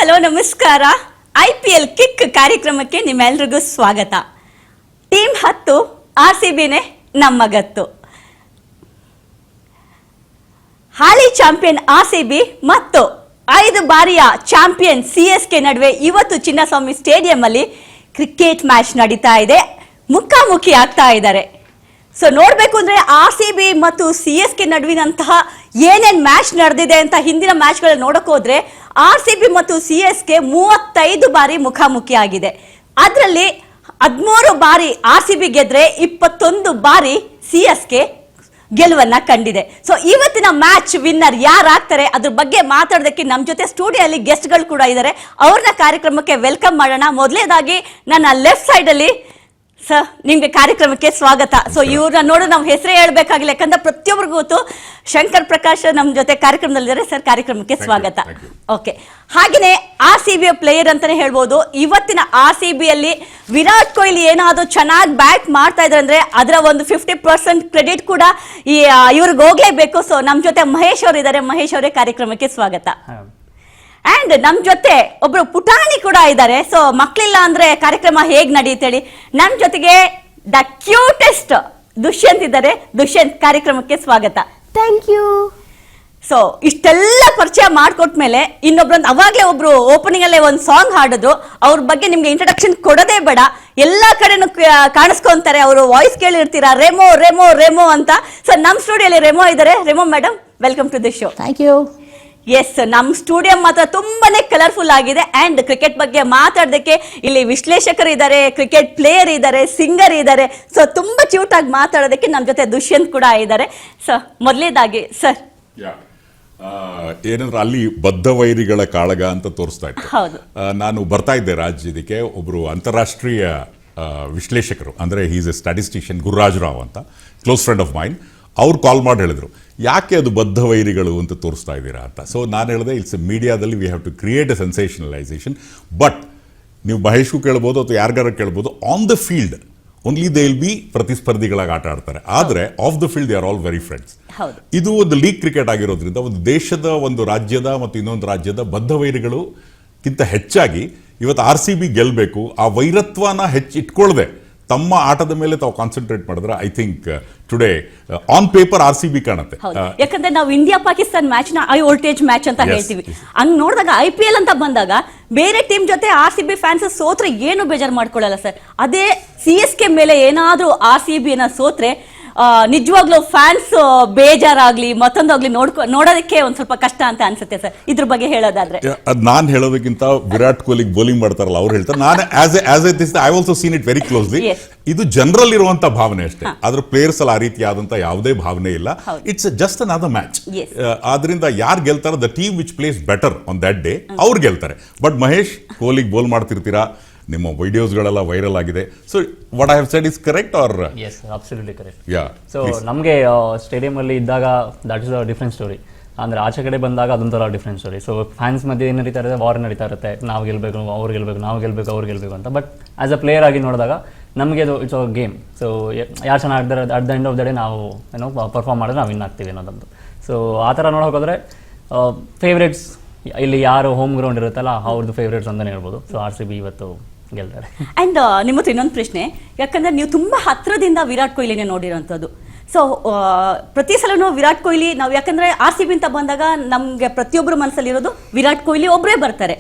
Hello ನಮಸ್ಕಾರ. IPL kick ಕಾರ್ಯಕ್ರಮಕ್ಕೆ ನಿಮ್ಮೆಲ್ರಿಗೂ ಸ್ವಾಗತ. ಟೀಮ್ 10 RCBನೇ ನಮ್ಮಗತ್ತು. ಹಾಲಿ ಚಾಂಪಿಯನ್ RCB ಮತ್ತು 5 ಬಾರಿಯ ಚಾಂಪಿಯನ್ CSK ನಡುವೆ ಇವತ್ತು ಚಿನ್ನಸ್ವಾಮಿ ಸ್ಟೇಡಿಯಂ ಅಲ್ಲಿ ಕ್ರಿಕೆಟ್ ಮ್ಯಾಚ್ ನಡೀತಾ ಇದೆ. ಮುಖಾಮುಖಿ ಆಗ್ತಾ ಇದ್ದಾರೆ. ಸೊ ನೋಡ್ಬೇಕು ಅಂದ್ರೆ RCB ಮತ್ತು CSK ನಡುವಿನಂತಹ ಏನೇನ್ ಮ್ಯಾಚ್ ನಡೆದಿದೆ ಅಂತ ಹಿಂದಿನ ಮ್ಯಾಚ್ಗಳು ನೋಡಕ್ ಹೋದ್ರೆ RCB ಮತ್ತು CSK 35 ಬಾರಿ ಮುಖಾಮುಖಿ ಆಗಿದೆ. ಅದರಲ್ಲಿ 13 ಬಾರಿ RCB ಗೆದ್ರೆ 21 ಬಾರಿ CSK ಗೆಲುವನ್ನ ಕಂಡಿದೆ. ಸೊ ಇವತ್ತಿನ ಮ್ಯಾಚ್ ವಿನ್ನರ್ ಯಾರಾಗ್ತಾರೆ ಅದ್ರ ಬಗ್ಗೆ ಮಾತಾಡೋದಕ್ಕೆ ನಮ್ಮ ಜೊತೆ ಸ್ಟುಡಿಯೋಲ್ಲಿ ಗೆಸ್ಟ್ಗಳು ಕೂಡ ಇದ್ದಾರೆ. ಅವ್ರನ್ನ ಕಾರ್ಯಕ್ರಮಕ್ಕೆ ವೆಲ್ಕಮ್ ಮಾಡೋಣ. ಮೊದಲನೇದಾಗಿ ನನ್ನ ಲೆಫ್ಟ್ ಸೈಡ್ ಅಲ್ಲಿ ಸರ್ ನಿಮ್ಗೆ ಕಾರ್ಯಕ್ರಮಕ್ಕೆ ಸ್ವಾಗತ. ಸೊ ಇವ್ರನ್ನ ನೋಡು ನಾವು ಹೆಸರೇ ಹೇಳ್ಬೇಕಾಗಿಲ್ಲ, ಯಾಕಂದ್ರೆ ಪ್ರತಿಯೊಬ್ಬರಿಗೂ ಗೊತ್ತು. ಶಂಕರ್ ಪ್ರಕಾಶ್ ನಮ್ಮ ಜೊತೆ ಕಾರ್ಯಕ್ರಮದಲ್ಲಿದ್ದಾರೆ. ಸರ್ ಕಾರ್ಯಕ್ರಮಕ್ಕೆ ಸ್ವಾಗತ. ಓಕೆ, ಹಾಗೆಯೇ RCB ಪ್ಲೇಯರ್ ಅಂತಾನೆ ಹೇಳ್ಬೋದು. ಇವತ್ತಿನ RCB ಅಲ್ಲಿ ವಿರಾಟ್ ಕೊಹ್ಲಿ ಏನಾದ್ರು ಚೆನ್ನಾಗಿ ಬ್ಯಾಟ್ ಮಾಡ್ತಾ ಇದ್ದಾರೆ ಅಂದ್ರೆ ಅದರ ಒಂದು 50% ಕ್ರೆಡಿಟ್ ಕೂಡ ಇವ್ರಿಗೆ ಹೋಗ್ಲೇಬೇಕು. ಸೊ ನಮ್ಮ ಜೊತೆ ಮಹೇಶ್ ಅವರು ಇದ್ದಾರೆ. ಮಹೇಶ್ ಅವರೇ ಕಾರ್ಯಕ್ರಮಕ್ಕೆ ಸ್ವಾಗತ. ಅಂಡ್ ನಮ್ ಜೊತೆ ಒಬ್ರು ಪುಟಾಣಿ ಕೂಡ ಇದ್ದಾರೆ. ಸೊ ಮಕ್ಳಿಲ್ಲ ಅಂದ್ರೆ ಕಾರ್ಯಕ್ರಮ ಹೇಗ್ ನಡೆಯುತ್ತೆ ಹೇಳಿ. ನಮ್ ಜೊತೆಗೆ ದ ಕ್ಯೂಟೆಸ್ಟ್ ದುಷ್ಯಂತ್ ಇದ್ದಾರೆ. ದುಷ್ಯಂತ್ ಕಾರ್ಯಕ್ರಮಕ್ಕೆ ಸ್ವಾಗತ. Thank you. ಸೊ ಇಷ್ಟೆಲ್ಲ ಪರಿಚಯ ಮಾಡ್ಕೊಟ್ಮೇಲೆ ಇನ್ನೊಬ್ರು ಅವಾಗ್ಲೇ ಒಬ್ರು ಓಪನಿಂಗ್ ಅಲ್ಲೇ ಒಂದು ಸಾಂಗ್ ಹಾಡಿದ್ರು. ಅವ್ರ ಬಗ್ಗೆ ನಿಮ್ಗೆ ಇಂಟ್ರಡಕ್ಷನ್ ಕೊಡೋದೇ ಬೇಡ, ಎಲ್ಲಾ ಕಡೆನೂ ಕಾಣಿಸ್ಕೊಂತಾರೆ. ಅವರು ವಾಯ್ಸ್ ಕೇಳಿರ್ತೀರಾ, ರೆಮೋ ರೆಮೋ ರೆಮೋ ಅಂತ. ಸೊ ನಮ್ ಸ್ಟುಡಿಯೋಲಿ ರೆಮೋ ಇದ್ದಾರೆ. Remo madam, welcome to the show. Thank you. Yes, ನಮ್ ಸ್ಟುಡಿಯೋ ಮಾತ್ರ ತುಂಬಾನೇ ಕಲರ್ಫುಲ್ ಆಗಿದೆ. ಅಂಡ್ ಕ್ರಿಕೆಟ್ ಬಗ್ಗೆ ಮಾತಾಡೋದಕ್ಕೆ ಇಲ್ಲಿ ವಿಶ್ಲೇಷಕರು ಇದ್ದಾರೆ, ಕ್ರಿಕೆಟ್ ಪ್ಲೇಯರ್ ಇದ್ದಾರೆ, ಸಿಂಗರ್ ಇದ್ದಾರೆ. ಸೊ ತುಂಬಾ ಕ್ಯೂಟ್ ಆಗಿ ಮಾತಾಡೋದಕ್ಕೆ ನಮ್ ಜೊತೆ ದುಷ್ಯಂತ್ ಕೂಡ ಇದ್ದಾರೆ. ಸೊ ಮೊದಲನೇದಾಗಿ ಸರ್, ಏನಂದ್ರೆ ಅಲ್ಲಿ ಬದ್ಧ ವೈರಿಗಳ ಕಾಳಗ ಅಂತ ತೋರಿಸ್ತಾ ಇತ್ತು. ಹೌದು, ನಾನು ಬರ್ತಾ ಇದ್ದೆ ರಾಜ್ಯದಕ್ಕೆ. ಒಬ್ರು ಅಂತಾರಾಷ್ಟ್ರೀಯ ವಿಶ್ಲೇಷಕರು, ಅಂದ್ರೆ is A statistician, Gururaj Rao ಅಂತ, ಕ್ಲೋಸ್ ಫ್ರೆಂಡ್ ಆಫ್ ಮೈನ್. ಅವ್ರು ಕಾಲ್ ಮಾಡಿ ಹೇಳಿದ್ರು, ಯಾಕೆ ಅದು ಬದ್ಧ ವೈರಿಗಳು ಅಂತ ತೋರಿಸ್ತಾ ಇದ್ದೀರಾ ಅಂತ. ಸೊ ನಾನು ಹೇಳಿದೆ, ಇಟ್ಸ್ ಮೀಡಿಯಾದಲ್ಲಿ we have to create a sensationalisation. But ನೀವು ಮಹೇಶ್ಗೂ ಕೇಳ್ಬೋದು ಅಥವಾ ಯಾರಿಗಾರ ಕೇಳ್ಬೋದು, on the field only they will be ಪ್ರತಿಸ್ಪರ್ಧಿಗಳಾಗಿ ಆಟ ಆಡ್ತಾರೆ. ಆದರೆ off the field they are all very friends. ಇದು ಒಂದು ಲೀಗ್ ಕ್ರಿಕೆಟ್ ಆಗಿರೋದ್ರಿಂದ ಒಂದು ದೇಶದ, ಒಂದು ರಾಜ್ಯದ ಮತ್ತು ಇನ್ನೊಂದು ರಾಜ್ಯದ ಬದ್ಧ ವೈರಿಗಳುಕ್ಕಿಂತ ಹೆಚ್ಚಾಗಿ ಇವತ್ತು RCB ಗೆಲ್ಲಬೇಕು. ಆ ವೈರತ್ವನ ಇಟ್ಕೊಳ್ಳದೆ ತಮ್ಮ ಆಟದ ಮೇಲೆ ತಾವು ಕಾನ್ಸಂಟ್ರೇಟ್ ಮಾಡಿದ್ರೆ I think today on paper RCB ಕಾಣುತ್ತೆ. ಯಾಕಂದ್ರೆ ನಾವು ಇಂಡಿಯಾ ಪಾಕಿಸ್ತಾನ್ ಮ್ಯಾಚ್ ನ ಹೈ ವೋಲ್ಟೇಜ್ ಮ್ಯಾಚ್ ಅಂತ ಹೇಳ್ತೀವಿ. ಹಂಗ್ ನೋಡಿದಾಗ IPL ಅಂತ ಬಂದಾಗ ಬೇರೆ ಟೀಮ್ ಜೊತೆ RCB ಫ್ಯಾನ್ಸ್ ಸೋತ್ರೆ ಏನು ಬೇಜಾರು ಮಾಡ್ಕೊಳ್ಳಲ್ಲ ಸರ್. ಅದೇ CSK ಮೇಲೆ ಏನಾದ್ರೂ RCB ಸೋತ್ರೆ ನಿಜವಾಗ್ಲೂ ಫ್ಯಾನ್ಸ್ ಬೇಜಾರಾಗ್ಲಿ ಮತ್ತೊಂದಾಗ್ಲಿ ನೋಡೋದಕ್ಕೆ ಒಂದ್ ಸ್ವಲ್ಪ ಕಷ್ಟ ಅಂತ ಅನ್ಸುತ್ತೆ ಸರ್. ಇದ್ರ ಬಗ್ಗೆ ಹೇಳೋದಾದ್ರೆ ನಾನು ಹೇಳೋದಕ್ಕಿಂತ ವಿರಾಟ್ ಕೊಹ್ಲಿ ಬೌಲಿಂಗ್ ಮಾಡ್ತಾರಲ್ಲ ಅವ್ರು ಹೇಳ್ತಾರೆ. ನಾನು I also seen it very closely. ಇದು ಜನರಲ್ ಇರುವಂತ ಭಾವನೆ ಅಷ್ಟೇ. ಆದ್ರೆ ಪ್ಲೇಯರ್ಸ್ ಅಲ್ಲಿ ಆ ರೀತಿಯಾದಂತ ಯಾವುದೇ ಭಾವನೆ ಇಲ್ಲ. It's just another match. ಆದ್ರಿಂದ ಯಾರು ಗೆಲ್ತಾರ, the team which plays better on that day, ಅವ್ರು ಗೆಲ್ತಾರೆ. ಬಟ್ ಮಹೇಶ್ ಕೊಹ್ಲಿಗೆ ಬೋಲ್ ಮಾಡ್ತಿರ್ತೀರಾ, ನಿಮ್ಮ ವಿಡಿಯೋಸ್ಗಳೆಲ್ಲ ವೈರಲ್ ಆಗಿದೆ. So what I have said is correct or? Yes, absolutely correct. So ನಮಗೆ ಸ್ಟೇಡಿಯಂ ಅಲ್ಲಿ ಇದ್ದಾಗ that is a different story. ಅಂದ್ರೆ ಆಚೆ ಕಡೆ ಬಂದಾಗ ಅದೊಂಥರ ಡಿಫ್ರೆಂಟ್ ಸ್ಟೋರಿ. ಸೊ ಫ್ಯಾನ್ಸ್ ಮಧ್ಯೆ ಏನು ನಡೀತಾ ಇರುತ್ತೆ, ವಾರ್ ನಡೀತಾ ಇರುತ್ತೆ. ನಾವು ಗೆಲ್ಬೇಕು, ಅವ್ರು ಗೆಲ್ಬೇಕು, ನಾವು ಗೆಲ್ಬೇಕು, ಅವ್ರು ಗೆಲ್ಬೇಕು ಅಂತ. ಬಟ್ ಆಸ್ ಅ ಪ್ಲೇಯರ್ ಆಗಿ ನೋಡಿದಾಗ ನಮಗೆ ಅದು ಇಟ್ಸ್ ಅ ಗೇಮ್. ಸೊ ಯಾರು ಚೆನ್ನಾಗಿ ಆಡ್ತಾರೆ, at the end of the day ನಾವು ಏನೋ ಪರ್ಫಾರ್ಮ್ ಮಾಡಿದ್ರೆ ನಾವು ವಿನ್ ಆಗ್ತೀವಿ ಅನ್ನೋದಂತು. ಸೊ ಆ ಥರ ನೋಡೋಕೋದ್ರೆ ಫೇವ್ರೇಟ್ಸ್ ಇಲ್ಲಿ ಯಾರು ಹೋಮ್ ಗ್ರೌಂಡ್ ಇರುತ್ತಲ್ಲ ಅವ್ರದ್ದು ಫೇವ್ರೇಟ್ಸ್ ಅಂತಲೇ ಹೇಳ್ಬೋದು. ಸೊ RCB ಇವತ್ತು ಗೆಲ್ತಾರೆ. ಅಂಡ್ ನಿಮ್ಮ ಹತ್ರ ಇನ್ನೊಂದು ಪ್ರಶ್ನೆ, ಯಾಕಂದ್ರೆ ನೀವು ತುಂಬಾ ಹತ್ರದಿಂದ ವಿರಾಟ್ ಕೊಹ್ಲಿನೇ ನೋಡಿರೋಂಥದ್ದು. ಸೊ ಪ್ರತಿ ಸಲನೂ ವಿರಾಟ್ ಕೊಹ್ಲಿ ನಾವು, ಯಾಕಂದ್ರೆ RCB ಅಂತ ಬಂದಾಗ ನಮ್ಗೆ ಪ್ರತಿಯೊಬ್ಬರ ಮನಸ್ಸಲ್ಲಿ ಇರೋದು ವಿರಾಟ್ ಕೊಹ್ಲಿ ಒಬ್ಬರೇ ಬರ್ತಾರೆ.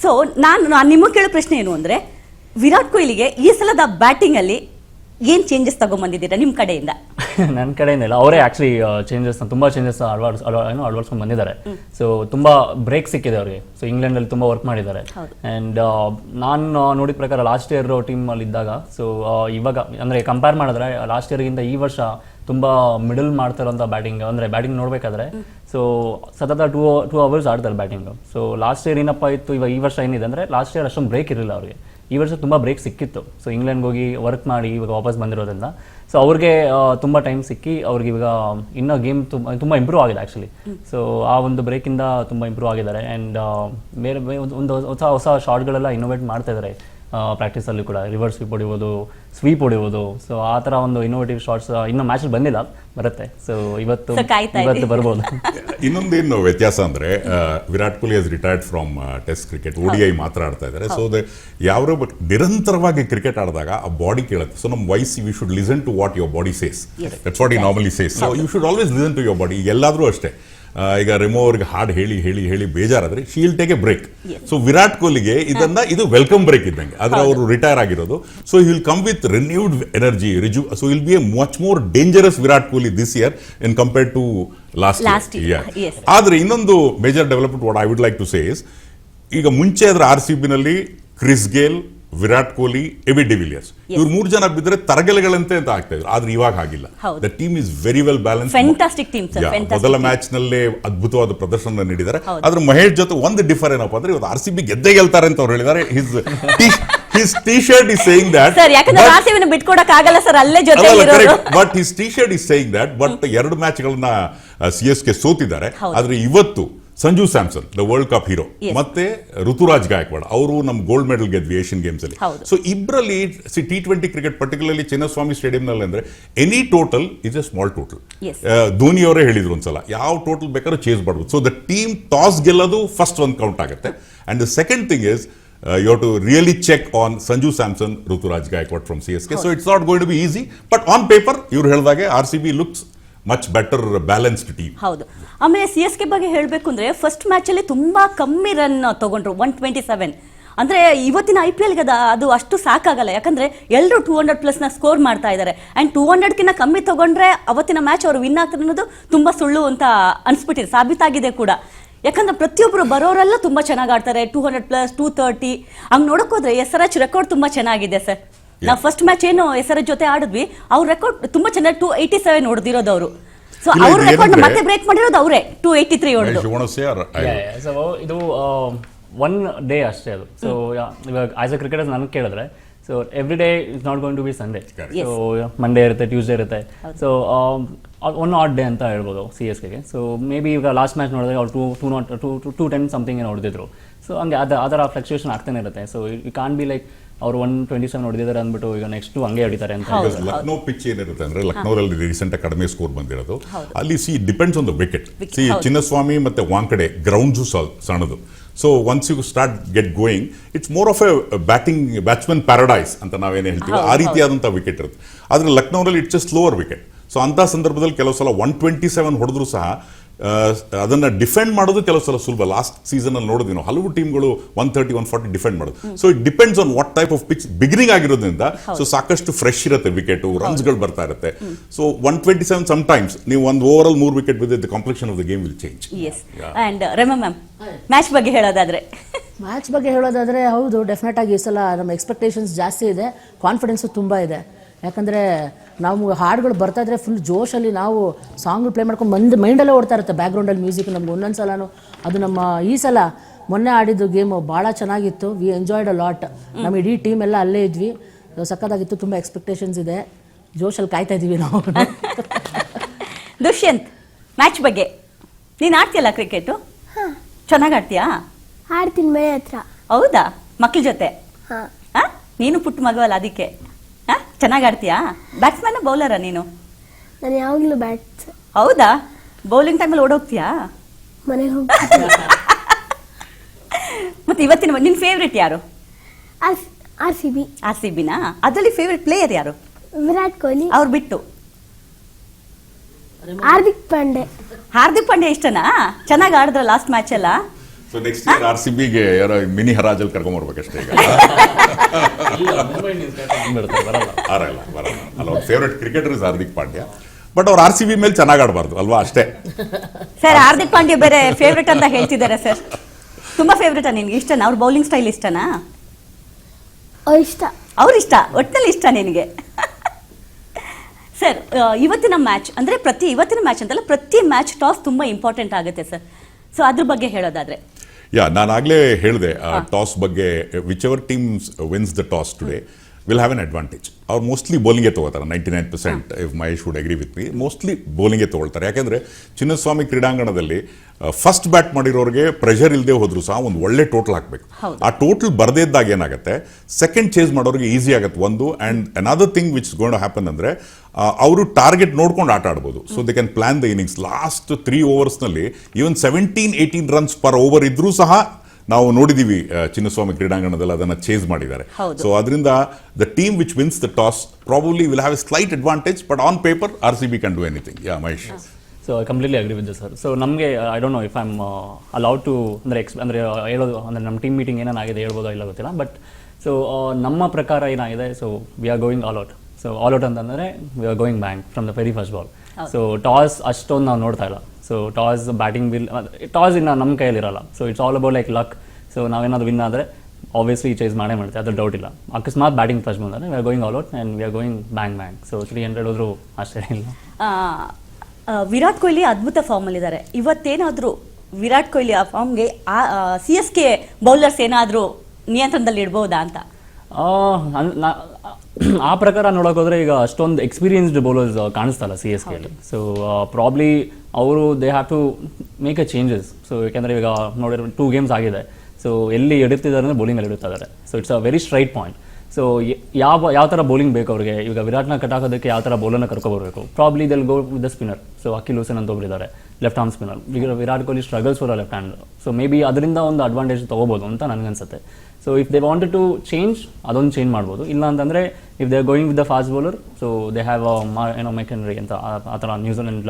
ಸೊ ನಾನು ನಿಮಗೆ ಕೇಳೋ ಪ್ರಶ್ನೆ ಏನು ಅಂದ್ರೆ, ವಿರಾಟ್ ಕೊಹ್ಲಿಗೆ ಈ ಸಲದ ಬ್ಯಾಟಿಂಗ್ ಅಲ್ಲಿ ಏನ್ ಚೇಂಜಸ್ ತಗೊಂಡ್ಬಂದಿದ್ದೀರಾ ನಿಮ್ಮ ಕಡೆಯಿಂದ? ನನ್ನ ಕಡೆಯಿಂದ ಇಲ್ಲ, ಅವರೇ ಆಕ್ಚುಲಿ ತುಂಬಾ ಚೇಂಜಸ್ ಅಳವಡಿಸ್ಕೊಂಡು ಬಂದಿದ್ದಾರೆ. ಸೊ ತುಂಬಾ ಬ್ರೇಕ್ ಸಿಕ್ಕಿದೆ ಅವರಿಗೆ. ಸೊ ಇಂಗ್ಲೆಂಡ್ ಅಲ್ಲಿ ತುಂಬಾ ವರ್ಕ್ ಮಾಡಿದ್ದಾರೆ. ಅಂಡ್ ನಾನು ನೋಡಿದ ಪ್ರಕಾರ ಲಾಸ್ಟ್ ಇಯರ್ ಟೀಮ್ ಅಲ್ಲಿ ಇದ್ದಾಗ, ಸೊ ಇವಾಗ ಅಂದ್ರೆ ಕಂಪೇರ್ ಮಾಡಿದ್ರೆ ಲಾಸ್ಟ್ ಇಯರ್ಗಿಂತ ಈ ವರ್ಷ ತುಂಬಾ ಮಿಡಲ್ ಮಾಡ್ತಾರಂತ ಬ್ಯಾಟಿಂಗ್. ಅಂದ್ರೆ ಬ್ಯಾಟಿಂಗ್ ನೋಡ್ಬೇಕಾದ್ರೆ ಸೊ ಸತತ ಟೂ ಅವರ್ಸ್ ಆಡ್ತಾರೆ ಬ್ಯಾಟಿಂಗ್. ಸೊ ಲಾಸ್ಟ್ ಇಯರ್ ಏನಪ್ಪ ಇತ್ತು, ಇವಾಗ ಈ ವರ್ಷ ಏನಿದೆ ಅಂದ್ರೆ ಲಾಸ್ಟ್ ಇಯರ್ ಅಷ್ಟೊಂದು ಬ್ರೇಕ್ ಇರಲಿಲ್ಲ ಅವ್ರಿಗೆ. ಈ ವರ್ಷ ತುಂಬ ಬ್ರೇಕ್ ಸಿಕ್ಕಿತ್ತು. ಸೊ ಇಂಗ್ಲೆಂಡ್ಗೆ ಹೋಗಿ ವರ್ಕ್ ಮಾಡಿ ಇವಾಗ ವಾಪಸ್ ಬಂದಿರೋದ್ರಿಂದ ಸೊ ಅವ್ರಿಗೆ ತುಂಬ ಟೈಮ್ ಸಿಕ್ಕಿ ಅವ್ರಿಗೆ ಇವಾಗ ಇನ್ನೂ ಗೇಮ್ ತುಂಬ ಇಂಪ್ರೂವ್ ಆಗಿದೆ ಆ್ಯಕ್ಚುಲಿ. ಸೊ ಆ ಒಂದು ಬ್ರೇಕಿಂದ ತುಂಬ ಇಂಪ್ರೂವ್ ಆಗಿದ್ದಾರೆ. ಆ್ಯಂಡ್ ಬೇರೆ ಒಂದು ಹೊಸ ಹೊಸ ಶಾಟ್ಗಳೆಲ್ಲ ಇನ್ನೋವೇಟ್ ಮಾಡ್ತಾ ಇದ್ದಾರೆ. ಪ್ರಾಕ್ಟೀಸಲ್ಲಿ ಕೂಡ ರಿವರ್ಸ್ ಸ್ವೀಪ್ ಹೊಡಿಬೋದು, ಸ್ವೀಪ್ ಹೊಡಿಬೋದು. ಸೊ ಆ ಥರ ಒಂದು ಇನ್ನೋವೇಟಿವ್ ಶಾಟ್ಸ್ ಇನ್ನೂ ಮ್ಯಾಚಲ್ಲಿ ಬಂದಿಲ್ಲ, ಬರುತ್ತೆ. ಸೊ ಇವತ್ತು So, ಕಾಯ್ತಾ ಇವತ್ತು ಬರ್ಬೋದು. ಇನ್ನೊಂದೇನು ವ್ಯತ್ಯಾಸ ಅಂದ್ರೆ Virat Kohli has retired from test cricket, ODI ಮಾತ್ರ ಆಡ್ತಾ ಇದ್ದಾರೆ. ಸೊ ಯಾರೋ ನಿರಂತರವಾಗಿ ಕ್ರಿಕೆಟ್ ಆಡಿದಾಗ ಆ ಬಾಡಿ ಕೇಳುತ್ತೆ. ಸೊ ನಮ್ಮ ವಯಸ್ಸು we should listen to what your body says, that's what ಈ normally says. So you should always listen to your body. ಎಲ್ಲಾದ್ರೂ ಅಷ್ಟೇ, ಈಗ ರೆಮೋ ಅವ್ರಿಗೆ ಹಾಡು ಹೇಳಿ ಹೇಳಿ ಹೇಳಿ ಬೇಜಾರಾದ್ರೆ she'll take a break. So Virat ಕೊಹ್ಲಿಗೆ ಇದು ವೆಲ್ಕಮ್ ಬ್ರೇಕ್ ಇದ್ದಂಗೆ. ಆದ್ರೆ ಅವರು ರಿಟೈರ್ ಆಗಿರೋದು. So will come with renewed energy, so will be a much more dangerous Virat Kohli this year in compared to last year. ಆದ್ರೆ ಇನ್ನೊಂದು major development what I would like to say is, ಈಗ ಮುಂಚೆ ಆದ್ರೆ RCB ನಲ್ಲಿ Chris Gayle, Virat Kohli, AB de Villiers ಇವ್ರು 3 ಜನ ಬಿದ್ದರೆ ತರಗೆಲೆಗಳಂತೆ ಅಂತ ಆಗ್ತಾ ಇದ್ರು. ಆದ್ರೆ ಇವಾಗ ಆಗಿಲ್ಲ. The team is very well balance. Fantastic team sir. ಮೊದಲ ಮ್ಯಾಚ್ ನಲ್ಲೇ ಅದ್ಭುತವಾದ ಪ್ರದರ್ಶನ ನೀಡಿದ್ದಾರೆ. ಆದ್ರೆ ಮಹೇಶ್ ಜೊತೆ ಒಂದು ಡಿಫರ್ ಏನಪ್ಪಾ ಅಂದ್ರೆ, ಇವತ್ತು RCB ಗೆದ್ದೇ ಗೆಲ್ತಾರೆ ಅಂತ ಅವ್ರು ಹೇಳಿದ್ದಾರೆ. His t-shirt is saying that. Sir, ಯಾಕಂದ್ರೆ RCB ಬಿಟ್ಕೊಡಕ್ ಆಗಲ್ಲ ಸರ್, ಅಲ್ಲೇ ಜೊತೆ ಇರೋದು. But his t-shirt is saying that. But 2 ಮ್ಯಾಚ್ಗಳನ್ನ CSK ಸೋತಿದ್ದಾರೆ. ಆದ್ರೆ ಇವತ್ತು Sanju Samson, the world cup hero, ಮತ್ತೆ ಋತುರಾಜ್ ಗಾಯಕ್ವಾಡ್, ಅವರು ನಮ್ಮ ಗೋಲ್ಡ್ ಮೆಡಲ್ ಗೆದ್ವಿ ಏಷ್ಯನ್ ಗೇಮ್ಸ್ ಅಲ್ಲಿ. ಸೊ ಇಬ್ಬರಲ್ಲಿ T20 cricket particularly Chinnaswamy stadium ನಲ್ಲಿ ಅಂದ್ರೆ any total is A small total. Dhoni ಅವರೇ ಹೇಳಿದ್ರು ಒಂದ್ಸಲ, ಯಾವ ಟೋಟಲ್ ಬೇಕಾದ್ರೂ ಚೇಸ್ ಮಾಡ್ಬೋದು. ಸೊ ದ ಟೀಮ್ ಟಾಸ್ ಗೆಲ್ಲೋದು ಫಸ್ಟ್ ಒಂದು ಕೌಂಟ್ ಆಗುತ್ತೆ. And the second thing is you have to really check on Sanju Samson, Ruturaj Gaikwad from CSK. So it's not going to be easy, but on paper ಇವ್ರು ಹೇಳಿದಾಗೆ RCB looks much better balanced team. ಹೌದು. ಆಮೇಲೆ CSK ಬಗ್ಗೆ ಹೇಳಬೇಕು ಅಂದ್ರೆ first match ಅಲ್ಲಿ ತುಂಬಾ ಕಮ್ಮಿ ರನ್ ತಗೊಂಡ್ರು, 127. ಅಂದ್ರೆ ಇವತ್ತಿನ IPL ಗೆ ಅದು ಅಷ್ಟು ಸಾಕಾಗಲ್ಲ, ಯಾಕಂದ್ರೆ ಎಲ್ಲರೂ 200+ ನ ಸ್ಕೋರ್ ಮಾಡ್ತಾ ಇದ್ದಾರೆ. ಅಂಡ್ 200 ಕಮ್ಮಿ ತಗೊಂಡ್ರೆ ಅವತ್ತಿನ ಮ್ಯಾಚ್ ಅವರು ವಿನ್ ಆಗ್ತಾರೆ ಅನ್ನೋದು ತುಂಬಾ ಸುಳ್ಳು ಅಂತ ಅನ್ಸ್ಬಿಟ್ಟಿದೆ, ಸಾಬೀತಾಗಿದೆ ಕೂಡ. ಯಾಕಂದ್ರೆ ಪ್ರತಿಯೊಬ್ಬರು ಬರೋರೆಲ್ಲ ತುಂಬಾ ಚೆನ್ನಾಗಿ ಆಡ್ತಾರೆ, 200+, 230. ಹಂಗ್ ನೋಡಕ್ ಹೋದ್ರೆ SRH ರೆಕಾರ್ಡ್ ತುಂಬಾ ಚೆನ್ನಾಗಿದೆ ಸರ್. ನಾವು ಫಸ್ಟ್ ಮ್ಯಾಚ್ ಏನು SRH ಜೊತೆ ಆಡಿದ್ವಿ, ಅವ್ರ ರೆಕಾರ್ಡ್ ತುಂಬಾ ಚೆನ್ನಾಗಿ 287 ಹೊಡೆದಿರೋದು ಅವರು. ಸೊ ಅವ್ರ ರೆಕಾರ್ಡ್ ಮತ್ತೆ ಬ್ರೇಕ್ ಮಾಡಿರೋದು ಅವರೇ, 283 ಹೊಡೆದು. ಸೊ ಇದು 1 ಡೇ ಅಷ್ಟೇ ಅದು. ಸೊ ಇವಾಗ ಆಸ್ ಎ ಕ್ರಿಕೆಟರ್ಸ್ ನನಗೆ ಕೇಳಿದ್ರೆ, so every day is not going to be Sunday. So Monday ಇರುತ್ತೆ, ಟ್ಯೂಸ್ಡೇ ಇರುತ್ತೆ. ಸೊ ಒನ್ ಆಡ್ ಡೇ ಅಂತ ಹೇಳ್ಬೋದು CSKಗೆ. ಸೊ ಮೇ ಬಿ ಈಗ ಲಾಸ್ಟ್ ಮ್ಯಾಚ್ ನೋಡಿದ್ರೆ ಅವ್ರು 210 ಸಮಥಿಂಗ್ ಏನೋ ಹೊಡೆದಿದ್ರು. ಸೊ ಹಂಗೆ ಅದರ ಫ್ಲಕ್ಚುಯೇಷನ್ ಆಗ್ತಾನೆ ಇರುತ್ತೆ. So you can be like ಅವ್ರು 127 ಹೊಡೆದಿದ್ದಾರೆ ಅಂದ್ಬಿಟ್ಟು ಈಗ ನೆಕ್ಸ್ಟ್ ಹಂಗೆ ಹೊಡಿತಾರೆ ಅಂತ. ಲಕ್ನೋ ಪಿಚ್ ಏನಿರುತ್ತೆ ಅಂದ್ರೆ, ಲಕ್ನೋದಲ್ಲಿ ರೀಸೆಂಟ್ ಕಡಿಮೆ ಸ್ಕೋರ್ ಬಂದಿರೋದು. ಅಲ್ಲಿ depends on the wicket. Chinnaswamy ಮತ್ತೆ ವಾಂಕಡೆ ಗ್ರೌಂಡ್ಸು ಸಣ್ಣದು. So once you start get going, it's more of a batsman paradise ಅಂತ ನಾವೇನು ಹೇಳ್ತೀವಿ, ಆ ರೀತಿಯಾದಂಥ ವಿಕೆಟ್ ಇರುತ್ತೆ. ಆದರೆ ಲಕ್ನೋನಲ್ಲಿ it's a slower wicket. So ಅಂಥ ಸಂದರ್ಭದಲ್ಲಿ ಕೆಲವು ಸಲ 127 ಹೊಡೆದ್ರು ಸಹ ಅದನ್ನ ಡಿಫೆಂಡ್ ಮಾಡೋದು ಕೆಲವು ಸಲ ಸುಲಭ. ಲಾಸ್ಟ್ ಸೀಸನ್ ಅಲ್ಲಿ ನೋಡಿದ್ವಿ ನಾವು, ಹಲವು ಟೀಮ್ಗಳು 130, 140 ಡಿಫೆಂಡ್ ಮಾಡೋದು. So it depends on what type of pitch beginning ಆಗಿರೋದ್ರಿಂದ. ಸೊ ಸಾಕಷ್ಟು ಫ್ರೆಶ್ ಇರುತ್ತೆ ವಿಕೆಟ್, ರನ್ಸ್ಗಳು ಬರ್ತಾ ಇರುತ್ತೆ. ಸೊ 127 ಸಮ್ ಟೈಮ್ಸ್ ನೀವು ಒಂದು ಓವರ್ ಆಲ್ 3 ವಿಕೆಟ್ ಬಿದ್ದ the complexion of the game will change. And Rema ma'am, match ಬಗ್ಗೆ ಹೇಳೋದಾದ್ರೆ ಹೌದು, ಡೆಫಿನೆಟ್ ಆಗಿ ಈ ಸಲ ನಮ್ಮ ಎಕ್ಸ್ಪೆಕ್ಟೇಷನ್ಸ್ ಜಾಸ್ತಿ ಇದೆ, ಕಾನ್ಫಿಡೆನ್ಸು ತುಂಬ ಇದೆ. ಯಾಕಂದರೆ ನಾವು ಹಾಡುಗಳು ಬರ್ತಾ ಇದ್ರೆ ಫುಲ್ ಜೋಶಲ್ಲಿ ನಾವು ಸಾಂಗ್ ಪ್ಲೇ ಮಾಡ್ಕೊಂಡು ಮೈಂಡಲ್ಲೇ ಓಡ್ತಾ ಇರುತ್ತೆ ಬ್ಯಾಕ್ಗ್ರೌಂಡಲ್ಲಿ ಮ್ಯೂಸಿಕ್. ನಮ್ಗೆ ಒಂದೊಂದು ಸಲನೂ ಅದು ನಮ್ಮ ಈ ಸಲ ಮೊನ್ನೆ ಆಡಿದ್ದು ಗೇಮು ಭಾಳ ಚೆನ್ನಾಗಿತ್ತು. We enjoyed a lot. ನಮ್ಮ ಇಡೀ ಟೀಮ್ ಎಲ್ಲ ಅಲ್ಲೇ ಇದ್ವಿ, ಸಕ್ಕತ್ತಾಗಿತ್ತು. ತುಂಬ ಎಕ್ಸ್ಪೆಕ್ಟೇಷನ್ಸ್ ಇದೆ, ಜೋಶಲ್ಲಿ ಕಾಯ್ತಾ ಇದ್ದೀವಿ ನಾವು. ದುಷ್ಯಂತ್, ಮ್ಯಾಚ್ ಬಗ್ಗೆ ನೀನು ಆಡ್ತೀಯಲ್ಲ ಕ್ರಿಕೆಟು? ಚೆನ್ನಾಗಿ ಆಡ್ತೀಯಾ? ಆಡ್ತೀನಿ ಮನೆ ಹತ್ರ. ಹೌದಾ? ಮಕ್ಳ ಜೊತೆ? ನೀನು ಪುಟ್ಟ ಮಗವಲ್ಲ, ಅದಕ್ಕೆ ಚೆನ್ನಾಗಿ ಆಡ್ತೀಯಾ? ಬ್ಯಾಟ್ಸ್ಮನ್ ಬೌಲರ ನೀನು? ನಾನು ಯಾವಾಗಲೂ ಬ್ಯಾಟ್ಸ್. ಹೌದಾ? ಬೌಲಿಂಗ್ ಟೈಮಲ್ಲಿ ಓಡೋಗ್ತೀಯಾ? ಮನೆಗೆ ಹೋಗ್ತೀನಿ. ಮತ್ತೆ ಇವತ್ತಿನ ನಿನ್ನ ಫೇವ್ರೆಟ್ ಯಾರು? RCB ನಾ? ಅದರಲ್ಲಿ ಫೇವ್ರೆಟ್ ಪ್ಲೇಯರ್ ಯಾರು? ವಿರಾಟ್ ಕೊಹ್ಲಿ. ಅವ್ರು ಬಿಟ್ಟು ಹಾರ್ದಿಕ್ ಪಾಂಡೆ ಇಷ್ಟನಾ? ಚೆನ್ನಾಗಿ ಆಡಿದ್ರ ಲಾಸ್ಟ್ ಮ್ಯಾಚ್ ಎಲ್ಲ? ಸೊ ನೆಕ್ಸ್ಟ್ ಇಯರ್ RCBಗೆ ಯಾರೋ ಮಿನಿ ಹರಾಜಲ್ಲಿ ಕರ್ಕೊಂಡ್ಬರ್ಬೇಕಷ್ಟೇ ಈಗ. ಅಲ್ಲ, ಅವ್ರ favourite cricketer is Hardik Pandya. But ಅವ್ರು RCB ಮೇಲೆ ಚೆನ್ನಾಗಿ ಆಡಬಾರ್ದು ಅಲ್ವಾ, ಅಷ್ಟೇ. ಸರ್, ಹಾರ್ದಿಕ್ ಪಾಂಡ್ಯ ಬೇರೆ ಫೇವ್ರೆಟ್ ಅಂತ ಹೇಳ್ತಿದ್ದಾರೆ ಸರ್. ತುಂಬಾ ಫೇವ್ರೆಟಾ ನಿನ್ಗೆ? ಇಷ್ಟನಾ ಅವ್ರ ಬೌಲಿಂಗ್ ಸ್ಟೈಲ್? ಇಷ್ಟನಾ? ಇಷ್ಟ. ಅವ್ರ ಇಷ್ಟ, ಒಟ್ಟಿನಲ್ಲಿ ಇಷ್ಟ ನಿನಗೆ? ಸರ್, ಇವತ್ತಿನ ಮ್ಯಾಚ್ ಅಂದ್ರೆ ಇವತ್ತಿನ ಮ್ಯಾಚ್ ಅಂತಲ್ಲ, ಪ್ರತಿ ಮ್ಯಾಚ್ ಟಾಸ್ ತುಂಬಾ ಇಂಪಾರ್ಟೆಂಟ್ ಆಗುತ್ತೆ ಸರ್. ಸೊ ಅದ್ರ ಬಗ್ಗೆ ಹೇಳೋದಾದ್ರೆ, ನಾನು ಆಗ್ಲೇ ಹೇಳಿದೆ ಟಾಸ್ ಬಗ್ಗೆ. Whichever teams wins the toss today, will have an advantage. ಅವ್ರು ಮೋಸ್ಟ್ಲಿ ಬೌಲಿಂಗೇ ತೊಗೋತಾರೆ 99%. If Mahesh would agree with me, mostly ಬೌಲಿಂಗೇ ತೊಗೊಳ್ತಾರೆ. ಯಾಕೆಂದರೆ ಚಿನ್ನಸ್ವಾಮಿ ಕ್ರೀಡಾಂಗಣದಲ್ಲಿ ಫಸ್ಟ್ ಬ್ಯಾಟ್ ಮಾಡಿರೋರಿಗೆ ಪ್ರೆಷರ್ ಇಲ್ಲದೆ ಹೋದ್ರು ಸಹ ಒಂದು ಒಳ್ಳೆ ಟೋಟಲ್ ಹಾಕಬೇಕು. ಆ ಟೋಟಲ್ ಬರದೇ ಇದ್ದಾಗ ಏನಾಗುತ್ತೆ, ಸೆಕೆಂಡ್ ಚೇಸ್ ಮಾಡೋರಿಗೆ ಈಸಿ ಆಗುತ್ತೆ ಒಂದು. And another thing which gone to happen ಅಂದರೆ ಅವರು ಟಾರ್ಗೆಟ್ ನೋಡ್ಕೊಂಡು ಆಟ ಆಡ್ಬೋದು. So they can plan the innings. Last 3 ಓವರ್ಸ್ನಲ್ಲಿ ಈವನ್ 17-18 ರನ್ಸ್ ಪರ್ ಓವರ್ ಇದ್ರೂ ಸಹ ನಾವು ನೋಡಿದೀವಿ ಚಿನ್ನಸ್ವಾಮಿ ಕ್ರೀಡಾಂಗಣದಲ್ಲಿ ಅದನ್ನು ಚೇಸ್ ಮಾಡಿದ್ದಾರೆ. ಸೊ ಅದರಿಂದ the team which wins the toss probably will have a slight advantage, but on paper RCB can do anything. Yeah Mahesh. So I completely agree with sir. So ನಮಗೆ I don't know if I am allowed to ಅಂದರೆ ಹೇಳೋದು ಅಂದರೆ ನಮ್ಮ team meeting ಏನಾಗಿದೆ ಹೇಳ್ಬೋದೋ ಇಲ್ಲ ಗೊತ್ತಿಲ್ಲ. But so ನಮ್ಮ ಪ್ರಕಾರ ಏನಾಗಿದೆ, so we are going all out. So all out ಅಂತಂದರೆ we are going bank from the very first ball. So toss ಅಷ್ಟೊಂದು ನಾವು ನೋಡ್ತಾ ಇಲ್ಲ. ಸೊ ಟಾಸ್ ಬ್ಯಾಟಿಂಗ್ ಟಾಸ್ ಇನ್ನು ನಮ್ಮ ಕೈಯಲ್ಲಿರಲ್ಲ. So it's all about like luck. So ನಾವೇನಾದ್ರು win ಆದರೆ ಆಬ್ವಿಯಸ್ಲಿ ಚೇಸ್ ಮಾಡೇ ಮಾಡ್ತೀವಿ, ಅದ್ರ ಡೌಟ್ ಇಲ್ಲ. ಅಕಸ್ಮಾತ್ ಬ್ಯಾಟಿಂಗ್ ಫಸ್ಟ್ ಬಂದರೆ we are going all out and we are going bank. So 300 ಹೋದ್ರು ಆಶ್ಚರ್ಯ ಇಲ್ಲ. ವಿರಾಟ್ ಕೊಹ್ಲಿ ಅದ್ಭುತ ಫಾರ್ಮಲ್ಲಿದ್ದಾರೆ. ಇವತ್ತೇನಾದರೂ ವಿರಾಟ್ ಕೊಹ್ಲಿ ಆ ಫಾರ್ಮ್ಗೆ CSK ಬೌಲರ್ಸ್ ಏನಾದರೂ ನಿಯಂತ್ರಣದಲ್ಲಿ ಇಡ್ಬೋದಾ ಅಂತ? ಆ ಪ್ರಕಾರ ನೋಡೋಕೋದ್ರೆ ಈಗ ಅಷ್ಟೊಂದು ಎಕ್ಸ್ಪೀರಿಯನ್ಸ್ಡ್ ಬೌಲರ್ಸ್ ಕಾಣಿಸ್ತಲ್ಲ CSK ಅಲ್ಲಿ. ಸೊ ಪ್ರಾಬ್ಲಿ ಅವರು they have to make a changes. So ಯಾಕೆಂದರೆ ಈಗ ನೋಡಿರೋ 2 ಗೇಮ್ಸ್ ಆಗಿದೆ. ಸೊ ಎಲ್ಲಿ ಎಡುತ್ತಿದ್ದಾರೆ ಅಂದರೆ ಬೌಲಿಂಗಲ್ಲಿ ಎಡುತ್ತಾ ಇದ್ದಾರೆ. So it's a very straight point. So ಯಾವ ಥರ ಬೌಲಿಂಗ್ ಬೇಕು ಅವ್ರಿಗೆ, ಈಗ ವಿರಾಟ್ನ ಕಟ್ಟಾಕೋದಕ್ಕೆ ಯಾವ ಥರ ಬೌಲರ್ನ ಕರ್ಕೊಬರ್ಬೇಕು. Probably they'll go with the spinner. So Akeal Hosein ಅಂತ ಒಬ್ಬರಿದ್ದಾರೆ, left arm spinner. Virat Kohli struggles for left hand. So may be ಅದರಿಂದ ಒಂದು ಅಡ್ವಾಂಟೇಜ್ ತೊಗೋಬೋದು ಅಂತ ನನಗನ್ಸುತ್ತೆ. So if they wanted to change, ಅದೊಂದು ಚೇಂಜ್ ಮಾಡ್ಬೋದು. ಇಲ್ಲ ಅಂತಂದರೆ if they are going with the fast bowler, so they have McHenry ಅಂತ ಆ ಥರ ನ್ಯೂಜಿಲೆಂಡ್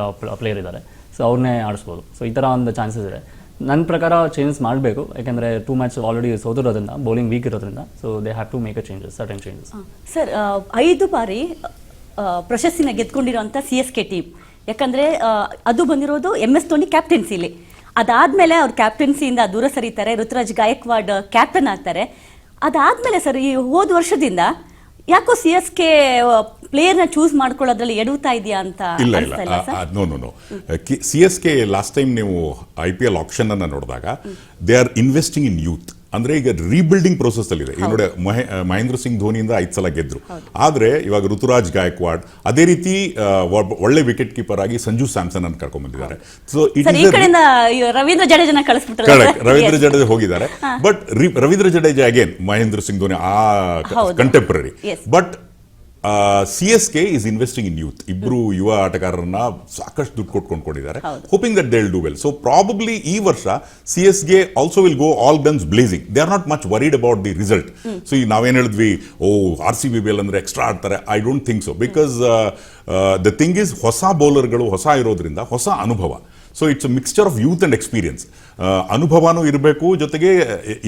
ಪ್ಲೇಯರ್ ಇದ್ದಾರೆ. ಸೊ ಅವ್ರನ್ನೇ ಆಡಿಸ್ಬೋದು. ಸೊ ಈ ಥರ ಒಂದು ಚಾನ್ಸಸ್ ಇದೆ. ನನ್ನ ಪ್ರಕಾರ ಚೇಂಜಸ್ ಮಾಡಬೇಕು. ಯಾಕೆಂದರೆ 2 ಮ್ಯಾಚ್ ಆಲ್ರೆಡಿ ಸೋತಿರೋದ್ರಿಂದ, ಬೌಲಿಂಗ್ ವೀಕ್ ಇರೋದ್ರಿಂದ. So they have to make a changes, certain changes. Sir, 5 ಬಾರಿ ಪ್ರಶಸ್ತಿನ ಗೆದ್ಕೊಂಡಿರೋಂಥ CSK ಟೀಮ್. ಯಾಕಂದರೆ ಅದು ಬಂದಿರೋದು MS ಧೋನಿ ಕ್ಯಾಪ್ಟನ್ಸಿಲಿ. ಅದಾದಮೇಲೆ ಅವ್ರು ಕ್ಯಾಪ್ಟನ್ಸಿಯಿಂದ ದೂರ ಸರಿತಾರೆ. ಋತುರಾಜ್ ಗಾಯಕ್ವಾಡ್ ಕ್ಯಾಪ್ಟನ್ ಆಗ್ತಾರೆ. ಅದಾದಮೇಲೆ ಸರ್ ಈ ಹೋದ ವರ್ಷದಿಂದ ಯಾಕೋ CSK ಪ್ಲೇಯರ್ನ ಚೂಸ್ ಮಾಡ್ಕೊಳ್ಳೋದ್ರಲ್ಲಿ ಎಡುತ್ತಾ ಇದೆಯಾ ಅಂತ? ಇಲ್ಲ, ನೋ. CSK ಲಾಸ್ಟ್ ಟೈಮ್ ನೀವು IPL ಆಕ್ಷನ್ ಅನ್ನ ನೋಡಿದಾಗ they are investing in youth. ಅಂದ್ರೆ ಈಗ ರೀಬಿಲ್ಡಿಂಗ್ ಪ್ರೋಸೆಸ್ ಅಲ್ಲಿ ಇದೆ. ಈಗ ನೋಡಿ, ಮಹೇಂದ್ರ ಸಿಂಗ್ ಧೋನಿಯಿಂದ 5 ಸಲ ಗೆದ್ರು. ಆದ್ರೆ ಇವಾಗ ಋತುರಾಜ್ ಗಾಯಕ್ವಾಡ್, ಅದೇ ರೀತಿ ಒಳ್ಳೆ ವಿಕೆಟ್ ಕೀಪರ್ ಆಗಿ ಸಂಜು ಸ್ಯಾಮ್ಸನ್ ಅನ್ನು ಕರ್ಕೊಂಡ್ ಬಂದಿದ್ದಾರೆ. ಸೊ ರವೀಂದ್ರ ಜಡೇಜಾ ಕಳಿಸ್ಬಿಟ್ರು. ಕರೆಕ್ಟ್, ರವೀಂದ್ರ ಜಡೇಜಾ ಹೋಗಿದ್ದಾರೆ. ಬಟ್ ರವೀಂದ್ರ ಜಡೇಜಾ ಅಗೇನ್ ಮಹೇಂದ್ರ ಸಿಂಗ್ ಧೋನಿ ಆ contemporary. But CSK is investing in youth. ಇಬ್ರು ಯುವ ಆಟಗಾರರನ್ನ ಸಾಕಷ್ಟು ದುಡ್ಡು ಕೊಟ್ಕೊಂಡಿದ್ದಾರೆ, hoping that they will do well. So probably ಈ ವರ್ಷ CSK also will go all guns blazing. They are not much worried about the result. So ಈಗ ನಾವೇನು ಹೇಳಿದ್ವಿ, RCB ಬೇಲ್ ಅಂದ್ರೆ ಎಕ್ಸ್ಟ್ರಾ ಆಡ್ತಾರೆ. I don't think so. Because the thing is, ಹೊಸ ಬೌಲರ್ಗಳು ಹೊಸ ಇರೋದ್ರಿಂದ ಹೊಸ ಅನುಭವ. So it's a mixture of youth and experience. ಅನುಭವನೂ ಇರಬೇಕು, ಜೊತೆಗೆ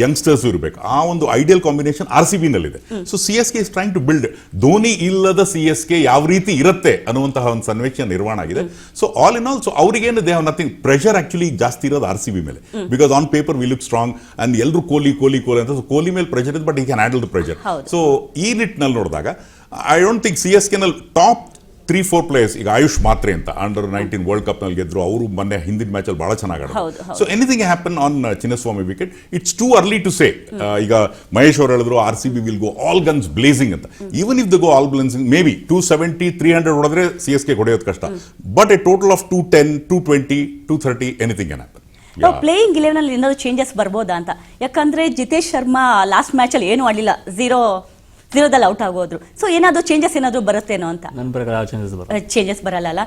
ಯಂಗ್ಸ್ಟರ್ಸು ಇರಬೇಕು. ಆ ಒಂದು ಐಡಿಯಲ್ ಕಾಂಬಿನೇಷನ್ RCB ನಲ್ಲಿದೆ. So CSK is trying to build. Dhoni ಇಲ್ಲದ CSK ಯಾವ ರೀತಿ ಇರುತ್ತೆ ಅನ್ನುವಂತಹ ಒಂದು ಸನ್ನಿವೇಶ ನಿರ್ಮಾಣ ಆಗಿದೆ. So all in all, so ಅವರಿಗೇನು they have nothing. Pressure actually ಜಾಸ್ತಿ ಇರೋದು RCB ಮೇಲೆ. Because on paper we look strong and ಎಲ್ಲರೂ ಕೋಹ್ಲಿ ಅಂತ. ಸೊ ಕೊಹ್ಲಿ ಮೇಲೆ ಪ್ರೆಷರ್ ಇದೆ, ಬಟ್ ಈ can handle the pressure. So ಈ ನಿಟ್ಟಿನಲ್ಲಿ ನೋಡಿದಾಗ ಐ ಡೋಂಟ್ ಥಿಂಕ್ CSK ನಲ್ಲಿ ಟಾಪ್ 3-4 ಪ್ಲೇಯರ್ಸ್. ಈಗ ಆಯುಷ್ ಮಾತ್ರೆ ಅಂತ ಅಂಡರ್-19 ವರ್ಲ್ಡ್ ಕಪ್ ನಲ್ಲಿ ಗೆದ್ರು. ಅವರು ಮೊನ್ನೆ ಹಿಂದಿನ ಮ್ಯಾಚ್ ಅಲ್ಲಿ ಬಹಳ ಚೆನ್ನಾಗಿ ಆಡಿದ್ರು. So anything happen on Chinnaswamy wicket. It's too early to say. ಈಗ ಮಹೇಶ್ ಅವರು ಹೇಳಿದ್ರು RCB will go all guns blazing ಅಂತ. Even if the go all blazing, maybe 270-300 ಹೊಡೆದ್ರೆ CSK ಹೊಡೆಯೋದು ಕಷ್ಟ. But a total of 210, 220, 230 anything can happen. Playing 11 ಅಲ್ಲಿ ಏನಾದ್ರು changes ಬರ್ಬೋದಾ ಅಂತ? ಯಾಕಂದ್ರೆ ಜಿತೇಶ್ ಶರ್ಮಾ ಲಾಸ್ಟ್ ಮ್ಯಾಚ್ ಅಲ್ಲಿ ಏನು ಆಡಲಿಲ್ಲ, 0-0ದಲ್ಲಿ ಔಟ್ ಆಗೋದ್ರು. ಸೊ ಏನಾದ್ರು ಚೇಂಜಸ್ ಏನಾದ್ರು ಬರುತ್ತೇನೋ ಅಂತ? ನನ್ನ ಪ್ರಕಾರ ಚೇಂಜಸ್ ಬರಲ್ಲ.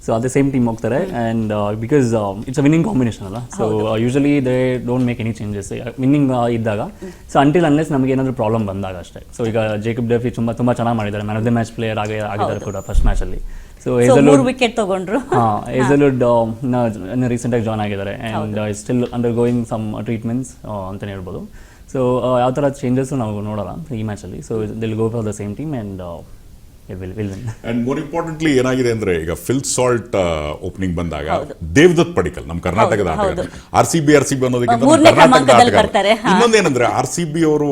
ಸೊ ಅದೇ ಸೇಮ್ ಟೀಮ್ ಹೋಗ್ತಾರೆ. And because it's a winning combination ಅಲ್ಲ. So usually they don't make any changes winning ಇದ್ದಾಗ. ಸೊ ಅಂಟಿಲ್ ಅನ್ಲೆಸ್ ನಮಗೆ ಏನಾದರೂ ಪ್ರಾಬ್ಲಮ್ ಬಂದಾಗ ಅಷ್ಟೇ. ಸೊ ಈಗ ಜೇಕಬ್ ಡೆಫಿ ತುಂಬ ಚೆನ್ನಾಗಿ ಮಾಡಿದ್ದಾರೆ. Man of the match player ಆಗಿದ್ದಾರೆ ಕೂಡ ಫಸ್ಟ್ ಮ್ಯಾಚಲ್ಲಿ. ಸೊ ವಿಕೆಟ್ ತಗೊಂಡ್ರು. ಹೇಜಲ್ವುಡ್ ರೀಸೆಂಟಾಗಿ ಜಾಯ್ನ್ ಆಗಿದ್ದಾರೆ. And still undergoing some treatments ಅಂತಲೇ ಹೇಳ್ಬೋದು. ಸೊ ಯಾವ ಥರ ಚೇಂಜಸ್ಸು ನಾವು ನೋಡೋಲ್ಲ ಈ ಮ್ಯಾಚಲ್ಲಿ. So they'll go for the same team and and more importantly ಏನಾಗಿದೆ ಅಂದ್ರೆ, ಈಗ ಫಿಲ್ ಸಾಲ್ಟ್ ಓಪನಿಂಗ್ ಬಂದಾಗ ದೇವದತ್ ಪಡಿಕಲ್ ನಮ್ಮ ಕರ್ನಾಟಕದ ಆಟಗಾರ. RCB ಅನ್ನೋದಕ್ಕಿಂತ ಕರ್ನಾಟಕದ ಆಟಗಾರ. ಇನ್ನೊಂದೇನಂದ್ರೆ RCB ಅವರು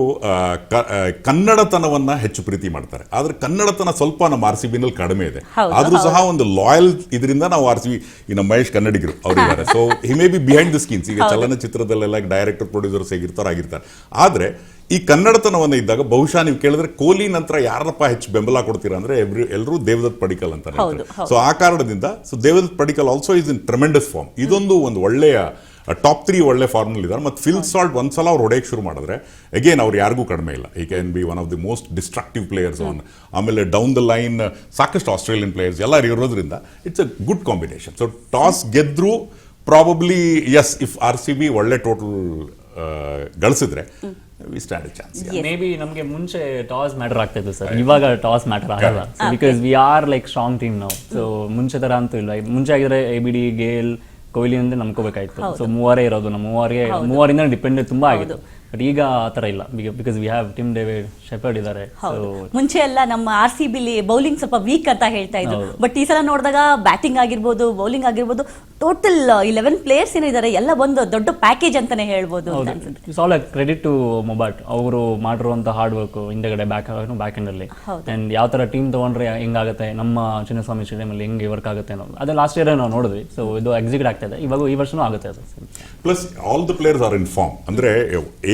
ಕನ್ನಡತನವನ್ನ ಹೆಚ್ಚು ಪ್ರೀತಿ ಮಾಡ್ತಾರೆ. ಆದ್ರೆ ಕನ್ನಡತನ ಸ್ವಲ್ಪ ನಮ್ಮ RCB ನಲ್ಲಿ ಕಡಿಮೆ ಇದೆ. ಆದ್ರೂ ಸಹ ಒಂದು ಲಾಯಲ್ ಇದರಿಂದ ನಾವು RCB, ನಮ್ಮ ಮಹೇಶ್ ಕನ್ನಡಿಗರು ಅವರಿದ್ದಾರೆ. So he may be behind the screens. ಈಗ ಚಲನಚಿತ್ರದಲ್ಲೆಲ್ಲ ಡೈರೆಕ್ಟರ್ ಪ್ರೊಡ್ಯೂಸರ್ಸ್ ಆಗಿರ್ತಾರೆ. ಆದ್ರೆ ಈ ಕನ್ನಡತನವನ್ನ ಇದ್ದಾಗ ಬಹುಶಃ ನೀವು ಕೇಳಿದ್ರೆ ಕೊಹ್ಲಿ ನಂತರ ಯಾರಪ್ಪ ಹೆಚ್ಚು ಬೆಂಬಲ ಕೊಡ್ತೀರಾ ಅಂದ್ರೆ ಎಲ್ಲರೂ ದೇವದತ್ ಪಡಿಕ್ಕಲ್ ಅಂತ ಹೌದು, ಹೌದು. ಸೊ ಆ ಕಾರಣದಿಂದ so Devdutt Padikkal also is in tremendous form. ಇದೊಂದು ಒಳ್ಳೆಯ ಟಾಪ್ 3 ಒಳ್ಳೆ ಫಾರ್ಮ್ ನಲ್ಲಿ ಇದ್ದಾರೆ. ಮತ್ತು ಫಿಲ್ ಸಾಲ್ಟ್ ಒಂದ್ಸಲ ಅವ್ರು ಹೊಡೆಯಕ್ಕೆ ಶುರು ಮಾಡಿದ್ರೆ ಅಗೇನ್ ಅವ್ರು ಯಾರಿಗೂ ಕಡಿಮೆ ಇಲ್ಲ. He can be one of the most destructive players on. ಆಮೇಲೆ ಡೌನ್ ದ ಲೈನ್ ಸಾಕಷ್ಟು ಆಸ್ಟ್ರೇಲಿಯನ್ ಪ್ಲೇಯರ್ಸ್ ಎಲ್ಲ ಇರೋದ್ರಿಂದ it's a good combination. So toss ಗೆದ್ರು ಪ್ರಾಬಬ್ಲಿ ಎಸ್, ಇಫ್ RCB ಒಳ್ಳೆ ಟೋಟಲ್ ಗಳಿಸಿದ್ರೆ we stand a chance. Maybe ನಮಗೆ ಮುಂಚೆ toss matter ಆಗ್ತಾ ಇತ್ತು ಸರ್, ಇವಾಗ ಟಾಸ್ ಮ್ಯಾಟರ್ ಆಗಲ್ಲ. Because we are like strong team ನಾವು. ಸೊ ಮುಂಚೆ ತರ ಅಂತೂ ಇಲ್ಲ. ಮುಂಚೆ ಆಗಿದ್ರೆ ABD, ಗೇಲ್, ಕೊಹ್ಲಿ ಅಂದ್ರೆ ನಂಬ್ಕೋಬೇಕಾಯ್ತು. ಸೊ ಮೂವರೇ ಇರೋದು, ನಮ್ಮ ಮೂವರಿಂದ ಡಿಪೆಂಡ್ ತುಂಬಾ ಆಗಿತ್ತು. ಬಟ್ ಈಗ ಆ ಥರ ಇಲ್ಲ, because we have Tim David, Shepherd ಇದ್ದಾರೆ. ಮುಂಚೆ ಎಲ್ಲ ನಮ್ಮ RCBಲಿ ಬೌಲಿಂಗ್ ಸ್ವಲ್ಪ ವೀಕ್ ಅಂತ ಹೇಳ್ತಾ ಇದ್ರು. ಬಟ್ ಈ ಸಲ ನೋಡಿದಾಗ ಬ್ಯಾಟಿಂಗ್ ಆಗಿರ್ಬೋದು, ಬೌಲಿಂಗ್ ಆಗಿರ್ಬೋದು, ಟೋಟಲ್ 11 ಪ್ಲೇಯರ್ಸ್ ಏನಿದ್ದಾರೆ ಎಲ್ಲ ಒಂದು ದೊಡ್ಡ ಪ್ಯಾಕೇಜ್ ಅಂತಾನೆ ಹೇಳ್ಬೋದು ಅಂತ ಅನ್ಸುತ್ತೆ. It's all credit to Bobat. ಅವರು ಮಾಡಿರುವಂತ ಹಾರ್ಡ್ ವರ್ಕ್ ಹಿಂದೆಗಡೆ ಬ್ಯಾಕ್ ಎಂಡ್ ಅಲ್ಲಿ. ಅಂಡ್ ಯಾವ ತರ ಟೀಮ್ ತಗೊಂಡ್ರೆ ಹೆಂಗಾಗುತ್ತೆ, ನಮ್ಮ ಚಿನ್ನಸ್ವಾಮಿ ಸ್ಟೇಡಿಯಂ ಅಲ್ಲಿ ಹೆಂಗೆ ವರ್ಕ್ ಆಗುತ್ತೆ ಅನ್ನೋದು ಅದೇ ಲಾಸ್ಟ್ ಇಯರ್ ನಾವು ನೋಡಿದ್ವಿ. ಸೊ ಇದು ಎಕ್ಸಿಕ್ಯೂಟ್ ಆಗ್ತಾ ಇದೆ, ಇವಾಗ ಈ ವರ್ಷನೂ ಆಗುತ್ತೆ ಅದು. Plus all the players are in form. ಅಂದ್ರೆ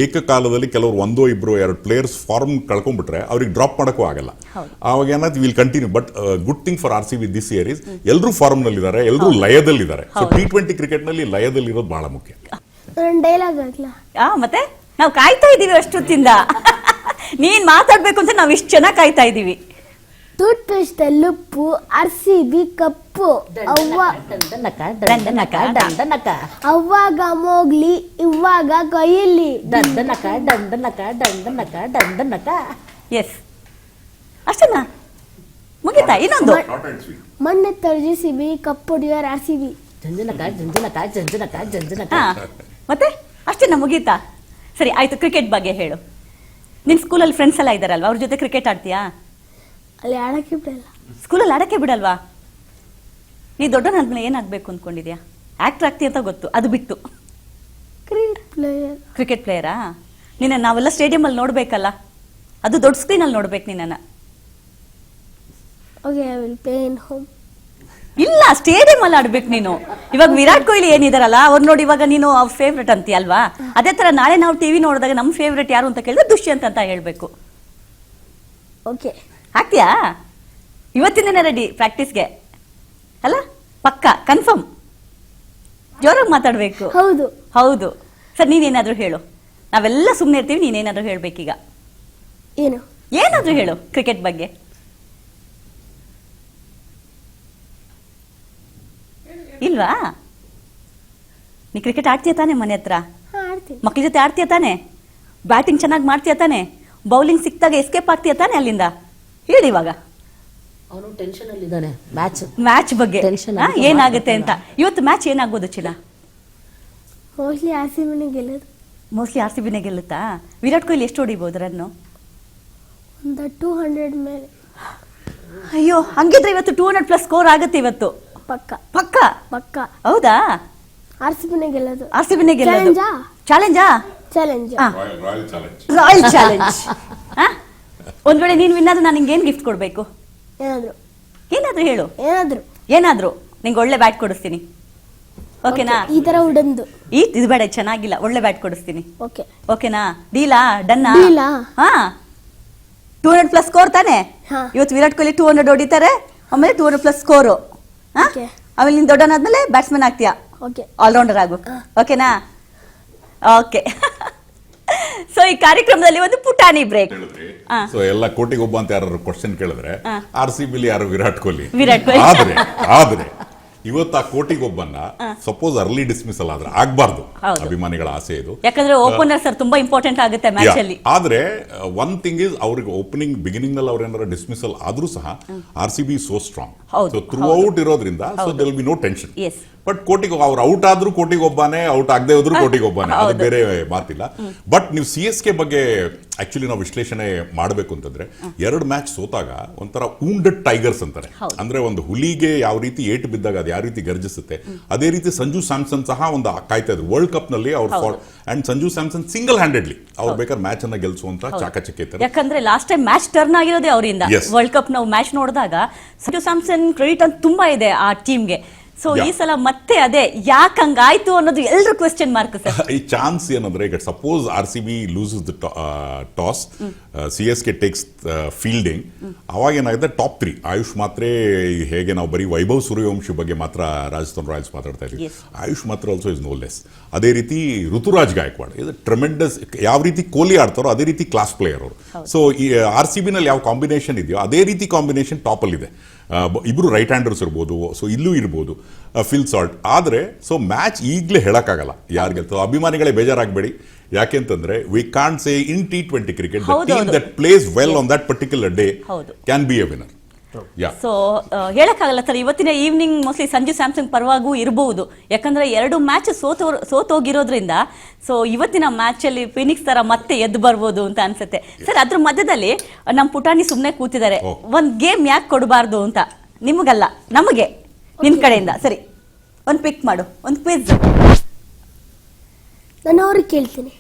ಏಕಕಾಲದಲ್ಲಿ ಕೆಲವರು 1-2 ಪ್ಲೇಯರ್ಸ್ ಫಾರ್ಮ್ ಕಳ್ಕೊಂಡ್ಬಿಟ್ರೆ ಅವ್ರಿಗೆ ಡ್ರಾಪ್ ಮಾಡೋಕ್ಕೂ ಆಗಲ್ಲ. ಅವಾಗ ಏನಾದ್ರು will continue. But good thing for RCB this year is ಎಲ್ಲರೂ ಫಾರ್ಮ್ ನಲ್ಲಿ ಇದ್ದಾರೆ, ಎಲ್ಲರೂ ಲಯದಲ್ಲಿದ್ದಾರೆ. ಸೊ T20 ಕ್ರಿಕೆಟ್ ನಲ್ಲಿ ಲಯದಲ್ಲಿ ಇರೋದು ಬಹಳ ಮುಖ್ಯ. ಡೈಲಾಗ್ ಆಗ್ಲಾ? ಮತ್ತೆ ನಾವು ಕಾಯ್ತಾ ಇದೀವಿ ಅಷ್ಟೊತ್ತಿಂದ. ನೀನ್ ಮಾತಾಡ್ಬೇಕು ಅಂತ ನಾವ್ ಇಷ್ಟು ಚೆನ್ನಾಗಿ ಕಾಯ್ತಾ ಇದೀವಿ. ಟೂತ್ ಪೇಸ್ಟ್ ಉಪ್ಪು, RCB ಕಪ್ಪು, ಅವಾಗ ಮೋಗ್ಲಿ, ಇವಾಗ ಕೊಯ್ಲಿ. ಎಸ್, ಅಷ್ಟೇನಾ? ಮುಗಿತಾ? ಇನ್ನೊಂದು ಮೊನ್ನೆ JCB ಕಪ್ಪು ಹೊಡಿಯೋರು RCB. ಮತ್ತೆ ಅಷ್ಟೇನಾ? ಮುಗೀತಾ? ಸರಿ ಆಯ್ತು, ಕ್ರಿಕೆಟ್ ಬಗ್ಗೆ ಹೇಳು. ನಿನ್ ಸ್ಕೂಲಲ್ಲಿ ಫ್ರೆಂಡ್ಸ್ ಎಲ್ಲ ಇದಾರಲ್ವಾ, ಅವ್ರ ಜೊತೆ ಕ್ರಿಕೆಟ್ ಆಡ್ತೀಯಾ? ಅಲ್ಲಿ ಆಡಕ್ಕೆ ಬಿಡಲ್ಲ. ಸ್ಕೂಲಲ್ಲಿ ಆಡಕ್ಕೆ ಬಿಡಲ್ವಾ? ನೀ ದೊಡ್ಡನಾದ್ಮೇಲೆ ಏನಾಗಬೇಕು ಅಂದ್ಕೊಂಡಿದ್ಯಾ? ಆಕ್ಟರ್ ಆಗ್ತೀಯ ಅಂತ ಗೊತ್ತು, ಅದು ಬಿಟ್ಟು ಕ್ರಿಕೆಟ್ ಪ್ಲೇಯರಾ? ನಿನ್ನ ನಾವೆಲ್ಲ ಸ್ಟೇಡಿಯಂ ಅಲ್ಲಿ ನೋಡ್ಬೇಕಲ್ಲ, ಅದು ದೊಡ್ಡ ಸ್ಕ್ರೀನ್ ಅಲ್ಲಿ ನೋಡ್ಬೇಕು ನಿನ್ನ. ಇಲ್ಲ, ಸ್ಟೇಡಿಯಂ ಅಲ್ಲಿ ಆಡ್ಬೇಕು ನೀನು. ಇವಾಗ ವಿರಾಟ್ ಕೊಹ್ಲಿ ಏನಿದಾರಲ್ಲ ಅವ್ರು ನೋಡಿ, ಇವಾಗ ನೀನು ಅವ್ರ ಫೇವ್ರೆಟ್ ಅಂತೀಯ ಅಲ್ವಾ? ಅದೇ ತರ ನಾಳೆ ನಾವು ಟಿವಿ ನೋಡಿದಾಗ ನಮ್ಮ ಫೇವ್ರೆಟ್ ಯಾರು ಅಂತ ಕೇಳಿದ್ರೆ ದುಷ್ಯಂತ್ ಅಂತ ಹೇಳ್ಬೇಕು. ಓಕೆ, ಹಾಕ್ತೀಯಾ? ಇವತ್ತಿನ ರೆಡಿ ಪ್ರಾಕ್ಟೀಸ್ಗೆ ಅಲ್ಲ? ಪಕ್ಕ ಕನ್ಫರ್ಮ್? ಜೋರಾಗಿ ಮಾತಾಡ್ಬೇಕು. ಹೌದು ಹೌದು. ಸರ್, ನೀನೇನಾದ್ರೂ ಹೇಳು, ನಾವೆಲ್ಲ ಸುಮ್ಮನೆ ಇರ್ತೀವಿ, ನೀನೇನಾದ್ರೂ ಹೇಳ್ಬೇಕೀಗ. ಏನು? ಏನಾದ್ರೂ ಹೇಳು ಕ್ರಿಕೆಟ್ ಬಗ್ಗೆ. ಇಲ್ವಾ? ನೀ ಕ್ರಿಕೆಟ್ ಆಡ್ತೀಯ ತಾನೆ ಮನೆ ಹತ್ರ? ಆಡ್ತೀನಿ. ಮಕ್ಳ ಜೊತೆ ಆಡ್ತೀಯ ತಾನೆ? ಬ್ಯಾಟಿಂಗ್ ಚೆನ್ನಾಗಿ ಮಾಡ್ತೀಯ ತಾನೆ? ಬೌಲಿಂಗ್ ಸಿಕ್ತಾಗ ಎಸ್ಕೇಪ್ ಆಗ್ತೀಯ ತಾನೆ ಅಲ್ಲಿಂದ? ಹೇಳಿ ಇವಾಗ. ಅವನು ಟೆನ್ಷನ್ ಅಲ್ಲಿ ಇದ್ದಾನೆ. ಮ್ಯಾಚ್ ಬಗ್ಗೆ Tension ಏನಾಗುತ್ತೆ ಅಂತ. ಇವತ್ತು ಮ್ಯಾಚ್ ಏನಾಗ್ಬೋದು ಚಿನ್ನ? ಮೋಸ್ಟ್ಲಿ RCBನೇ ಗೆಲ್ಲೋದು. ಮೋಸ್ಟ್ಲಿ RCBನೇ ಗೆಲ್ಲುತ್ತಾ? ವಿರಾಟ್ ಕೊಹ್ಲಿ ಎಷ್ಟು ಹೊಡಿಬೋದು ರನ್ನು? ಒಂದು 200 ಮೇಲೆ. ಅಯ್ಯೋ, ಹಂಗಿದ್ರೆ ಇವತ್ತು 200+ ಸ್ಕೋರ್ ಆಗುತ್ತೆ ಇವತ್ತು. ಪಕ್ಕ ಪಕ್ಕ? ಪಕ್ಕ. ಹೌದಾ? RCBನೇ ಗೆಲ್ಲೋದು. RCBನೇ ಗೆಲ್ಲೋದು. ಚಾಲೆಂಜಾ? ಚಾಲೆಂಜ್. Royal challenge. ಒಂದ್ ವೇಳೆ ನೀನ್ ವಿನ್ ಆದ್ರೆ ನಾನು ನಿಂಗೆ ಏನ್ ಗಿಫ್ಟ್ ಕೊಡ್ಬೇಕು? ಏನಾದ್ರೂ ಹೇಳು. ಏನಾದ್ರೂ ನಿಂಗೆ ಒಳ್ಳೆ ಬ್ಯಾಟ್ ಕೊಡಿಸ್ತೀನಿ. ಓಕೆನಾ? ಈ ತರ ಉಡಂದು ಇದು ಬೇಡ, ಚೆನ್ನಾಗಿಲ್ಲ. ಒಳ್ಳೆ ಬ್ಯಾಟ್ ಕೊಡಿಸ್ತೀನಿ. ಓಕೆ. ಓಕೆನಾ? ಡೀಲಾ? ಡನ್ನಾ? ಡೀಲಾ? ಹಾ. 200+ ಸ್ಕೋರ್ ತಾನೆ? ಹಾ. ಇವತ್ತು ವಿರಾಟ್ ಕೊಹ್ಲಿ 200 ಹೊಡಿತಾರೆ, ಆಮೇಲೆ 200+ ಸ್ಕೋರು. ಓಕೆ. ಆಮೇಲೆ ನೀನ್ ದೊಡ್ಡನಾದ್ಮೇಲೆ ಬ್ಯಾಟ್ಸ್ಮನ್ ಆಗ್ತೀಯಾ. ಓಕೆ. ಆಲ್ರೌಂಡರ್ ಆಗು. ಓಕೆನಾ? ಓಕೆ. ಸೊ ಈ ಕಾರ್ಯಕ್ರಮದಲ್ಲಿ ಒಂದು ಪುಟಾಣಿ ಬ್ರೇಕ್. ಸೊ ಎಲ್ಲ ಕೋಟಿಗೊಬ್ಬ ಅಂತ ಯಾರು ಕ್ವಶನ್ ಕೇಳಿದ್ರೆ RCBಲಿ ಯಾರು ವಿರಾಟ್ ಕೊಹ್ಲಿ. ಆದ್ರೆ ಇವತ್ತು ಆ ಕೋಟಿಗೊಬ್ಬನ್ನ ಸಪೋಸ್ ಅರ್ಲಿ ಡಿಸ್ಮಿಸಲ್ ಆದ್ರೆ ಆಗ್ಬಾರ್ದು. ಅಭಿಮಾನಿಗಳ ಆಸೆ ಇದು. ಯಾಕಂದ್ರೆ ಓಪನರ್ ಸರ್ ತುಂಬಾ ಇಂಪಾರ್ಟೆಂಟ್ ಆಗುತ್ತೆ ಮ್ಯಾಚ್ ಅಲ್ಲಿ. ಆದ್ರೆ ಒನ್ ಥಿಂಗ್ ಇಸ್, ಅವ್ರಿಗೆ ಓಪನಿಂಗ್ ಬಿಗಿನಿಂಗ್ ನಲ್ಲಿ ಅವ್ರೇನಾರ ಡಿಸ್ಮಿಸಲ್ ಆದ್ರೂ ಸಹ RCB so strong. So throughout ಇರೋದ್ರಿಂದ so there will be no tension. But ಅವ್ರು ಔಟ್ ಆದ್ರೂ ಕೋಟಿಗೊಬ್ಬಾನೆ, ಔಟ್ ಆಗದೆ ಹೋದ್ರು ಕೋಟಿಗೊಬ್ಬಾನೆ, ಅದು ಬೇರೆ ಮಾತಿಲ್ಲ. ಬಟ್ ನೀವು CSK ಬಗ್ಗೆ ಆಕ್ಚುಲಿ ನಾವು ವಿಶ್ಲೇಷಣೆ ಮಾಡಬೇಕು ಅಂತಂದ್ರೆ, 2 ಮ್ಯಾಚ್ ಸೋತಾಗ ಒಂಥರ ವುಂಡೆಡ್ ಟೈಗರ್ಸ್ ಅಂತಾರೆ. ಅಂದ್ರೆ ಒಂದು ಹುಲಿಗೆ ಯಾವ ರೀತಿ ಏಟು ಬಿದ್ದಾಗ ಅದು ಯಾವ ರೀತಿ ಗರ್ಜಿಸುತ್ತೆ, ಅದೇ ರೀತಿ ಸಂಜು ಸ್ಯಾಮ್ಸನ್ ಸಹ ಒಂದು ಕಾಯ್ತಾ ಇದ್ರು ವರ್ಲ್ಡ್ ಕಪ್ ನಲ್ಲಿ. ಅವ್ರು and Sanju Samson single handedly ಅವ್ರು ಬೇಕಾದ್ರೆ ಮ್ಯಾಚ್ ಅನ್ನ ಗೆಲ್ಸುವಂತ ಚಾಕಚಕ್ಯ ಇರ್ತಾರೆ. ಯಾಕಂದ್ರೆ ಲಾಸ್ಟ್ ಟೈಮ್ ಮ್ಯಾಚ್ ಟರ್ನ್ ಆಗಿರೋದೇ ಅವರಿಂದ. ವರ್ಲ್ಡ್ ಕಪ್ ನಾವು ಮ್ಯಾಚ್ ನೋಡಿದಾಗ ಸಂಜು ಸ್ಯಾಮ್ಸನ್ ಕ್ರೆಡಿಟ್ ಅಂತ ತುಂಬಾ ಇದೆ ಆ ಟೀಮ್ಗೆ. ಸೊ ಈ ಸಲ ಮತ್ತೆ ಅದೇ ಯಾಕೆ ಹಂಗಾಯ್ತು ಅನ್ನೋದು ಎಲ್ರು ಕ್ವೆಶ್ಚನ್ ಮಾರ್ಕ್ ಸರ್. ಈ ಚಾನ್ಸ್ ಏನಂದ್ರೆ ಈಗ suppose RCB loses the toss, CSK takes fielding, ಅವಾಗ ಏನಾಗುತ್ತೆ ಟಾಪ್ 3 ಆಯುಷ್ ಮಾತ್ರ, ಹೇಗೆ ನಾವು ಬರೀ ವೈಭವ್ ಸೂರ್ಯವಂಶಿ ಬಗ್ಗೆ ಮಾತ್ರ ರಾಜಸ್ಥಾನ್ ರಾಯಲ್ಸ್ ಮಾತಾಡ್ತಾ ಇದ್ದೀವಿ, ಆಯುಷ್ ಮಾತ್ರ ಆಲ್ಸೋ ಇಸ್ ನೋ ಲೆಸ್. ಅದೇ ರೀತಿ ಋತುರಾಜ್ ಗಾಯಕ್ವಾಡ್ ಇದು ಟ್ರೆಮೆಂಡಸ್, ಯಾವ ರೀತಿ ಕೊಹ್ಲಿ ಆಡ್ತಾರೋ ಅದೇ ರೀತಿ ಕ್ಲಾಸ್ ಪ್ಲೇಯರ್ ಅವರು. ಸೊ ಈ RCB ನಲ್ಲಿ ಯಾವ ಕಾಂಬಿನೇಷನ್ ಇದೆಯೋ ಅದೇ ರೀತಿ ಕಾಂಬಿನೇಷನ್ ಟಾಪಲ್ಲಿದೆ. ಇಬ್ರು ರೈಟ್ ಹ್ಯಾಂಡರ್ಸ್ ಇರ್ಬೋದು, ಸೊ ಇಲ್ಲೂ ಇರ್ಬೋದು ಫಿಲ್ ಸಾಲ್ಟ್. ಆದರೆ ಸೊ ಮ್ಯಾಚ್ ಈಗಲೇ ಹೇಳಕ್ಕಾಗಲ್ಲ ಯಾರು ಗೆಲ್ತೋ. ಅಭಿಮಾನಿಗಳೇ ಬೇಜಾರಾಗಬೇಡಿ, ಯಾಕೆಂತಂದ್ರೆ we can't say in T20 cricket the team that place well on that particular day can be A winner. So ಹೇಳಕ್ಕಾಗಲ್ಲ ಸರ್, ಇವತ್ತಿನ ಈವ್ನಿಂಗ್ ಮೋಸ್ಟ್ಲಿ ಸಂಜು ಸ್ಯಾಮ್ಸಂಗ್ ಪರವಾಗೂ ಇರಬಹುದು, ಯಾಕಂದ್ರೆ 2 ಮ್ಯಾಚ್ ಸೋತೋಗಿರೋದ್ರಿಂದ. ಸೊ ಇವತ್ತಿನ ಮ್ಯಾಚ್ ಅಲ್ಲಿ ಫಿನಿಕ್ಸ್ ತರ ಮತ್ತೆ ಎದ್ದು ಬರ್ಬೋದು ಅಂತ ಅನ್ಸುತ್ತೆ ಸರ್. ಅದ್ರ ಮಧ್ಯದಲ್ಲಿ ನಮ್ ಪುಟಾಣಿ ಸುಮ್ನೆ ಕೂತಿದ್ದಾರೆ, ಒಂದ್ ಗೇಮ್ ಯಾಕೆ ಕೊಡಬಾರ್ದು ಅಂತ, ನಿಮಗಲ್ಲ ನಮಗೆ, ನಿನ್ ಕಡೆಯಿಂದ. ಸರಿ, ಒಂದ್ ಪಿಕ್ ಮಾಡು, ಒಂದ್ ಕ್ವಿಜ್. ನಾನು ಅವ್ರಿಗೆ ಕೇಳ್ತೀನಿ.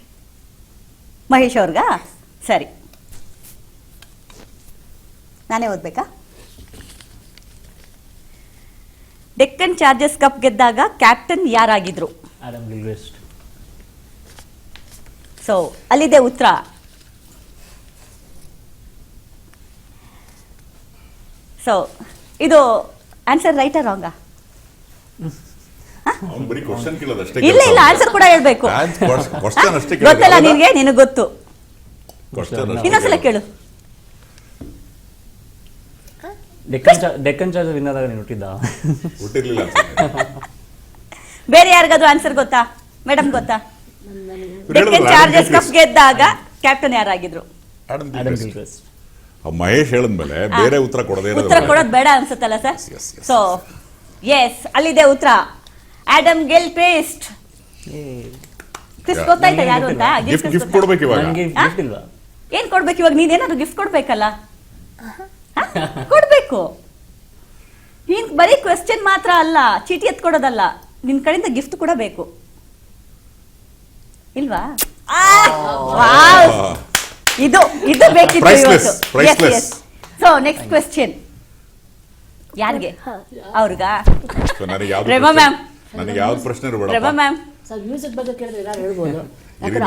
ಮಹೇಶ್ ಅವ್ರಿಗ? ಸರಿ, ನಾನೇ ಓದ್ಬೇಕಾ? ಡೆಕ್ಕನ್ ಚಾರ್ಜರ್ಸ್ ಕಪ್ ಗೆದ್ದಾಗ ಕ್ಯಾಪ್ಟನ್ ಯಾರಾಗಿದ್ರು? Adam Gilchrist. ಸೊ ಅಲ್ಲಿದೆ ಉತ್ತರ. ಸೊ ಇದು ಆನ್ಸರ್ ರೈಟಾ ರಾಂಗಾ? ಅವ್ನು ಬರೀ ಕ್ವಶನ್ ಕೇಳೋದಷ್ಟೇ, ಇಲ್ಲ ಇಲ್ಲ, ಆನ್ಸರ್ ಕೂಡ ಹೇಳ್ಬೇಕು. ಕ್ವಶನ್ ಅಷ್ಟೇ ಗೊತ್ತಲ್ಲ ನಿನ್ಗೆ, ನಿನಗೆ ಗೊತ್ತು. ಕ್ವಶನ್ ಇನ್ನೊಂದ್ಸಲ ಕೇಳು. ಡೆಕ್ಕನ್ ಚಾರ್ಜರ್ ವಿನ್ ಆದಾಗ ನೀನು ಹುಟ್ಟಿದ್ದ? ಹುಟ್ಟಿರ್ಲಿಲ್ಲ. ಬೇರೆ ಯಾರಿಗಾದ್ರೂ ಆನ್ಸರ್ ಗೊತ್ತಾ? ಮೇಡಮ್ ಗೊತ್ತಾ? ಡೆಕ್ಕನ್ ಚಾರ್ಜರ್ಸ್ ಕಪ್ ಗೆದ್ದಾಗ ಕ್ಯಾಪ್ಟನ್ ಯಾರಾಗಿದ್ರು? Adam Adam Gilchrist. Gilchrist. Mahesh ಹೇಳಿದ್ಮೇಲೆ ಬೇರೆ ಉತ್ತರ ಕೊಡೋದೇ ಉತ್ತರ ಕೊಡೋದು ಬೇಡ ಅನ್ಸುತ್ತಲ್ಲ sir? Yes, yes. So yes, ಅಲ್ಲಿದೆ ಉತ್ತರ, ಆಡಮ್ ಗಿಲ್ಕ್ರಿಸ್ಟ್. ಕ್ರಿಸ್ ಗೊತ್ತಾಯ್ತಾ ಯಾರು ಅಂತ? ಗಿಫ್ಟ್ ಕೊಡ್ಬೇಕು ಇವಾಗ. ನನಗೆ ಗಿಫ್ಟ್ ಇಲ್ವಾ? ಏನ್ ಕೊಡ್ಬೇಕು ಇವಾಗ? ನೀನೇನಾದ್ರು ಗಿಫ್ಟ್ ಕೊಡ್ಬೇಕಲ್ಲ, ಕೊಡ್ಬೇಕು. ನೀನ್ ಬರೀ ಕ್ವೆಶ್ಚನ್ ಮಾತ್ರ ಅಲ್ಲ, ಚೀಟಿ ಎತ್ಕೊಡೋದಲ್ಲ, ನಿನ್ ಕಡೆಯಿಂದ ಗಿಫ್ಟ್ ಕೂಡ ಬೇಕು ಇಲ್ವಾ? ಇದು ಇದು ಬೇಕಿತ್ತು Priceless, ಇವತ್ತು. priceless. ಸೊ ನೆಕ್ಸ್ಟ್ ಕ್ವೆಶ್ಚನ್ ಯಾರಿಗೆ? ಅವ್ರಿಗಾ? So, ನನಗೆ ಯಾವ್ದು ರೇಮಾ ಮ್ಯಾಮ್, ನನಗೆ ಯಾವ್ದು ಪ್ರಶ್ನೆ ರೇಮಾ ಇರಬೇಡ. ಮ್ಯಾಮ್. ಸರ್ ಮ್ಯೂಸಿಕ್ ಬಗ್ಗೆ ಕೇಳಿದ್ರೆ ಏನಾದ್ರು ಹೇಳ್ಬೋದು.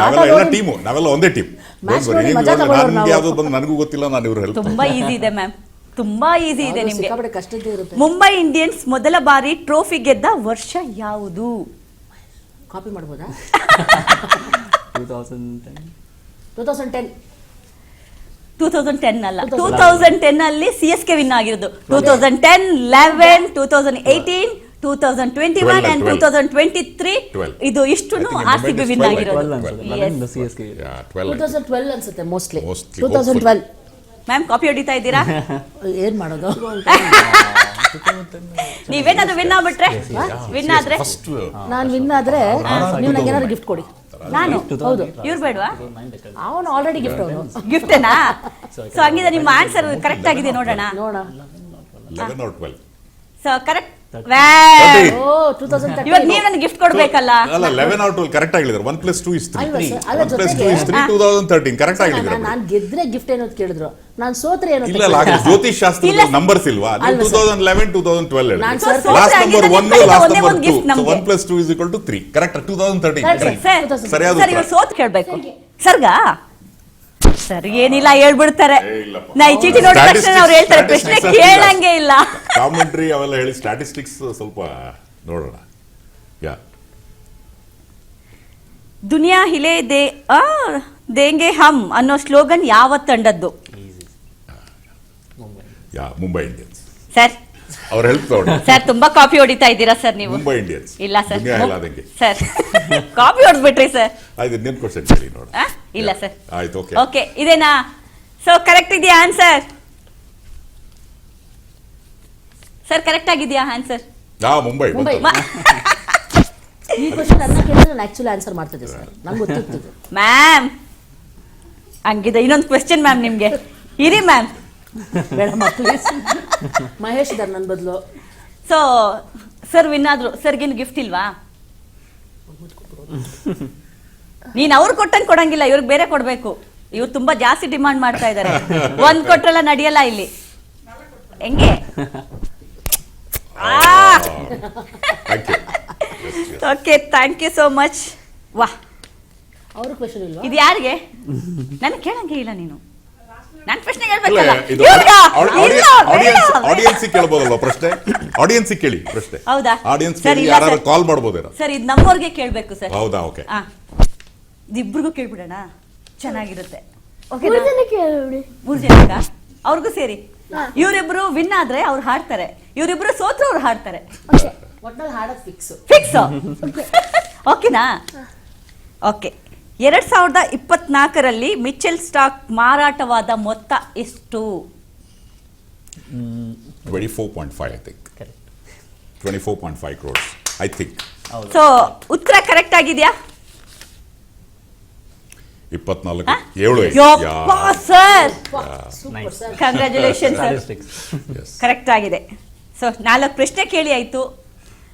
ನಾವೆಲ್ಲ ಎಲ್ಲ ಟೀಮು, ನಾವೆಲ್ಲ ಒಂದೇ ಟೀಮ್. ನನ್ಗೆ ಯಾವ್ದು ಬಂದು ನನಗೂ ಗೊತ್ತಿಲ್ಲ, ನಾನು ಇವ್ರು ಹೆಲ್ಪ್. ತುಂಬಾ ಈಸಿ ಇದೆ ಮ್ಯಾಮ್, ತುಂಬಾ ಈಸಿ ಇದೆ ನಿಮ್ಗೆ. ಸಿಕ್ಕಾಪಟ್ಟೆ ಕಷ್ಟದ್ದೇ ಇರುತ್ತೆ. ಮುಂಬೈ ಇಂಡಿಯನ್ಸ್ ಮೊದಲ ಬಾರಿ ಟ್ರೋಫಿ ಗೆದ್ದ ವರ್ಷ ಯಾವುದು? ಕಾಪಿ ಮಾಡ್ಬೋದಾ? 2010. 2010. 2010 ಅಲ್ಲ, 2010 ಅಲ್ಲಿ CSK ವಿನ್ ಆಗಿರೋದು. 2010, 11, 2018, 2021 and 2023 ಇದು ಇಷ್ಟುನು RCB ವಿನ್ ಆಗಿರೋದು. 2012 ಅನ್ಸುತ್ತೆ ಮೋಸ್ಟ್ಲಿ. Mostly, 2012. ಮ್ಯಾಮ್ ಕಾಪಿ ಹೊಡಿತಾ ಇದ್ದೀರಾ? ಏನ್ ಮಾಡೋದು? ನೀವೇನಾದ್ರು ವಿನ್ ಆಗ್ಬಿಟ್ರೆ, ವಿನ್ ಆದ್ರೆ ನಾನು ವಿನ್ ಆದ್ರೆ ನೀವು ನಂಗೆ ಏನಾದ್ರು ಗಿಫ್ಟ್ ಕೊಡಿ. ನಾನು? ಹೌದು. ಇವ್ರು ಬೇಡವಾ? ಅವನು ಆಲ್ರೆಡಿ ಗಿಫ್ಟ್ ಅವನು. ಗಿಫ್ಟೇನಾ? ಸೊ ಹಂಗಿದ್ರೆ ನಿಮ್ಮ ಆನ್ಸರ್ ಕರೆಕ್ಟ್ ಆಗಿದೆ, ನೋಡೋಣ. 11 or 12. So correct. ಓ 2013. ಇವಾಗ ನೀವು ನನಗೆ ಗಿಫ್ಟ್ ಕೊಡ್ಬೇಕಲ್ಲ? ಅಲ್ಲ, 11 or 12 ಕರೆಕ್ಟ್ ಆಗಿದ್ದಾರೆ. 1 + 2 is 3. ಅಲ್ವಾ ಸರ್? ಅಲ್ಲ 1 + 2 is 3. 2013 ಕರೆಕ್ಟ್ ಆಗಿದ್ದಾರೆ. ನಾನು ಗೆದ್ರೆ ಗಿಫ್ಟ್ ಏನೋ ಕೇಳಿದ್ರು, ನಾನು ಸೋತ್ರೆ ಏನೋ. ಇಲ್ಲ, ಜ್ಯೋತಿಷ್ ಶಾಸ್ತ್ರ ನಂಬರ್ಸ್ ಇಲ್ವಾ? 2011, 2012 ಹೇಳಿ. ನಾನು sir last number 1, last number 2. gift So 1 + 2 = 3. Correct. 2013 ಸರಿಯಾದ ಸರ್ ಇವ್ರು ಉತ್ತರ. ಸೋತ್ ಕೇಳ್ಬೇಕು ಸರ್ಗಾ? ಸರ್ ಏನಿಲ್ಲ, ಹೇಳ್ಬಿಡ್ತಾರೆ. ಇಲ್ಲಪ್ಪ. ನಾ ಈ ಚೀಟಿ ನೋಡಿದ ತಕ್ಷಣ ಅವ್ರು ಹೇಳ್ತಾರೆ, ಪ್ರಶ್ನೆ ಕೇಳಂಗೆ ಇಲ್ಲ. ಕಾಮೆಂಟ್ರಿ ಅವೆಲ್ಲ ಹೇಳಿ ಸ್ಟ್ಯಾಟಿಸ್ಟಿಕ್ಸ್ ಸ್ವಲ್ಪ ನೋಡೋಣ. ಯಾ ದುನಿಯಾ ಹಿಲೇ ದೇಂಗೆ ಹಮ್ ಅನ್ನೋ ಸ್ಲೋಗನ್ ಯಾವ ತಂಡದ್ದು? Yeah Mumbai Indians. ಸರ್ ಅವ್ರ ಹೆಲ್ಪ್ ತಗೊಂಡು. ಸರ್ ತುಂಬಾ ಕಾಪಿ ಹೊಡಿತಾ ಇದ್ದೀರಾ ಸರ್ ನೀವು. ಮುಂಬೈ ಇಂಡಿಯನ್ಸ್. ಇಲ್ಲ ಸರ್, ದುನಿಯಾ ಹೇಳಾದಂಗೆ. ಸರ್ ಕಾಪಿ ಹೊಡ್ಬಿಟ್ರಿ ಸರ್. ಆಯ್ತು, ಇನ್ನೇನು ಕ್ವಶನ್ ಕೇಳಿ ನೋಡ. ಇಲ್ಲ ಸರ್. ಆಯ್ತು, ಓಕೆ. ಓಕೆ, ಇದೇನಾ? ಸೊ ಕರೆಕ್ಟ್ ಇದೆಯಾ ಆನ್ಸರ್? ಸರ್ ಕರೆಕ್ಟ್ ಆಗಿದೆಯಾ ಆನ್ಸರ್? ಮುಂಬೈ. ಮುಂಬೈ. ಈ ಕ್ವಶನ್ ಅನ್ನ ಕೇಳಿದ್ರೆ ನಾನು ಆಕ್ಚುಲಿ ಆನ್ಸರ್ ಮಾಡ್ತಿದ್ದೆ ಸರ್, ನಂಗೆ ಗೊತ್ತಿತ್ತು. ಮ್ಯಾಮ್ ಹಂಗಿದೆ, ಇನ್ನೊಂದು ಕ್ವೆಶ್ಚನ್ ಮ್ಯಾಮ್ ನಿಮ್ಗೆ. ಇರಿ ಮ್ಯಾಮ್. ಬೇಡಮ್ಮ ಪ್ಲೀಸ್. ಮಹೇಶ್ ಇದ್ದಾರೆ ನನ್ನ ಬದಲು. ಸೊ ಸರ್ ವಿನ್ ಆದ್ರು, ಸರ್ಗೇನು ಗಿಫ್ಟ್ ಇಲ್ವಾ? ನೀನ್ ಅವ್ರು ಕೊಟ್ಟಂಗೆ ಕೊಡಂಗಿಲ್ಲ, ಇವ್ರಿಗೆ ಬೇರೆ ಕೊಡ್ಬೇಕು. ಇವ್ರು ತುಂಬಾ ಜಾಸ್ತಿ ಡಿಮಾಂಡ್ ಮಾಡ್ತಾ ಇದ್ದಾರೆ. ಒಂದ್ ಕೊಟ್ರಲ್ಲ ನಡೆಯಲ್ಲ ಇಲ್ಲಿ. ಹೆಂಗೆ? Thank you. Okay, thank you so much. ವಾಹ್, ಅವ್ರ ಕ್ವೆಶನ್ ಇಲ್ವಾ? ಇದು ಯಾರಿಗೆ? ನನಗೆ ಕೇಳಂಗೆ ಇಲ್ಲ ನೀನು. ನನ್ನ ಪ್ರಶ್ನೆ ಇಲ್ಲ, ಹೇಳ್ಬೇಕಲ್ಲ. ಇದು ಇವ್ರಿಗಾ? ಇಲ್ಲ, ಆಡಿಯನ್ಸ್ ಕೇಳ್ಬೋದಲ್ವ ಪ್ರಶ್ನೆ? ಆಡಿಯನ್ಸ್ ಕೇಳಿ ಪ್ರಶ್ನೆ. ಹೌದಾ? ಆಡಿಯನ್ಸ್ ಸರಿ, ಇಲ್ಲ ಯಾರು ಸರ್. ಕಾಲ್ ಮಾಡ್ಬೋದೇನೋ? ಸರ್, ಇದು ನಮ್ಮವ್ರಿಗೆ ಕೇಳಬೇಕು ಸರ್. ಹೌದಾ? ಓಕೆ. ಇಬ್ರಿಗೂ ಕೇಳ್ಬಿಡೋಣ, ಚೆನ್ನಾಗಿರುತ್ತೆ. ಓಕೆ, ಮೂರು ಜನ ಕೇಳಿ. 3 ಜನಕ್ಕ ಅವ್ರಿಗೂ ಸೇರಿ. ಇವರಿಬ್ರು ವಿನ್ ಆದ್ರೆ ಅವ್ರು ಹಾಡ್ತಾರೆ, ಇವರಿಬ್ರು ಸೋತ್ರು ಅವ್ರು ಹಾಡ್ತಾರೆ. ಓಕೆ. ಒಟ್ನಲ್ಲಿ ಹಾಡೋದು ಫಿಕ್ಸ್. ಫಿಕ್ಸ್. ಓಕೆನಾ? ಓಕೆ. 2024ರಲ್ಲಿ ಮಿಚೆಲ್ ಸ್ಟಾಕ್ ಮಾರಾಟವಾದ ಮೊತ್ತ ಎಷ್ಟು? 24.5 I think. 24.5 crores I think. So ಉತ್ತರ ಕರೆಕ್ಟ್ ಆಗಿದೆಯಾ? 24 7 ಯಪ್ಪಾ sir, super sir. Congratulation sir, Yes. Correct ಆಗಿದೆ. ಸೊ 4 ಪ್ರಶ್ನೆ ಕೇಳಿ ಆಯ್ತು.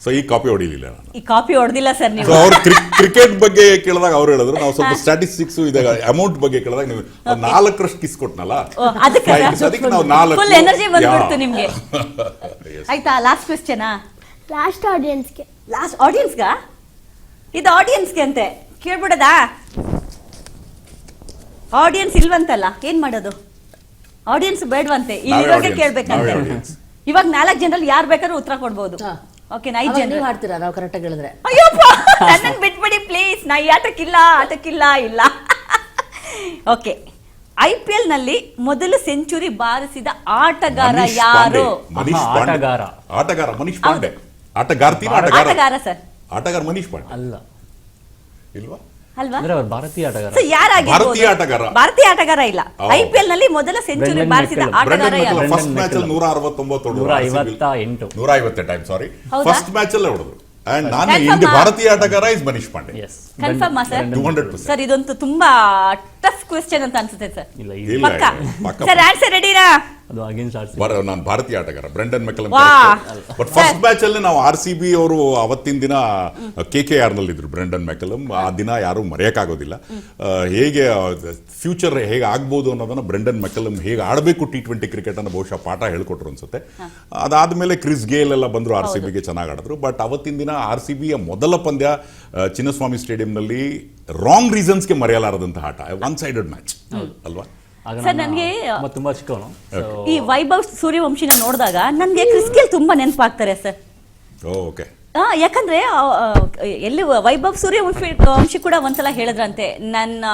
ಸೊ ಈ ಕಾಪಿ ಹೊಡಿಲಿಲ್ಲ ನಾನು. ಈ ಕಾಪಿ ಹೊಡೆದಿಲ್ಲ ಸರ್ ಸೊ ನೀವು. ಅವ್ರು ಕ್ರಿಕೆಟ್ ಬಗ್ಗೆ ಕೇಳಿದಾಗ ಅವ್ರು ಹೇಳಿದ್ರು, ನಾವು ಸ್ವಲ್ಪ ಸ್ಟಾಟಿಸ್ಟಿಕ್ಸ್ ಇದೆ ಅಮೌಂಟ್ ಬಗ್ಗೆ ಕೇಳಿದಾಗ ನೀವು 4ರಷ್ಟು ಕಿಸ್ ಕೊಟ್ನಲ್ಲ, ಅದಕ್ಕೆ ನಾವು 4. ಫುಲ್ ಎನರ್ಜಿ ಬಂದ್ಬಿಡ್ತು ನಿಮ್ಗೆ. ಆಯ್ತಾ? ಲಾಸ್ಟ್ ಕ್ವೆಶ್ಚನಾ? ಲಾಸ್ಟ್ ಆಡಿಯನ್ಸ್ಗೆ. ಲಾಸ್ಟ್ ಆಡಿಯನ್ಸ್ಗಾ? ಇದು ಆಡಿಯನ್ಸ್ಗೆ ಅಂತೆ ಕೇಳ್ಬಿಡದಾ? ಆಡಿಯನ್ಸ್ ಇಲ್ವಂತಲ್ಲ, ಏನ್ ಮಾಡೋದು? ಆಡಿಯನ್ಸ್ ಬೇಡವಂತೆ, ಇಲ್ಲಿರೋಗೆ ಕೇಳ್ಬೇಕಂತೆ. ಇವಾಗ 4 ಜನರಲ್ಲಿ ಯಾರು ಬೇಕಾದ್ರೂ ಉತ್ತರ ಕೊಡ್ಬೋದು. ಓಕೆ, 5 ಅವಾಗ ಜನ ನೀವು ಹಾಡ್ತೀರಾ ನಾವು ಕರೆಕ್ಟಾಗಿ ಹೇಳಿದ್ರೆ? ಅಯ್ಯಪ್ಪ, ನನ್ನನ್ನು ಬಿಟ್ಬಿಡಿ ಪ್ಲೀಸ್, ನಾ ಈ ಆಟಕ್ಕಿಲ್ಲ ಇಲ್ಲ. ಓಕೆ, IPL ನಲ್ಲಿ ಮೊದಲು ಸೆಂಚುರಿ ಬಾರಿಸಿದ ಆಟಗಾರ ಮನೀಶ್ ಯಾರು? ಪಾಂಡೆ. ಮನೀಶ್ ಪಾಂಡೆ. ಆಟಗಾರ ಮನೀಶ್ ಪಾಂಡೆ. ಆಟಗಾರ್ತಿ ಆಟಗಾರ ಸರ್. ಆಟಗಾರ ಮನೀಶ್ ಪಾಂಡೆ ಅಲ್ಲ, ಅಲ್ವಾ? ಇಲ್ವಾ? ಅಂದ್ರೆ ಅವ್ರು ಭಾರತೀಯ ಆಟಗಾರ. ಸೊ ಯಾರಾಗಿರ್ಬೋದು? ಭಾರತೀಯ ಆಟಗಾರ. ಭಾರತೀಯ ಆಟಗಾರ ಇಲ್ಲ. ಹೌದು. IPL ನಲ್ಲಿ ಮೊದಲ ಸೆಂಚುರಿ ಬ್ರೆಂಡನ್ ಬಾರಿಸಿದ ಮೆಕ್ಕಲಮ್. ಆಟಗಾರ ಯಾರು? ಫಸ್ಟ್ ಮ್ಯಾಚ್ ಅಲ್ಲಿ 169 158. 150 ಟೈಮ್, ಸಾರಿ. ಹೌದಾ? ಫಸ್ಟ್ ಮ್ಯಾಚ್ ಅಲ್ಲೇ ಹೊಡೆದ್ರು. ಅಂಡ್ ನಾನು Confirm ಇಂದು ಆ? ಭಾರತೀಯ ಆಟಗಾರ is Manish Pandey. Yes, confirm sir? 200%. Sir, ಇದಂತೂ ತುಂಬಾ ಟಫ್ ಕ್ವೆಶ್ಚನ್ ಅಂತ ಅನ್ಸುತ್ತೆ ಸರ್. ಇಲ್ಲ, ಇಲ್ಲ, ಪಕ್ಕ ಪಕ್ಕ. ಸರ್, ಆನ್ಸರ್ ರೆಡಿನಾ? ಅದು ಅಗೇನ್ಸ್ಟ್ ಆರ್ಸಿ. ನಾನು ಭಾರತೀಯ ಆಟಗಾರ ಬ್ರೆಂಡನ್ ಮೆಕ್ಕಲಮ್. ವಾ. ಬಟ್ ಫಸ್ಟ್ ಮ್ಯಾಚ್ ಅಲ್ಲಿ ನಾವು RCB ಅವರು ಅವತ್ತಿನ ದಿನ KKR ನಲ್ಲಿ ಇದ್ರು ಬ್ರೆಂಡನ್ ಮೆಕ್ಕಲಮ್. ಆ ದಿನ ಯಾರು ಮರೆಯಕ್ಕಾಗೋದಿಲ್ಲ. ಹೇಗೆ ಫ್ಯೂಚರ್ ಹೇಗೆ ಆಗ್ಬೋದು ಅನ್ನೋದನ್ನ ಬ್ರೆಂಡನ್ ಮೆಕ್ಕಲಮ್ ಹೇಗೆ ಆಡಬೇಕು T20 ಕ್ರಿಕೆಟ್ ಅನ್ನ ಬಹುಶಃ ಪಾಠ ಹೇಳ್ಕೊಟ್ರು ಅನ್ಸುತ್ತೆ. ಅದಾದ್ಮೇಲೆ ಕ್ರಿಸ್ ಗೇಲ್ ಎಲ್ಲ ಬಂದ್ರು, RCBಗೆ ಚೆನ್ನಾಗಿ ಆಡಿದ್ರು. ಬಟ್ ಅವತ್ತಿನ ದಿನ RCBಯ ಮೊದಲ ಪಂದ್ಯ ಚಿನ್ನಸ್ವಾಮಿ ಸ್ಟೇಡಿಯಂನಲ್ಲಿ ರಾಂಗ್ ರೀಸನ್ಸ್ಗೆ ಮರೆಯಲಾರದಂತಹ ಆಟ, ಒನ್ ಸೈಡೆಡ್ ಮ್ಯಾಚ್ ಅಲ್ವಾ? ಸರ್, ನನಗೆ ತುಂಬಾ ಚಿಕ್ಕವನು. ಈ ವೈಭವ್ ಸೂರ್ಯವಂಶಿನ ನೋಡಿದಾಗ ನನಗೆ ಕ್ರಿಸ್ ಗೇಲ್ ತುಂಬಾ ನೆನಪಾಗ್ತಾರೆ ಸರ್. ಓಕೆ. ಯಾಕಂದ್ರೆ ಎಲ್ಲಿ ವೈಭವ್ ಸೂರ್ಯವಂಶಿ ಕೂಡ ಒಂದ್ಸಲ ಹೇಳಿದ್ರಂತೆ, ನನ್ನ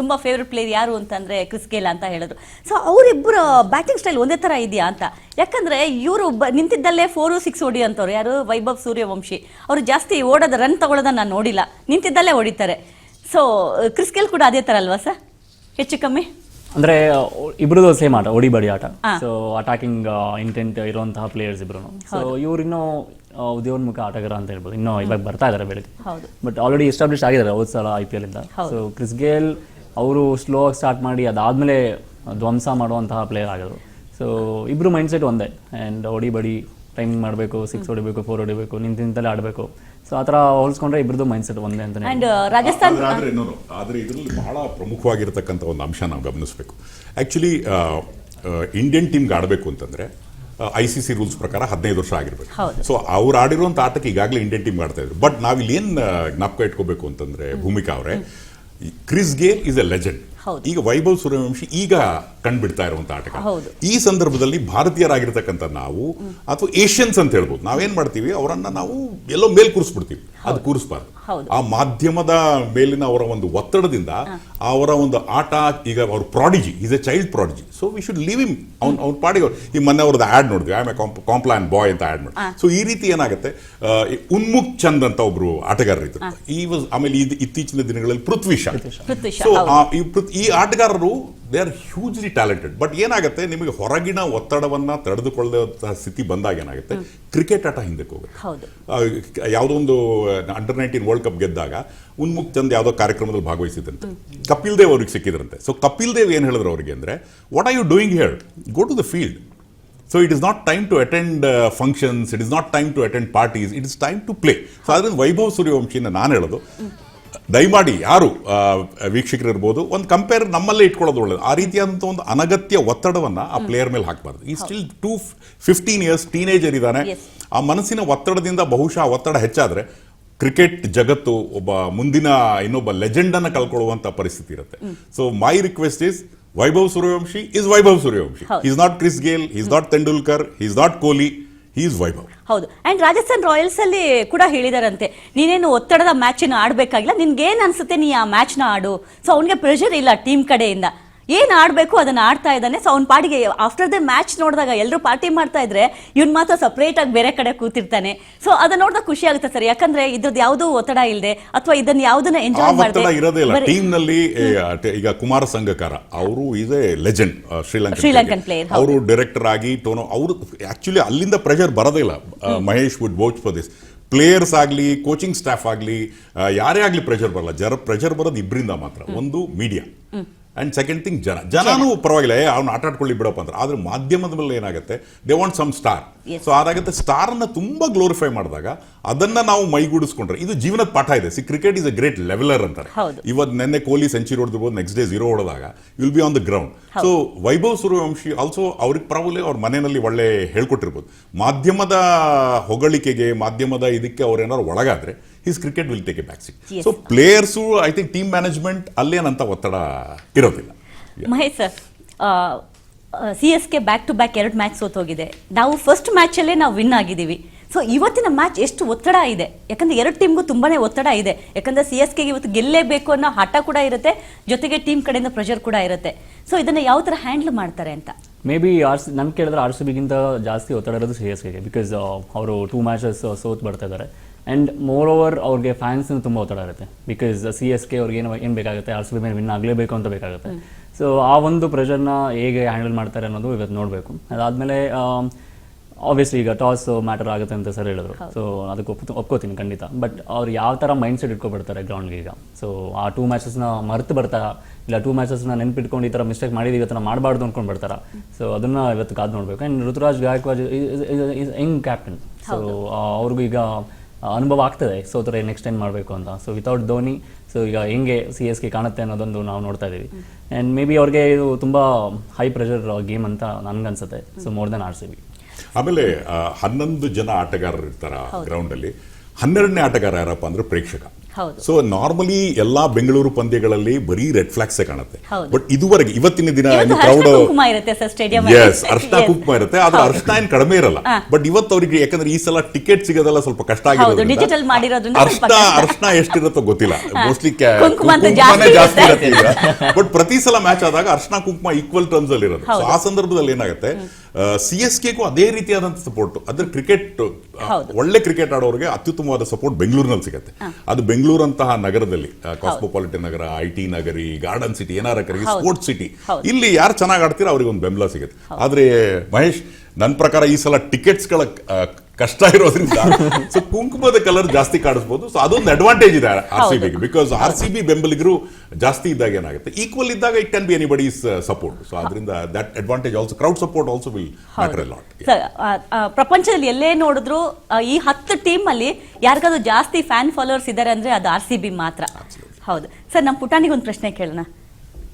ತುಂಬಾ ಫೇವ್ರೆಟ್ ಪ್ಲೇಯರ್ ಯಾರು ಅಂತಂದ್ರೆ ಕ್ರಿಸ್ ಗೇಲ್ ಅಂತ ಹೇಳಿದ್ರು. ಸೊ ಅವರಿಬ್ಬರ ಬ್ಯಾಟಿಂಗ್ ಸ್ಟೈಲ್ ಒಂದೇ ತರ ಇದೆಯಾ ಅಂತ. ಯಾಕಂದ್ರೆ ಇವರು ನಿಂತಿದ್ದಲ್ಲೇ 4, 6 ಹೊಡಿ ಅಂತವ್ರು. ಯಾರು? ವೈಭವ್ ಸೂರ್ಯವಂಶಿ. ಅವರು ಜಾಸ್ತಿ ಓಡೋದ ರನ್ ತಗೊಳ್ಳೋದನ್ನ ನಾನು ನೋಡಿಲ್ಲ, ನಿಂತಿದ್ದಲ್ಲೇ ಹೊಡಿತಾರೆ. ಸೊ ಕ್ರಿಸ್ ಗೇಲ್ ಕೂಡ ಅದೇ ತರ ಅಲ್ವಾ ಸರ್? ಹೆಚ್ಚು ಕಮ್ಮಿ ಅಂದ್ರೆ ಇಬ್ರದ್ದು ಸೇಮ್ ಆಟ, ಓಡಿಬಡಿ ಆಟ. ಸೊ ಅಟ್ಯಾಕಿಂಗ್ ಇಂಟೆಂಟ್ ಇರುವಂತಹ ಪ್ಲೇಯರ್ಸ್ ಇಬ್ರು. ಸೊ ಇವ್ರಿನ್ನೂ ಉದಯೋನ್ಮುಖ ಆಟಗಾರ ಅಂತ ಹೇಳ್ಬೋದು. ಇನ್ನೂ ಇವಾಗ ಬರ್ತಾ ಇದಾರೆ ಬೆಳಗ್ಗೆ, ಬಟ್ ಆಲ್ರೆಡಿ ಎಸ್ಟಾಬ್ಲಿಷ್ ಆಗಿದ್ದಾರೆ ಹೋದ ಸಲ IPL ಇಂದ. ಸೊ ಕ್ರಿಸ್ ಗೇಲ್ ಅವರು ಸ್ಲೋ ಆಗಿ ಸ್ಟಾರ್ಟ್ ಮಾಡಿ ಅದಾದ್ಮೇಲೆ ಧ್ವಂಸ ಮಾಡುವಂತಹ ಪ್ಲೇಯರ್ ಆಗೋದು. ಸೊ ಇಬ್ರು ಮೈಂಡ್ ಸೆಟ್ ಒಂದೇ. ಆ್ಯಂಡ್ ಓಡಿಬಡಿ ಟೈಮಿಂಗ್ ಮಾಡಬೇಕು, 6 ಹೊಡಿಬೇಕು, 4 ಹೊಡಿಬೇಕು, ನಿಂತಲ್ಲೇ ಆಡಬೇಕು. ಸೊ ಆ ಥರ ಹೋಲಿಸ್ಕೊಂಡ್ರೆ ಇಬ್ರದ್ದು ಮೈಂಡ್ ಸೆಟ್ ಒಂದೇ ಅಂತ. ಅಂಡ್ ರಾಜಸ್ಥಾನ್ ಆದರೆ ಇದರಲ್ಲಿ ಬಹಳ ಪ್ರಮುಖವಾಗಿರ್ತಕ್ಕಂಥ ಒಂದು ಅಂಶ ನಾವು ಗಮನಿಸಬೇಕು. ಆ್ಯಕ್ಚುಲಿ ಇಂಡಿಯನ್ ಟೀಮ್ಗೆ ಆಡಬೇಕು ಅಂತಂದ್ರೆ ICC ರೂಲ್ಸ್ ಪ್ರಕಾರ 15 ವರ್ಷ ಆಗಿರ್ಬೇಕು. ಸೊ ಅವ್ರು ಆಡಿರುವಂಥ ಆಟಕ್ಕೆ ಈಗಾಗಲೇ ಇಂಡಿಯನ್ ಟೀಮ್ ಆಡ್ತಾ ಇದ್ರು. ಬಟ್ ನಾವಿಲ್ಲಿ ಏನು ಜ್ಞಾಪಕ ಇಟ್ಕೋಬೇಕು ಅಂತಂದ್ರೆ, ಭೂಮಿಕಾ ಅವರೇ, Chris Gayle is a legend. ಈಗ ವೈಭವ್ ಸೂರ್ಯವಂಶಿ ಈಗ ಕಂಡುಬಿಡ್ತಾ ಇರುವಂತ ಆಟಗಾರ. ಈ ಸಂದರ್ಭದಲ್ಲಿ ಭಾರತೀಯರಾಗಿರ್ತಕ್ಕಂಥ ನಾವು ಅಥವಾ ಏಷ್ಯನ್ಸ್ ಅಂತ ಹೇಳ್ಬೋದು, ನಾವೇನ್ ಮಾಡ್ತೀವಿ, ಅವರನ್ನ ನಾವು ಎಲ್ಲೋ ಮೇಲ್ ಕೂರಿಸ್ಬಿಡ್ತೀವಿ. ಅದು ಕೂರಿಸಬಾರ್ದು. ಆ ಮಾಧ್ಯಮದ ಮೇಲಿನ ಅವರ ಒಂದು ಒತ್ತಡದಿಂದ ಅವರ ಒಂದು ಆಟ, ಈಗ ಅವ್ರ prodigy, is A child prodigy. So we should leave him. ಅವ್ನ ಪಾಡಿಗೆ. ಈ ಮೊನ್ನೆ ಅವ್ರದ್ದು ಆಡ್ ನೋಡಿದ್ವಿ, ಐ ಎಮ್ ಎ ಕಾಂಪ್ಲಾನ್ ಬಾಯ್ ಅಂತ ಆಡ್ ಮಾಡಿ. ಸೊ ಈ ರೀತಿ ಏನಾಗುತ್ತೆ, ಉನ್ಮುಖ್ ಚಂದ್ ಅಂತ ಒಬ್ರು ಆಟಗಾರರಿದ್ರು. ಆಮೇಲೆ ಇತ್ತೀಚಿನ ದಿನಗಳಲ್ಲಿ ಪೃಥ್ವಿ ಶಾ. ಸೊ ಈ ಆಟಗಾರರು they are hugely talented. But ಏನಾಗುತ್ತೆ, ನಿಮಗೆ ಹೊರಗಿನ ಒತ್ತಡವನ್ನ ತಡೆದುಕೊಳ್ಳುವಂತಹ ಸ್ಥಿತಿ ಬಂದಾಗ ಏನಾಗುತ್ತೆ, ಕ್ರಿಕೆಟ್ ಆಟ ಹಿಂದಕ್ಕೆ ಹೋಗುತ್ತೆ. ಯಾವುದೋ ಒಂದು ಅಂಡರ್-19 ವರ್ಲ್ಡ್ ಕಪ್ ಗೆದ್ದಾಗ ಉನ್ಮುಖ್ ಚಂದ್ ಯಾವುದೋ ಕಾರ್ಯಕ್ರಮದಲ್ಲಿ ಭಾಗವಹಿಸಿದಂತೆ ಕಪಿಲ್ ದೇವ್ ಅವ್ರಿಗೆ ಸಿಕ್ಕಿದ್ರಂತೆ. ಸೊ ಕಪಿಲ್ ದೇವ್ ಏನು ಹೇಳಿದ್ರು ಅವರಿಗೆ ಅಂದ್ರೆ, what are you doing here, go to the field. So it is not time to attend functions, it is not time to attend parties, it is time to play. So ಅದರಿಂದ ವೈಭವ್ ಸೂರ್ಯವಂಶಿನ ನಾನು ಹೇಳೋದು, ದಯಮಾಡಿ ಯಾರು ವೀಕ್ಷಕರು ಇರ್ಬೋದು, ಒಂದು ಕಂಪೇರ್ ನಮ್ಮಲ್ಲೇ ಇಟ್ಕೊಳ್ಳೋದು ಒಳ್ಳೇದು. ಆ ರೀತಿಯಾದಂಥ ಒಂದು ಅನಗತ್ಯ ಒತ್ತಡವನ್ನು ಆ ಪ್ಲೇಯರ್ ಮೇಲೆ ಹಾಕಬಾರ್ದು. ಈ ಸ್ಟಿಲ್ 15 ಇಯರ್ಸ್ ಟೀನೇಜರ್ ಇದ್ದಾನೆ. ಆ ಮನಸ್ಸಿನ ಒತ್ತಡದಿಂದ ಬಹುಶಃ ಒತ್ತಡ ಹೆಚ್ಚಾದರೆ ಕ್ರಿಕೆಟ್ ಜಗತ್ತು ಮುಂದಿನ ಇನ್ನೊಬ್ಬ ಲೆಜೆಂಡ್ ಅನ್ನು ಕಳ್ಕೊಳ್ಳುವಂತ ಪರಿಸ್ಥಿತಿ ಇರುತ್ತೆ. So my request is Vaibhav Suryavanshi is Vaibhav Suryavanshi. Is not Chris Gayle, is not Tendulkar, is not Kohli, is Vaibhav. ಹೌದು. ಅಂಡ್ ರಾಜಸ್ಥಾನ್ ರಾಯಲ್ಸ್ ಅಲ್ಲಿ ಕೂಡ ಹೇಳಿದಾರಂತೆ, ನೀನೇನು ಒತ್ತಡದ ಮ್ಯಾಚ್ ಆಡ್ಬೇಕಾಗಿಲ್ಲ, ನಿನ್ಗೆ ಏನ್ ಅನ್ಸುತ್ತೆ ನೀ ಆ ಮ್ಯಾಚ್ ನ ಆಡು. ಸೊ ಅವ್ನಿಗೆ ಪ್ರೆಷರ್ ಇಲ್ಲ ಟೀಮ್ ಕಡೆಯಿಂದ, ಏನ್ ಆಡ್ಬೇಕು ಅದನ್ನ ಆಡ್ತಾ ಇದ್ದಾನೆ. ಸೊ ಅವ್ನ ಪಾಡಿಗೆ ಆಫ್ಟರ್ ದ ಮ್ಯಾಚ್ ನೋಡಿದಾಗ ಎಲ್ಲರೂ ಪಾರ್ಟಿ ಮಾಡ್ತಾ ಇದ್ರೆ ಇವ್ನ್ ಮಾತ್ರ ಸಪರೇಟ್ ಆಗಿ ಬೇರೆ ಕಡೆ ಕೂತಿರ್ತಾನೆ. ಸೊ ಅದನ್ನ ನೋಡಿದಾಗ ಖುಷಿ ಆಗುತ್ತೆ ಸರ್, ಯಾಕಂದ್ರೆ ಇದ್ರದ್ದು ಯಾವ್ದು ಒತ್ತಡ ಇಲ್ಲದೆ ಅಥವಾ ಇದನ್ನ ಯಾವ್ದನ್ನ ಎಂಜಾಯ್ ಇರೋದೇ ಇಲ್ಲ ಟೀಮ್ ನಲ್ಲಿ. ಈಗ ಕುಮಾರ ಸಂಗಕಾರ ಅವರು is a legend, Sri Lankan player. ಅವರು ಡೈರೆಕ್ಟರ್ ಆಗಿ ಟೋನೋ ಅವರು ಆಕ್ಚುಲಿ ಅಲ್ಲಿಂದ ಪ್ರೆಷರ್ ಬರೋದೇ ಇಲ್ಲ. Mahesh would vouch for this. Players ಆಗಲಿ, ಕೋಚಿಂಗ್ ಸ್ಟಾಫ್ ಆಗಲಿ, ಯಾರೇ ಆಗಲಿ ಪ್ರೆಷರ್ ಬರಲ್ಲ. ಪ್ರೆಷರ್ ಬರೋದು ಇಬ್ಬರಿಂದ ಮಾತ್ರ. ಒಂದು ಮೀಡಿಯಾ ಅಂಡ್ ಸೆಕೆಂಡ್ ಥಿಂಗ್ ಜನನೂ ಪರವಾಗಿಲ್ಲ, ಅವ್ನು ಆಟ ಆಡ್ಕೊಳ್ಳಿ ಬಿಡಪ್ಪ ಅಂತ. ಆದ್ರೆ ಮಾಧ್ಯಮದ ಮೇಲೆ ಏನಾಗುತ್ತೆ, they want some star. So ಅದಾಗುತ್ತೆ, ಸ್ಟಾರ್ ಅನ್ನ ತುಂಬಾ ಗ್ಲೋರಿಫೈ ಮಾಡಿದಾಗ ಅದನ್ನ ನಾವು ಮೈಗೂಡಿಸ್ಕೊಂಡ್ರೆ ಇದು ಜೀವನದ ಪಾಠ ಇದೆ. Cricket is a great leveller ಅಂತಾರೆ. ಇವತ್ತು ನೆನ್ನೆ ಕೊಹ್ಲಿ ಸೆಂಚುರಿ ಹೊಡೆದಿರ್ಬೋದು, ನೆಕ್ಸ್ಟ್ ಡೇ 0 ಹೊಡೆದಾಗ will be on the ground. So Vaibhav Suryavanshi also ಅವ್ರಿಗೆ ಪ್ರಾಬಬ್ಲಿ ಅವ್ರ ಮನೆಯಲ್ಲಿ ಒಳ್ಳೆ ಹೇಳ್ಕೊಟ್ಟಿರ್ಬೋದು. ಮಾಧ್ಯಮದ ಹೊಗಳಿಕೆಗೆ, ಮಾಧ್ಯಮದ ಇದಕ್ಕೆ ಅವ್ರೇನಾದ್ರು ಒಳಗಾದ್ರೆ his cricket will take a back seat. So players I think team management ಅಲ್ಲೇನಂತ ಒತ್ತಡ ಇರೋದಿಲ್ಲ. Mahesh sir, CSK back to back 2 match ಸೋತೋಗಿದೆ. ನಾವು ಫಸ್ಟ್ ಮ್ಯಾಚ್ ಅಲ್ಲೇ ನಾವು ವಿನ್ ಆಗಿದ್ದೀವಿ. ಸೊ ಇವತ್ತಿನ ಮ್ಯಾಚ್ ಎಷ್ಟು ಒತ್ತಡ ಇದೆ, ಯಾಕಂದ್ರೆ 2 ಟೀಮ್ಗೂ ತುಂಬಾನೇ ಒತ್ತಡ ಇದೆ. ಯಾಕಂದ್ರೆ CSK ಇವತ್ತು ಗೆಲ್ಲೇಬೇಕು ಅನ್ನೋ ಹಠ ಕೂಡ ಇರುತ್ತೆ, ಜೊತೆಗೆ ಟೀಮ್ ಕಡೆಯಿಂದ ಪ್ರೆಷರ್ ಕೂಡ ಇರುತ್ತೆ. ಸೊ ಇದನ್ನ ಯಾವ ತರ ಹ್ಯಾಂಡಲ್ ಮಾಡ್ತಾರೆ ಅಂತ. ಮೇ ಬಿ ನನ್ ಕೇಳಿದ್ರೆ RCBಗಿಂತ ಜಾಸ್ತಿ ಒತ್ತಡ ಇರೋದು CSKಗೆ. ಬಿಕಾಸ್ ಅವರು 2 ಮ್ಯಾಚಸ್ ಸೋತ್ ಬರ್ತಾ ಇದ್ದಾರೆ. ಆ್ಯಂಡ್ ಮೋರ್ ಓವರ್ ಅವ್ರಿಗೆ ಫ್ಯಾನ್ಸ್ ತುಂಬ ಒತ್ತಡ ಇರುತ್ತೆ. ಬಿಕಾಸ್ CSK ಅವ್ರಿಗೆ ಏನು ಬೇಕಾಗುತ್ತೆ, RCB ಮೇಲೆ ವಿನ್ ಆಗಲೇಬೇಕು ಅಂತ ಬೇಕಾಗುತ್ತೆ. ಸೊ ಆ ಒಂದು ಪ್ರೆಷರ್ನ ಹೇಗೆ ಹ್ಯಾಂಡಲ್ ಮಾಡ್ತಾರೆ ಅನ್ನೋದು ಇವತ್ತು ನೋಡಬೇಕು. ಅದಾದಮೇಲೆ ಆಬ್ವಿಯಸ್ಲಿ ಈಗ ಟಾಸ್ ಮ್ಯಾಟರ್ ಆಗುತ್ತೆ ಅಂತ ಸರ್ ಹೇಳಿದ್ರು. ಸೊ ಅದಕ್ಕೆ ಒಪ್ಕೋತೀನಿ ಖಂಡಿತ. ಬಟ್ ಅವ್ರು ಯಾವ ಥರ ಮೈಂಡ್ ಸೆಟ್ ಇಟ್ಕೊಬಿಡ್ತಾರೆ ಗ್ರೌಂಡ್ಗೆ ಈಗ. ಸೊ ಆ 2 ಮ್ಯಾಚಸ್ನ ಮರೆತು ಬರ್ತಾರ, ಇಲ್ಲ 2 ಮ್ಯಾಚಸ್ನ ನೆನ್ಪಿಟ್ಕೊಂಡು ಈ ಥರ ಮಿಸ್ಟೇಕ್ ಮಾಡಿದೀವಿ ಇವತ್ತು ಮಾಡಬಾರ್ದು ಅಂದ್ಕೊಂಡು ಬರ್ತಾರ. ಸೊ ಅದನ್ನು ಇವತ್ತು ಕಾದು ನೋಡಬೇಕು. And Ruturaj Gaikwad is young captain. So ಅವ್ರಿಗೂ ಈಗ ಅನುಭವ ಆಗ್ತದೆ ಸೋತರೆ ನೆಕ್ಸ್ಟ್ ಟೈಮ್ ಮಾಡಬೇಕು ಅಂತ. ಸೊ ವಿತೌಟ್ ಧೋನಿ ಸೊ ಈಗ ಹೆಂಗೆ CSK ಕಾಣುತ್ತೆ ಅನ್ನೋದೊಂದು ನಾವು ನೋಡ್ತಾ ಇದ್ದೀವಿ. ಆ್ಯಂಡ್ ಮೇ ಬಿ ಅವ್ರಿಗೆ ಇದು ತುಂಬ ಹೈ ಪ್ರೆಷರ್ ಗೇಮ್ ಅಂತ ನನ್ಗನ್ಸುತ್ತೆ. So more then RCB. ಆಮೇಲೆ 11 ಜನ ಆಟಗಾರರು ಇರ್ತಾರ ಗ್ರೌಂಡ್ ಅಲ್ಲಿ. 12ನೇ ಆಟಗಾರ ಯಾರಪ್ಪ ಅಂದ್ರೆ ಪ್ರೇಕ್ಷಕ. ಸೊ ನಾರ್ಮಲಿ ಎಲ್ಲಾ ಬೆಂಗಳೂರು ಪಂದ್ಯಗಳಲ್ಲಿ ಬರೀ ರೆಡ್ ಫ್ಲಾಗ್ಸ್ ಕಾಣುತ್ತೆ. ಬಟ್ ಇದುವರೆಗೆ ಇವತ್ತಿನ ದಿನ ಕ್ರೌಡ್ ಅರ್ಶನ ಕುಂಕುಮ ಇರುತ್ತೆ, ಆದ್ರೆ ಅರ್ಶನ ಏನ್ ಕಡಿಮೆ ಇರಲ್ಲ. ಬಟ್ ಇವತ್ತು ಅವರಿಗೆ ಯಾಕಂದ್ರೆ ಈ ಸಲ ಟಿಕೆಟ್ ಸಿಗೋದೆಲ್ಲ ಸ್ವಲ್ಪ ಕಷ್ಟ ಆಗಿರೋದ್ರಿಂದ ಅರ್ಶನ ಎಷ್ಟಿರುತ್ತೋ ಗೊತ್ತಿಲ್ಲ, ಮೋಸ್ಟ್ಲಿ ಕುಂಕುಮನೇ ಜಾಸ್ತಿ ಇರುತ್ತೆ. ಬಟ್ ಪ್ರತಿ ಸಲ ಮ್ಯಾಚ್ ಆದಾಗ ಅರ್ಶನ ಕುಂಕುಮ ಈಕ್ವಲ್ ಟರ್ಮ್ಸ್ ಅಲ್ಲಿ ಇರೋದು. ಆ ಸಂದರ್ಭದಲ್ಲಿ ಏನಾಗುತ್ತೆ, CSKಗೂ ಅದೇ ರೀತಿಯಾದಂತ ಸಪೋರ್ಟ್. ಅದ್ರ ಕ್ರಿಕೆಟ್ ಒಳ್ಳೆ ಕ್ರಿಕೆಟ್ ಆಡೋರಿಗೆ ಅತ್ಯುತ್ತಮವಾದ ಸಪೋರ್ಟ್ ಬೆಂಗಳೂರಿನಲ್ಲಿ ಸಿಗುತ್ತೆ. ಅದು ಬೆಂಗಳೂರಂತಹ ನಗರದಲ್ಲಿ, ಕಾಸ್ಮೋಪಾಲಿಟನ್ ನಗರ, IT ನಗರಿ, ಗಾರ್ಡನ್ ಸಿಟಿ, ಏನಾರ ಕರೀ ಸ್ಪೋರ್ಟ್ಸ್ ಸಿಟಿ, ಇಲ್ಲಿ ಯಾರು ಚೆನ್ನಾಗಿ ಆಡ್ತೀರಾ ಅವ್ರಿಗೆ ಒಂದು ಬೆಂಬಲ ಸಿಗುತ್ತೆ. ಆದ್ರೆ ಮಹೇಶ್, ನನ್ನ ಪ್ರಕಾರ ಈ ಸಲ ಟಿಕೆಟ್ಸ್ಗಳ ಕಷ್ಟ ಇರೋದ್ರಿಂದ ಸೊ ಕುಂಕುಮದ ಕಲರ್ ಜಾಸ್ತಿ ಕಾಣಿಸ್ಬೋದು. ಸೊ ಅದೊಂದು ಅಡ್ವಾಂಟೇಜ್ ಇದೆ RCBಗೆ. ಬಿಕಾಸ್ RCB ಬೆಂಬಲಿಗರು ಜಾಸ್ತಿ ಇದ್ದಾಗ ಏನಾಗುತ್ತೆ, ಈಕ್ವಲ್ ಇದ್ದಾಗ it can be anybody's support. So ಅದರಿಂದ that advantage also, crowd support also will matter a lot. ಪ್ರಪಂಚದಲ್ಲಿ ಎಲ್ಲೇ ನೋಡಿದ್ರು ಈ 10 ಟೀಮ್ ಅಲ್ಲಿ ಯಾರಿಗಾದ್ರು ಜಾಸ್ತಿ ಫ್ಯಾನ್ ಫಾಲೋವರ್ಸ್ ಇದ್ದಾರೆ ಅಂದ್ರೆ ಅದು RCB ಮಾತ್ರ. ಹೌದು ಸರ್. ನಮ್ಮ ಪುಟಾಣಿಗೆ ಒಂದು ಪ್ರಶ್ನೆ ಕೇಳೋಣ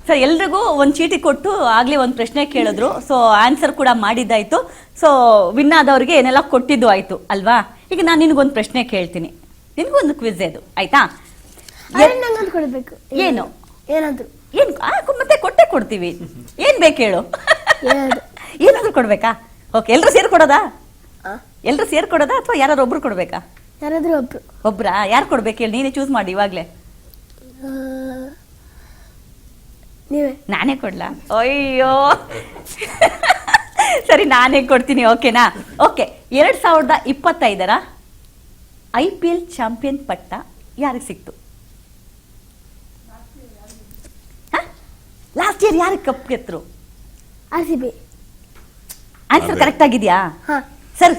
ಸರ್. ಎಲ್ರಿಗೂ ಒಂದು ಚೀಟಿ ಕೊಟ್ಟು ಆಗ್ಲೇ ಒಂದು ಪ್ರಶ್ನೆ ಕೇಳಿದ್ರು. ಸೊ ಆನ್ಸರ್ ಕೂಡ ಮಾಡಿದ್ದಾಯ್ತು. ಸೊ ವಿನ್ ಆದವ್ರಿಗೆ ಏನೆಲ್ಲ ಕೊಟ್ಟಿದ್ದು ಆಯ್ತು ಅಲ್ವಾ. ಈಗ ನಾನು ನಿನಗೊಂದು ಪ್ರಶ್ನೆ ಕೇಳ್ತೀನಿ, ನಿನಗೊಂದು ಕ್ವಿಜ್ ಅದು ಆಯ್ತಾ. ಕೊಡ್ಬೇಕು. ಏನು ಏನಾದ್ರು ಏನು ಮತ್ತೆ ಕೊಡ್ತೀವಿ. ಏನ್ ಬೇಕು ಹೇಳು. ಏನಾದ್ರು ಕೊಡ್ಬೇಕಾ? ಓಕೆ, ಎಲ್ರು ಸೇರ್ಕೊಡೋದಾ? ಎಲ್ರು ಸೇರ್ಕೊಡೋದಾ ಅಥವಾ ಯಾರು ಒಬ್ರು ಕೊಡ್ಬೇಕಾ? ಯಾರಾದ್ರೂ ಒಬ್ರಾ? ಯಾರು ಕೊಡ್ಬೇಕು ಹೇಳಿ, ನೀನೇ ಚೂಸ್ ಮಾಡಿ ಇವಾಗ್ಲೇ. ನೀವೇ. ನಾನೇ ಕೊಡ್ಲಾ? ಅಯ್ಯೋ ಸರಿ, ನಾನೇ ಕೊಡ್ತೀನಿ. ಓಕೆನಾ? ಓಕೆ. 2025 IPL ಚಾಂಪಿಯನ್ ಪಟ್ಟ ಯಾರಿಗೆ ಸಿಕ್ತು? ಲಾಸ್ಟ್ ಇಯರ್ ಯಾರಿಗೆ ಕಪ್ ಗೆದ್ರು? RCB. ಆನ್ಸರ್ ಕರೆಕ್ಟ್ ಆಗಿದ್ಯಾ ಸರ್?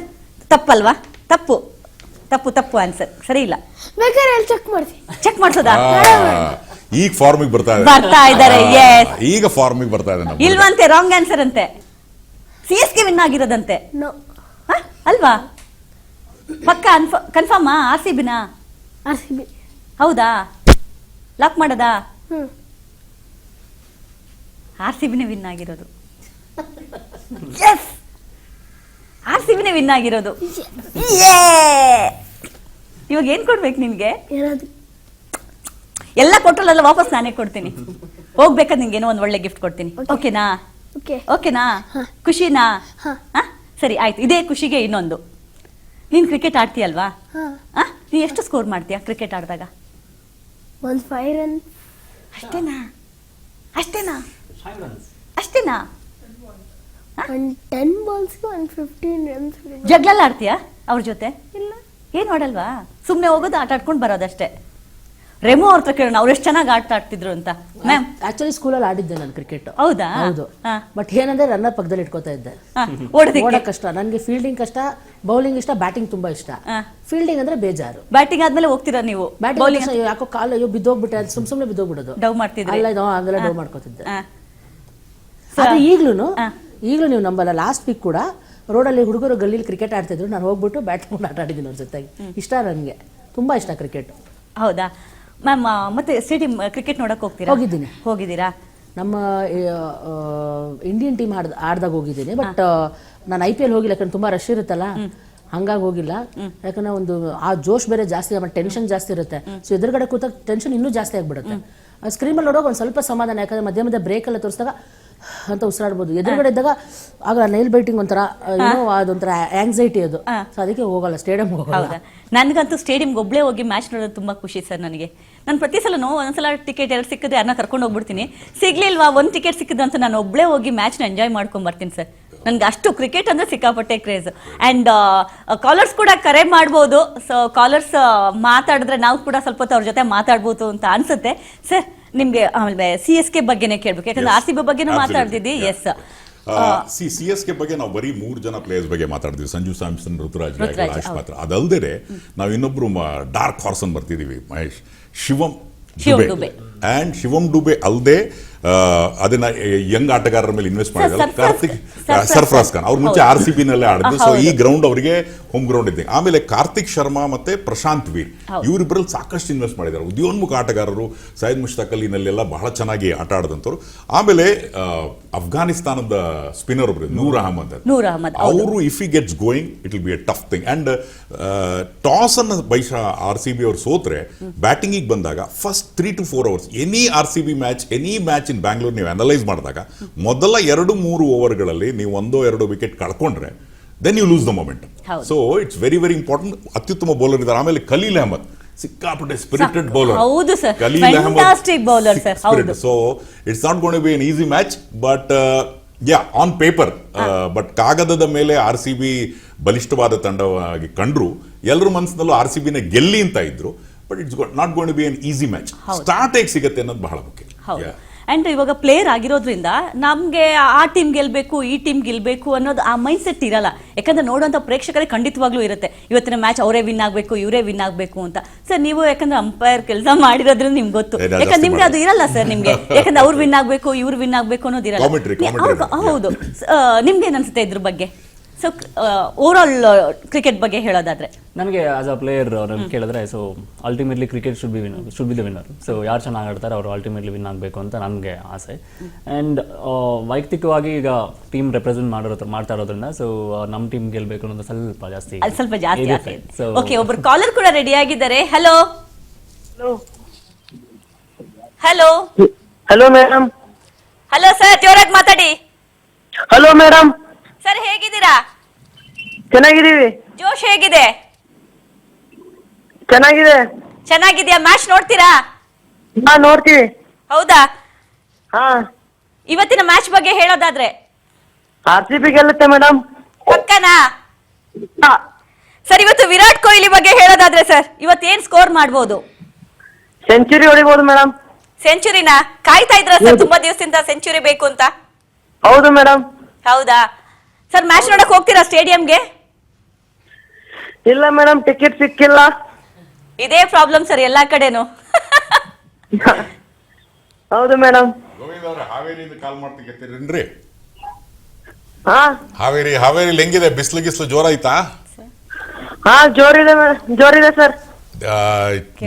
ತಪ್ಪಲ್ವಾ? ತಪ್ಪು ಆನ್ಸರ್ ಸರಿ ಇಲ್ಲ. ಬೇಕಾದ್ರೆ ಚೆಕ್ ಮಾಡ್ಸೋದಾ? ಈಗ ಫಾರ್ಮಿಗೆ ಬರ್ತಾ ಇದ್ದಾರೆ. ಈಗ ಫಾರ್ಮಿಗೆ ಬರ್ತಾ ಇದೆ. ಇಲ್ವಂತೆ, ರಾಂಗ್ ಆನ್ಸರ್ ಅಂತೆ. CSK ವಿನ್ ಆಗಿರೋದಂತೆ ಅಲ್ವಾ? ಪಕ್ಕ ಕನ್ಫರ್ಮಾ? RCBನಾ? RCB. ಹೌದಾ? ಲಾಕ್ ಮಾಡದಾ? ಹ್ಮ್. RCBನೇ ವಿನ್ ಆಗಿರೋದು. ಎಸ್, RCBನೇ ವಿನ್ ಆಗಿರೋದು. ಇವಾಗ ಏನ್ ಕೊಡ್ಬೇಕು ನಿನ್ಗೆ? ಏನಾದ್ರು ಎಲ್ಲ ಕೊಟ್ಟರಲ್ಲ, ವಾಪಸ್ ನಾನೇ ಕೊಡ್ತೀನಿ. ಹೋಗ್ಬೇಕಾದ್ರೆ ನಿಂಗೆ ಏನೋ ಒಂದು ಒಳ್ಳೆ ಗಿಫ್ಟ್ ಕೊಡ್ತೀನಿ. ಓಕೆನಾ? ಓಕೆ. ಓಕೆನಾ? ಖುಷಿನಾ? ಹಾ. ಹಾ? ಸರಿ ಆಯ್ತು. ಇದೇ ಖುಷಿಗೆ ಇನ್ನೊಂದು. ನೀನ್ ಕ್ರಿಕೆಟ್ ಆಡ್ತೀಯಲ್ವಾ? ಹಾ. ನೀ ಎಷ್ಟು ಸ್ಕೋರ್ ಮಾಡ್ತೀಯಾ ಕ್ರಿಕೆಟ್ ಆಡಿದಾಗ? ಒಂದು 5 ರನ್. ಅಷ್ಟೇನಾ? ಅಷ್ಟೇನಾ? ಅಷ್ಟೇನಾ? ಒಂದು 10 ಬಾಲ್ಸ್ಗೆ ಒಂದು 15 ರನ್ಸ್. ಜಗ್ಲೆಲ್ಲ ಆಡ್ತೀಯಾ ಅವ್ರ ಜೊತೆ? ಇಲ್ಲ. ಏನ್ ಆಡಲ್ವಾ? ಸುಮ್ನೆ ಹೋಗೋದು, ಆಟ ಆಡ್ಕೊಂಡು ಬರೋದಷ್ಟೇ. ರೆಮೋ ಅವ್ರ ಹತ್ರ ಕೇಳೋಣ, ಅವ್ರು ಎಷ್ಟು ಚೆನ್ನಾಗಿ ಆಟ ಆಡ್ತಿದ್ರು ಅಂತ. ಮ್ಯಾಮ್ ಆಕ್ಚುಲಿ ಸ್ಕೂಲಲ್ಲಿ ಆಡಿದ್ದೆ ನಾನು ಕ್ರಿಕೆಟ್. ಹೌದಾ? ಹೌದು. ಹಾ. ಬಟ್ ಏನಂದ್ರೆ ರನ್ನರ್ ಪಕ್ಕದಲ್ಲಿ ಇಟ್ಕೋತಾ ಇದ್ದೆ. ಓಡೋದಕ್ಕೆ ಓಡಕ್ ಕಷ್ಟ. ನನಗೆ ಫೀಲ್ಡಿಂಗ್ ಕಷ್ಟ, ಬೌಲಿಂಗ್ ಇಷ್ಟ, ಬ್ಯಾಟಿಂಗ್ ತುಂಬಾ ಇಷ್ಟ. ಹಾ. ಫೀಲ್ಡಿಂಗ್ ಅಂದ್ರೆ ಬೇಜಾರು. ಬ್ಯಾಟಿಂಗ್ ಆದ್ಮೇಲೆ ಹೋಗ್ತೀರಾ ನೀವು? ಬ್ಯಾಟಿಂಗ್ ಯಾಕೋ ಕಾಲು ಅಯ್ಯೋ ಬಿದ್ದೋಗ್ಬಿಟ್ಟೆ, ಅದು ಸುಮ್ನೆ ಬಿದ್ದೋಗ್ಬಿಡೋದು. ಡವ್ ಮಾಡ್ತಿದ್ರಿ? ಅಲ್ಲ ಇದು ಹಂಗೆಲ್ಲ ಡೌ ಮಾಡ್ಕೋತಿದ್ದೆ. ಹಾ. ಅದು ಈಗಲೂ ನೀವು ನಂಬಲ್ಲ, ಲಾಸ್ಟ್ ವೀಕ್ ಕೂಡ ರೋಡಲ್ಲಿ ಹುಡುಗರು ಗಲ್ಲಿಲಿ ಕ್ರಿಕೆಟ್ ಆಡ್ತಿದ್ರು, ನಾನು ಹೋಗ್ಬಿಟ್ಟು ಬ್ಯಾಟ್ ಆಟ ಆಡಿದ್ದೀನಿ ಅವ್ರ ಜೊತೆಗೆ. ಇಷ್ಟ, ನನಗೆ ತುಂಬಾ ಇಷ್ಟ ಕ್ರಿಕೆಟ್. ಹೌದಾ ಮ್ಯಾಮ್? ಮತ್ತೆ ಸ್ಟೇಡಿಯಂ ಕ್ರಿಕೆಟ್ ನೋಡಕ್ ಹೋಗ್ತೀರಾ? ಹೋಗಿದ್ದೀರಾ? ನಮ್ಮ ಇಂಡಿಯನ್ ಟೀಮ್ ಆಡ್ದಾಗ ಹೋಗಿದ್ದೀನಿ. ಬಟ್ ನಾನು IPL ಹೋಗಿಲ್ಲ, ಯಾಕಂದ್ರೆ ತುಂಬಾ ರಶ್ ಇರುತ್ತಲ್ಲ, ಹಂಗಾಗಿ ಹೋಗಿಲ್ಲ. ಯಾಕಂದ್ರೆ ಒಂದು ಆ ಜೋಶ್ ಬೇರೆ ಜಾಸ್ತಿ, ಆಮೇಲೆ ಟೆನ್ಷನ್ ಜಾಸ್ತಿ ಇರುತ್ತೆ. ಸೊ ಎದುರುಗಡೆ ಕೂತಾಗ ಟೆನ್ಷನ್ ಇನ್ನೂ ಜಾಸ್ತಿ ಆಗ್ಬಿಡುತ್ತೆ. ಸ್ಕ್ರೀನಲ್ಲಿ ನೋಡೋಕೆ ಒಂದು ಸ್ವಲ್ಪ ಸಮಾಧಾನ, ಯಾಕಂದ್ರೆ ಮಧ್ಯ ಮಧ್ಯ ಬ್ರೇಕ್ ಎಲ್ಲ ತೋರಿಸಿದಾಗ ಅಂತ ಉಸಿರಾಡ್ಬೋದು. ಎದುರುಗಡೆ ಇದ್ದಾಗ ಆಗ ನೈಲ್ ಬೈಟಿಂಗ್ ಒಂಥರ ಏನೋ ಅದೊಂಥರ ಆಂಗ್ಸೈಟಿ ಅದು. ಸೊ ಅದಕ್ಕೆ ಹೋಗಲ್ಲ, ಸ್ಟೇಡಿಯಂ ಹೋಗಲ್ಲ. ನನಗಂತೂ ಸ್ಟೇಡಿಯಂಗೆ ಒಬ್ಳೇ ಹೋಗಿ ಮ್ಯಾಚ್ ನೋಡೋದು ತುಂಬಾ ಖುಷಿ ಸರ್. ನನಗೆ ನಾನು ಪ್ರತಿ ಸಲನೂ ಒಂದ್ಸಲ ಟಿಕೆಟ್ 2 ಸಿಕ್ಕಿದ್ರೆ ಯಾರನ್ನ ಕರ್ಕೊಂಡು ಹೋಗ್ಬಿಡ್ತೀನಿ. ಸಿಗ್ಲಿಲ್ವಾ, 1 ಟಿಕೆಟ್ ಸಿಕ್ಕಿದ್ರೆ ಅಂತ ನಾನು ಒಬ್ಳೇ ಹೋಗಿ ಮ್ಯಾಚ್ನ ಎಂಜಾಯ್ ಮಾಡ್ಕೊಂಡ್ ಬರ್ತೀನಿ ಸರ್. ನನ್ಗೆ ಅಷ್ಟು ಕ್ರಿಕೆಟ್ ಅಂದ್ರೆ ಸಿಕ್ಕಾಪಟ್ಟೆ ಕ್ರೇಜ್. ಅಂಡ್ ಕಾಲರ್ಸ್ ಕೂಡ ಕರೆ ಮಾಡ್ಬೋದು. ಸೊ ಕಾಲರ್ಸ್ ಮಾತಾಡಿದ್ರೆ ನಾವು ಕೂಡ ಸ್ವಲ್ಪ ಹೊತ್ತು ಅವ್ರ ಜೊತೆ ಮಾತಾಡ್ಬೋದು ಅಂತ ಅನ್ಸುತ್ತೆ ಸರ್. ನಿಮ್ಗೆ ಆಮೇಲೆ CSK ಬಗ್ಗೆನೇ ಕೇಳ್ಬೇಕು, ಯಾಕಂದ್ರೆ RCB ಬಗ್ಗೆನೂ ಮಾತಾಡ್ತಿದ್ದಿ. ಎಸ್, CSK ಬಗ್ಗೆ ನಾವು ಬರೀ 3 ಜನ ಪ್ಲೇಯರ್ಸ್ ಬಗ್ಗೆ ಮಾತಾಡ್ತೀವಿ, ಸಂಜು ಸ್ಯಾಮ್ಸನ್, ಋತುರಾಜ್ ಗಾಯಕ್ವಾಡ್ ಮಾತ್ರ. ಅದಲ್ಲದೆ ನಾವು ಇನ್ನೊಬ್ರು ಡಾರ್ಕ್ ಹಾರ್ಸ್ ಅನ್ನು ಬರ್ತಿದೀವಿ, ಮಹೇಶ್, ಶಿವಂ ಡುಬೆ. ಅಂಡ್ ಶಿವಂ ಡುಬೆ ಅಲ್ಲದೆ ಅದನ್ನ ಯಂಗ್ ಆಟಗಾರರ ಮೇಲೆ ಇನ್ವೆಸ್ಟ್ ಮಾಡಿದ್ದಾರೆ ಸರ್ಫರಾಜ್ ಖಾನ್. ಅವ್ರು ಮುಂಚೆ RCB ನಲ್ಲೇ ಆಡಿದ್ರು. ಸೊ ಈ ಗ್ರೌಂಡ್ ಅವರಿಗೆ ಹೋಮ್ ಗ್ರೌಂಡ್ ಇದೆ. ಆಮೇಲೆ ಕಾರ್ತಿಕ್ ಶರ್ಮಾ ಮತ್ತೆ ಪ್ರಶಾಂತ್ ವೀರ್, ಇವರಿಬ್ಬರಲ್ಲಿ ಸಾಕಷ್ಟು ಇನ್ವೆಸ್ಟ್ ಮಾಡಿದ್ದಾರೆ. ಉದಯೋನ್ಮುಖ ಆಟಗಾರರು. ಸೈಯದ್ ಮುಷ್ತಾಕ್ ಅಲಿನಲ್ಲೆಲ್ಲ ಬಹಳ ಚೆನ್ನಾಗಿ ಆಟ ಆಡಿದಂಥವ್ರು. ಆಮೇಲೆ ಅಫ್ಘಾನಿಸ್ತಾನದ ಸ್ಪಿನ್ನರ್ ಒಬ್ರು ನೂರ್ ಅಹಮದ್, ಅವರು if he gets going it will be A tough thing. And toss ಅನ್ನು ಬೈಶಾ RCB ಅವ್ರು ಸೋತ್ರೆ ಬ್ಯಾಟಿಂಗಿಗೆ ಬಂದಾಗ first 3 to 4 hours any RCB match, any match ಇನ್ ಬ್ಯಾಂಗ್ಳೂರ್ ನೀವು ಅನಲೈಸ್ ಮಾಡಿದಾಗ ಮೊದಲ 2-3 ಓವರ್ಗಳಲ್ಲಿ ನೀವು 1-2 ವಿಕೆಟ್ ಕಳ್ಕೊಂಡ್ರೆ then you lose the momentum. So it's very very important. ಅತ್ಯುತ್ತಮ ಬೌಲರ್ ಇದ್ದಾರೆ. ಆಮೇಲೆ ಖಲೀಲ್ ಅಹಮದ್ ಸಿಕ್ಕಾಪಟ್ಟೆ ಸ್ಪಿರಿಟೆಡ್ ಬೌಲರ್. ಹೌದು sir, Khaleel fantastic bowler sir. ಹೌದು. So it's not going to be an easy match, but on paper, but ಕಾಗದದ ಮೇಲೆ RCB ಬಲಿಷ್ಠವಾದ ತಂಡವಾಗಿ ಕಂಡ್ರು. ಎಲ್ಲರ ಮನಸ್ಸಿನಲ್ಲೂ RCBನ ಗೆಲ್ಲಿ ಅಂತ ಇದ್ರು. But it's not going to be an easy match. Start ಹೇಗೆ ಸಿಗುತ್ತೆ ಅನ್ನೋದು ಬಹಳ ಮುಖ್ಯ. ಅಂಡ್ ಇವಾಗ ಪ್ಲೇಯರ್ ಆಗಿರೋದ್ರಿಂದ ನಮ್ಗೆ ಆ ಟೀಮ್ ಗೆಲ್ಬೇಕು, ಈ ಟೀಮ್ ಗೆಲ್ಬೇಕು ಅನ್ನೋದು ಆ ಮೈಂಡ್ ಸೆಟ್ ಇರಲ್ಲ. ಯಾಕಂದ್ರೆ ನೋಡುವಂತ ಪ್ರೇಕ್ಷಕರಿಗೆ ಖಂಡಿತವಾಗ್ಲೂ ಇರುತ್ತೆ, ಇವತ್ತಿನ ಮ್ಯಾಚ್ ಅವರೇ ವಿನ್ ಆಗ್ಬೇಕು, ಇವರೇ ವಿನ್ ಆಗ್ಬೇಕು ಅಂತ. ಸರ್ ನೀವು ಯಾಕಂದ್ರೆ ಅಂಪೈರ್ ಕೆಲಸ ಮಾಡಿರೋದ್ರಿಂದ ನಿಮ್ಗೆ ಗೊತ್ತು. ಯಾಕಂದ್ರೆ ನಿಮ್ಗೆ ಅದು ಇರಲ್ಲ ಸರ್. ನಿಮ್ಗೆ ಯಾಕಂದ್ರೆ ಅವ್ರು ವಿನ್ ಆಗ್ಬೇಕು, ಇವ್ರು ವಿನ್ ಆಗ್ಬೇಕು ಅನ್ನೋದು ಇರಲ್ಲ. ಹೌದು. ನಿಮ್ಗೆ ಏನ್ ಅನ್ಸುತ್ತೆ ಇದ್ರ ಬಗ್ಗೆ? ಸೊ ಓವರ್ ಆಲ್ ಕ್ರಿಕೆಟ್ ಬಗ್ಗೆ ಹೇಳೋದಾದ್ರೆ, ನನಗೆ ಆಸ್ ಅ ಪ್ಲೇಯರ್ ಕೇಳಿದ್ರೆ, so ultimately cricket should be the winner. So ಯಾರು ಚೆನ್ನಾಗಿ ಆಡ್ತಾರೆ ಅವರು ಅಲ್ಟಿಮೇಟ್ಲಿ ವಿನ್ ಆಗಬೇಕು ಅಂತ ನನಗೆ ಆಸೆ. ಆ್ಯಂಡ್ ವೈಯಕ್ತಿಕವಾಗಿ ಈಗ ಟೀಮ್ ರೆಪ್ರೆಸೆಂಟ್ ಮಾಡ್ತಾ ಇರೋದ್ರಿಂದ ಸೊ ನಮ್ಮ ಟೀಮ್ ಗೆಲ್ಬೇಕು ಅನ್ನೋದು ಸ್ವಲ್ಪ ಜಾಸ್ತಿ ಆಸೆ. ಓಕೆ, ಒಬ್ರು ಕಾಲರ್ ಕೂಡ ರೆಡಿ ಆಗಿದ್ದಾರೆ. Hello hello hello madam. Hello sir, ಜೋರಾಗಿ ಮಾತಾಡಿ. Hello madam. ಸರ್ ಹೇಗಿದ್ದೀರಾ? ಚೆನ್ನಾಗಿದ್ದೀವಿ. ಜೋಶ್ ಹೇಗಿದೆ? ಚೆನ್ನಾಗಿದ್ಯಾ? ಮ್ಯಾಚ್ ನೋಡ್ತೀರಾ? ಹಾ, ನೋಡ್ತೀವಿ. ಹೌದಾ? ಹಾ. ಇವತ್ತಿನ ಮ್ಯಾಚ್ ಬಗ್ಗೆ ಹೇಳೋದಾದ್ರೆ RCB ಗೆಲ್ಲುತ್ತೆ ಮೇಡಮ್. ಪಕ್ಕನಾ? ಸರ್ ಇವತ್ತು ವಿರಾಟ್ ಕೊಹ್ಲಿ ಬಗ್ಗೆ ಹೇಳೋದಾದ್ರೆ ಸರ್ ಇವತ್ತೇನ್ ಸ್ಕೋರ್ ಮಾಡ್ಬೋದು? ಸೆಂಚುರಿ ಹೊಡಿಬಹುದು ಮೇಡಮ್. ಸೆಂಚುರಿನಾ? ಕಾಯ್ತಾ ಇದ್ರ ಸರ್ ತುಂಬಾ ದಿವಸದಿಂದ ಸೆಂಚುರಿ ಬೇಕು ಅಂತ? ಹೌದು ಮೇಡಮ್. ಹೌದಾ ಸರ್? ಮ್ಯಾಚ್ ನೋಡಕ್ ಹೋಗ್ತೀರಾ ಸ್ಟೇಡಿಯಂಗೆ? ಇಲ್ಲ ಮೇಡಮ್, ಟಿಕೆಟ್ ಸಿಕ್ಕಿಲ್ಲ. ಇದೇ ಪ್ರಾಬ್ಲಮ್ ಸರ್ ಎಲ್ಲಾ ಕಡೆನೂ. ಹೌದು ಮೇಡಮ್. ಹಾವೇರಿಯಿಂದ ಕಾಲ್ ಮಾಡ್ತೀರೇನ್ರಿ? ಹಾ. ಹಾವೇರಿಲಿ ಹೆಂಗಿದೆ? ಬಿಸಿಲು ಜೋರ ಐತಾ? ಹಾ, ಜೋರಿದೆ ಸರ್.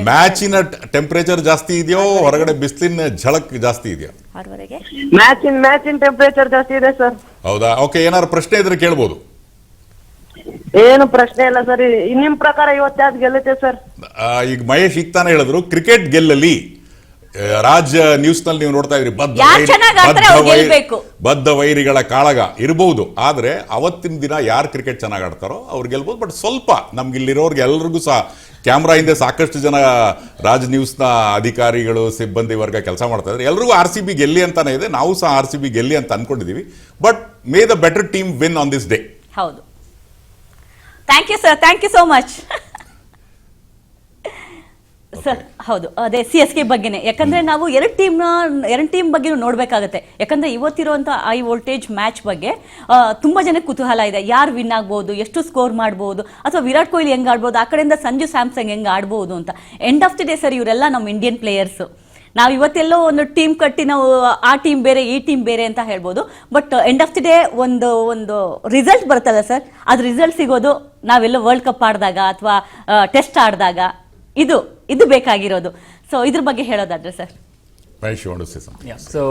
ಮ್ಯಾಚಿನ ಟೆಂಪರೇಚರ್ ಜಾಸ್ತಿ ಇದೆಯೋ ಹೊರಗಡೆ ಬಿಸಿಲಿನ ಝಳಕ್ ಜಾಸ್ತಿ ಇದೆಯೋ? 6ವರೆಗೆ ಮ್ಯಾಚಿನ ಟೆಂಪರೇಚರ್ ಜಾಸ್ತಿ ಇದೆ ಸರ್. ಹೌದಾ? ಓಕೆ, ಏನಾದ್ರು ಪ್ರಶ್ನೆ ಇದ್ರೆ ಕೇಳ್ಬೋದು. ಏನು ಪ್ರಶ್ನೆ ಇಲ್ಲ ಸರ್. ನಿಮ್ ಪ್ರಕಾರ ಇವತ್ತು ಯಾವ್ದು ಗೆಲ್ಲುತ್ತೆ ಸರ್? ಈಗ ಮಹೇಶ್ ಈಗ ತಾನೇ ಹೇಳಿದ್ರು ಕ್ರಿಕೆಟ್ ಗೆಲ್ಲಲಿ. ರಾಜ್ ನ್ಯೂಸ್ ನಲ್ಲಿ ನೀವು ನೋಡ್ತಾ ಇದ್ರಿ, ಯಾರ್ ಚೆನ್ನಾಗ್ ಆಡ್ತಾರೆ ಅವ್ರು ಗೆಲ್ಬೇಕು. ಬದ್ಧ ವೈರಿಗಳ ಕಾಳಗ ಇರಬಹುದು, ಆದ್ರೆ ಅವತ್ತಿನ ದಿನ ಯಾರು ಕ್ರಿಕೆಟ್ ಚೆನ್ನಾಗಿ ಆಡ್ತಾರೋ ಅವ್ರು ಗೆಲ್ಬಹುದು. ಬಟ್ ಸ್ವಲ್ಪ ನಮ್ಗೆ ಇಲ್ಲಿರೋರ್ಗೆ ಎಲ್ರಿಗೂ ಸಹ ಕ್ಯಾಮ್ರಾ ಹಿಂದೆ ಸಾಕಷ್ಟು ಜನ ರಾಜ್ ನ್ಯೂಸ್ನ ಅಧಿಕಾರಿಗಳು, ಸಿಬ್ಬಂದಿ ವರ್ಗ ಕೆಲಸ ಮಾಡ್ತಾ ಇದ್ದಾರೆ. ಎಲ್ರಿಗೂ RCB ಗೆಲ್ಲಿ ಅಂತಾನೆ ಇದೆ, ನಾವು ಸಹ RCB ಗೆಲ್ಲಿ ಅಂತ ಅನ್ಕೊಂಡಿದೀವಿ. But may the better team win on this day. ಹೌದು. Thank you sir, thank you so much sir. ಹೌದು, ಅದೇ CSK ಬಗ್ಗೆನೆ, ಯಾಕಂದ್ರೆ ನಾವು ಎರಡು ಟೀಮ್ ಬಗ್ಗೆ ನೋಡ್ಬೇಕಾಗತ್ತೆ. ಯಾಕಂದ್ರೆ ಇವತ್ತಿರುವಂತ ಹೈ ವೋಲ್ಟೇಜ್ ಮ್ಯಾಚ್ ಬಗ್ಗೆ ತುಂಬಾ ಜನಕ್ಕೆ ಕುತೂಹಲ ಇದೆ. ಯಾರು ವಿನ್ ಆಗ್ಬಹುದು, ಎಷ್ಟು ಸ್ಕೋರ್ ಮಾಡಬಹುದು, ಅಥವಾ ವಿರಾಟ್ ಕೊಹ್ಲಿ ಹೆಂಗ್ ಆಡ್ಬೋದು, ಆ ಕಡೆಯಿಂದ ಸಂಜು ಸ್ಯಾಮ್ಸಂಗ್ ಹೆಂಗ್ ಆಡ್ಬೋದು ಅಂತ. End of the day sir, ಇವರೆಲ್ಲ ನಮ್ಮ ಇಂಡಿಯನ್ ಪ್ಲೇಯರ್ಸ್. ನಾವು ಇವತ್ತೆಲ್ಲೋ ಒಂದು ಟೀಮ್ ಕಟ್ಟಿ ನಾವು ಆ ಟೀಮ್ ಬೇರೆ ಈ ಟೀಮ್ ಬೇರೆ ಅಂತ ಹೇಳ್ಬೋದು. But end of the day ಒಂದು ರಿಸಲ್ಟ್ ಬರುತ್ತಲ್ಲ ಸರ್, ಅದು ರಿಸಲ್ಟ್ ಸಿಗೋದು ನಾವೆಲ್ಲೋ ವರ್ಲ್ಡ್ ಕಪ್ ಆಡಿದಾಗ ಅಥವಾ ಟೆಸ್ಟ್ ಆಡಿದಾಗ. ಇದು ಬೇಕಾಗಿರೋದು. ಸೊ ಇದ್ರ ಬಗ್ಗೆ ಹೇಳೋದಾದ್ರೆ ಸರ್, ಸೊ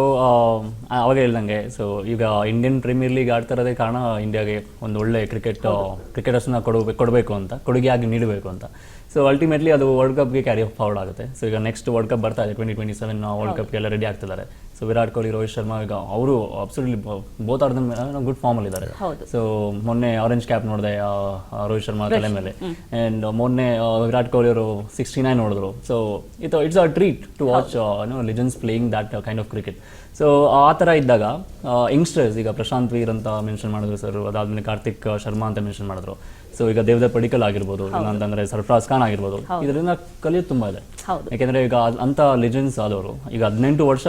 ಅವಾಗ ಹೇಳ್ದಂಗೆ, ಸೊ ಈಗ ಇಂಡಿಯನ್ ಪ್ರೀಮಿಯರ್ ಲೀಗ್ ಆಡ್ತಾ ಇರೋದೇ ಕಾರಣ ಇಂಡಿಯಾಗೆ ಒಂದು ಒಳ್ಳೆ ಕ್ರಿಕೆಟರ್ಸ್ನ ಕೊಡಬೇಕು ಅಂತ, ಕೊಡುಗೆಯಾಗಿ ನೀಡಬೇಕು ಅಂತ. ಸೊ ಅಲ್ಟಿಮೇಟ್ಲಿ ಅದು ವರ್ಲ್ಡ್ ಕಪ್ಗೆ ಕ್ಯಾರಿ ಫಾರ್ವರ್ಡ್ ಆಗುತ್ತೆ. ಸೊ ಈಗ ನೆಕ್ಸ್ಟ್ ವರ್ಲ್ಡ್ ಕಪ್ ಬರ್ತಾ ಇದೆ, 2027 ವರ್ಲ್ಡ್ ಕಪ್ಗೆ ಎಲ್ಲ ರೆಡಿ ಆಗ್ತಿದ್ದಾರೆ. ಸೊ ವಿರಾಟ್ ಕೊಹ್ಲಿ, ರೋಹಿತ್ ಶರ್ಮಾ ಈಗ ಅವರು absolutely both are good form ಅಲ್ಲಿ ಇದ್ದಾರೆ. ಸೊ ಮೊನ್ನೆ ಆರೆಂಜ್ ಕ್ಯಾಪ್ ನೋಡಿದೆ ರೋಹಿತ್ ಶರ್ಮಾ ತಲೆ ಮೇಲೆ, ಅಂಡ್ ಮೊನ್ನೆ ವಿರಾಟ್ ಕೊಹ್ಲಿ ಅವರು 69 ನೋಡಿದ್ರು. So it's a treat to watch legends playing that kind of cricket. So ಆ ಥರ ಇದ್ದಾಗ ಯಂಗ್ಸ್ಟರ್ಸ್, ಈಗ ಪ್ರಶಾಂತ್ ವೀರ್ ಅಂತ ಮೆನ್ಷನ್ ಮಾಡಿದ್ರು ಸರ್, ಅದಾದ್ಮೇಲೆ ಕಾರ್ತಿಕ್ ಶರ್ಮಾ ಅಂತ ಮೆನ್ಷನ್ ಮಾಡಿದ್ರು. ಸೊ ಈಗ ದೇವದತ್ ಪಡಿಕಲ್ ಆಗಿರ್ಬೋದು, ಇಲ್ಲಾಂತಂದ್ರೆ ಸರ್ಫರಾಜ್ ಖಾನ್ ಆಗಿರ್ಬೋದು, ಇದರಿಂದ ಕಲಿಯೋದು ತುಂಬಾ ಇದೆ. ಯಾಕೆಂದ್ರೆ ಈಗ ಅಂತ ಲೆಜೆಂಡ್ಸ್ ಆದವರು ಈಗ 18 ವರ್ಷ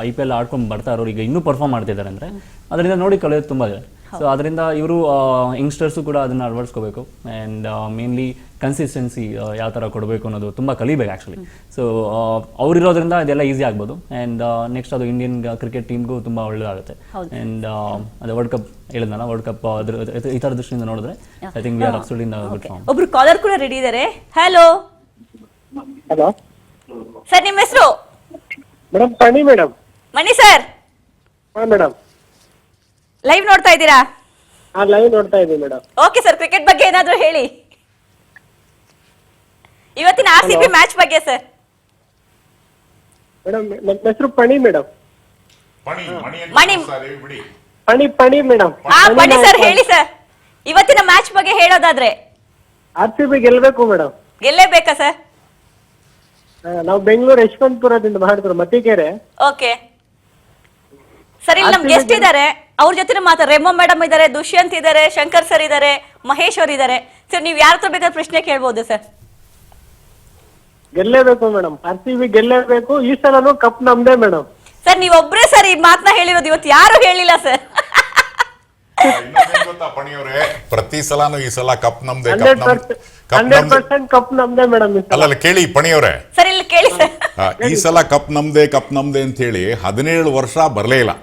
IPL ಆಡ್ಕೊಂಡು ಬರ್ತಾ ಇರೋರು ಈಗ ಇನ್ನೂ ಪರ್ಫಾರ್ಮ್ ಮಾಡ್ತಿದ್ದಾರೆ ಅಂದ್ರೆ ಅದರಿಂದ ನೋಡಿ ಕಲಿಯೋದು ತುಂಬಾ ಇದೆ. ಸೊ ಅದರಿಂದ ಇವರು ಯಂಗ್ಸ್ಟರ್ಸು ಕೂಡ ಅದನ್ನ ಅಳವಡಿಸ್ಕೋಬೇಕು. ಆ್ಯಂಡ್ ಮೇನ್ಲಿ ಕನ್ಸಿಸ್ಟೆನ್ಸಿ ಯಾವ ಥರ ಕೊಡಬೇಕು ಅನ್ನೋದು ತುಂಬ ಕಲಿಬೇಕು ಆ್ಯಕ್ಚುಲಿ. ಸೊ ಅವರಿರೋದ್ರಿಂದ ಇದೆಲ್ಲ ಈಸಿ ಆಗ್ಬೋದು. ಆ್ಯಂಡ್ ನೆಕ್ಸ್ಟ್ ಅದು ಇಂಡಿಯನ್ ಕ್ರಿಕೆಟ್ ಟೀಮ್ಗೂ ತುಂಬ ಒಳ್ಳೆಯದಾಗುತ್ತೆ. ಆ್ಯಂಡ್ ಅದೇ ವರ್ಲ್ಡ್ ಕಪ್ ಹೇಳಿದ್ನಲ್ಲ, ವರ್ಲ್ಡ್ ಕಪ್ ಈ ಥರ ದೃಷ್ಟಿಯಿಂದ ನೋಡಿದ್ರೆ I think we are absolutely in good form. ಒಬ್ರು ಕಾಲರ್ ಕೂಡ ರೆಡಿ ಇದ್ದಾರೆ. ಹಲೋ ಸರ್, ನಿಮ್ಮ ಹೆಸರು? Madam Phani madam. Mani sir, madam live ನೋಡ್ತಾ ಇದ್ದೀರಾ? ಲೈವ್ ನೋಡ್ತಾ ಇದ್ದೀವಿ ಮೇಡಮ್. ಓಕೆ ಸರ್, ಕ್ರಿಕೆಟ್ ಬಗ್ಗೆ ಏನಾದರೂ ಹೇಳಿ, ಇವತ್ತಿನ RCB ಮ್ಯಾಚ್ ಬಗ್ಗೆ ಸರ್. ಮೇಡಮ್ ನನ್ನ ಹೆಸರು ಪಣಿ ಮೇಡಮ್. ಮಣಿ ಮೇಡಮ್. ಪಣಿ ಸರ್, ಹೇಳಿ ಸರ್, ಇವತ್ತಿನ ಮ್ಯಾಚ್ ಬಗ್ಗೆ ಹೇಳೋದಾದ್ರೆ. RCB ಗೆಲ್ಬೇಕು ಮೇಡಮ್. ಗೆಲ್ಲೇಬೇಕಾ ಸರ್? ನಾವು ಬೆಂಗಳೂರು ಯಶವಂತಪುರದಿಂದ ಮಾಡಿದ್ರು, ಮತ್ತಿಕೆರೆ. ಓಕೆ ಸರ್, ಇಲ್ಲಿ ನಮ್ ಗೆಸ್ಟ್ ಇದ್ದಾರೆ, ಅವ್ರ ಜೊತೆ ರೆಮೋ ಮೇಡಮ್ ಇದ್ದಾರೆ, ದುಷ್ಯಂತ್ ಇದ್ದಾರೆ, ಶಂಕರ್ ಸರ್ ಇದ್ದಾರೆ, ಮಹೇಶ್ ಅವರು ಇದ್ದಾರೆ. ಸರ್, ನೀವು ಯಾರ ಹತ್ರ ಬೇಕಾದ್ರೆ ಪ್ರಶ್ನೆ ಕೇಳ್ಬೋದು ಸರ್. ಗೆಲ್ಲೇಬೇಕು ಮೇಡಮ್, RCB ಗೆಲ್ಲೇಬೇಕು. ಈ ಸಲನು ಕಪ್ ನಮ್ದೇ ಮೇಡಮ್. ಸರ್, ನೀವೊಬ್ರೇ ಸರ್ ಈ ಮಾತನ್ನ ಹೇಳಿರೋದು, ಇವತ್ತು ಯಾರು ಹೇಳಿಲ್ಲ ಸರ್. ಪ್ರತಿ ಸಲಾನು ಈ ಸಲ ಕಪ್ ನಮ್ದೇ, 100% ಕಪ್ ನಮ್ದೇ ಮೇಡಮ್. ಅಲ್ಲ ಕೇಳಿ ಪಣಿಯವರೇ, ಸರ್ ಇಲ್ಲಿ ಕೇಳಿ ಸರ್, ಈ ಸಲ ಕಪ್ ನಮ್ದೇ ಅಂತ ಹೇಳಿ 17 ವರ್ಷ ಬರಲೇ ಇಲ್ಲ.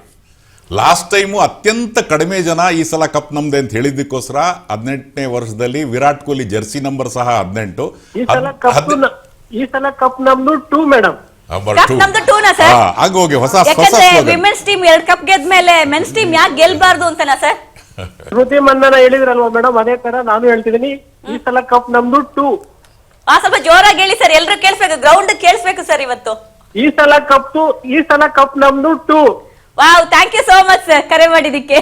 ಲಾಸ್ಟ್ ಟೈಮು ಅತ್ಯಂತ ಕಡಿಮೆ ಜನ ಈ ಸಲ ಕಪ್ ನಮ್ದೆ ಅಂತ ಹೇಳಿದ್ದಕ್ಕೋಸ್ಕರ 18ನೇ ವರ್ಷದಲ್ಲಿ ವಿರಾಟ್ ಕೊಹ್ಲಿ ಜರ್ಸಿ ನಂಬರ್ ಸಹ 18. ಈ ಸಲ ಕಪ್ ನಮ್ದು 2 ಮೇಡಮ್. ನಮ್ದು 2ನಾ ಸರ್? ಆಗೋಗಿ ಹೊಸ ವಿಮೆನ್ಸ್ ಟೀಮ್ 2 ಕಪ್ ಗೆದ್ಮೇಲೆ ಮೆನ್ಸ್ ಟೀಮ್ ಯಾಕೆ ಗೆಲ್ಬಾರ್ದು ಅಂತನಾ ಸರ್? ಶ್ರುತಿ ಮಂದನ ಹೇಳಿದ್ರಲ್ವಾ ಮೇಡಮ್, ಅದೇ ತರ ನಾನು ಹೇಳ್ತಿದ್ದೀನಿ, ಈ ಸಲ ಕಪ್ ನಮ್ದು 2. ಸ್ವಲ್ಪ ಜೋರಾಗಿ ಹೇಳಿ ಸರ್, ಎಲ್ರು ಕೇಳಿಸ್ಬೇಕು, ಗ್ರೌಂಡ್ ಕೇಳಿಸ್ಬೇಕು ಸರ್ ಇವತ್ತು. ಈ ಸಲ ಕಪ್ ನಮ್ದು 2. Wow, thank you so much sir ಕರೆ ಮಾಡಿದ್ದಕ್ಕೆ.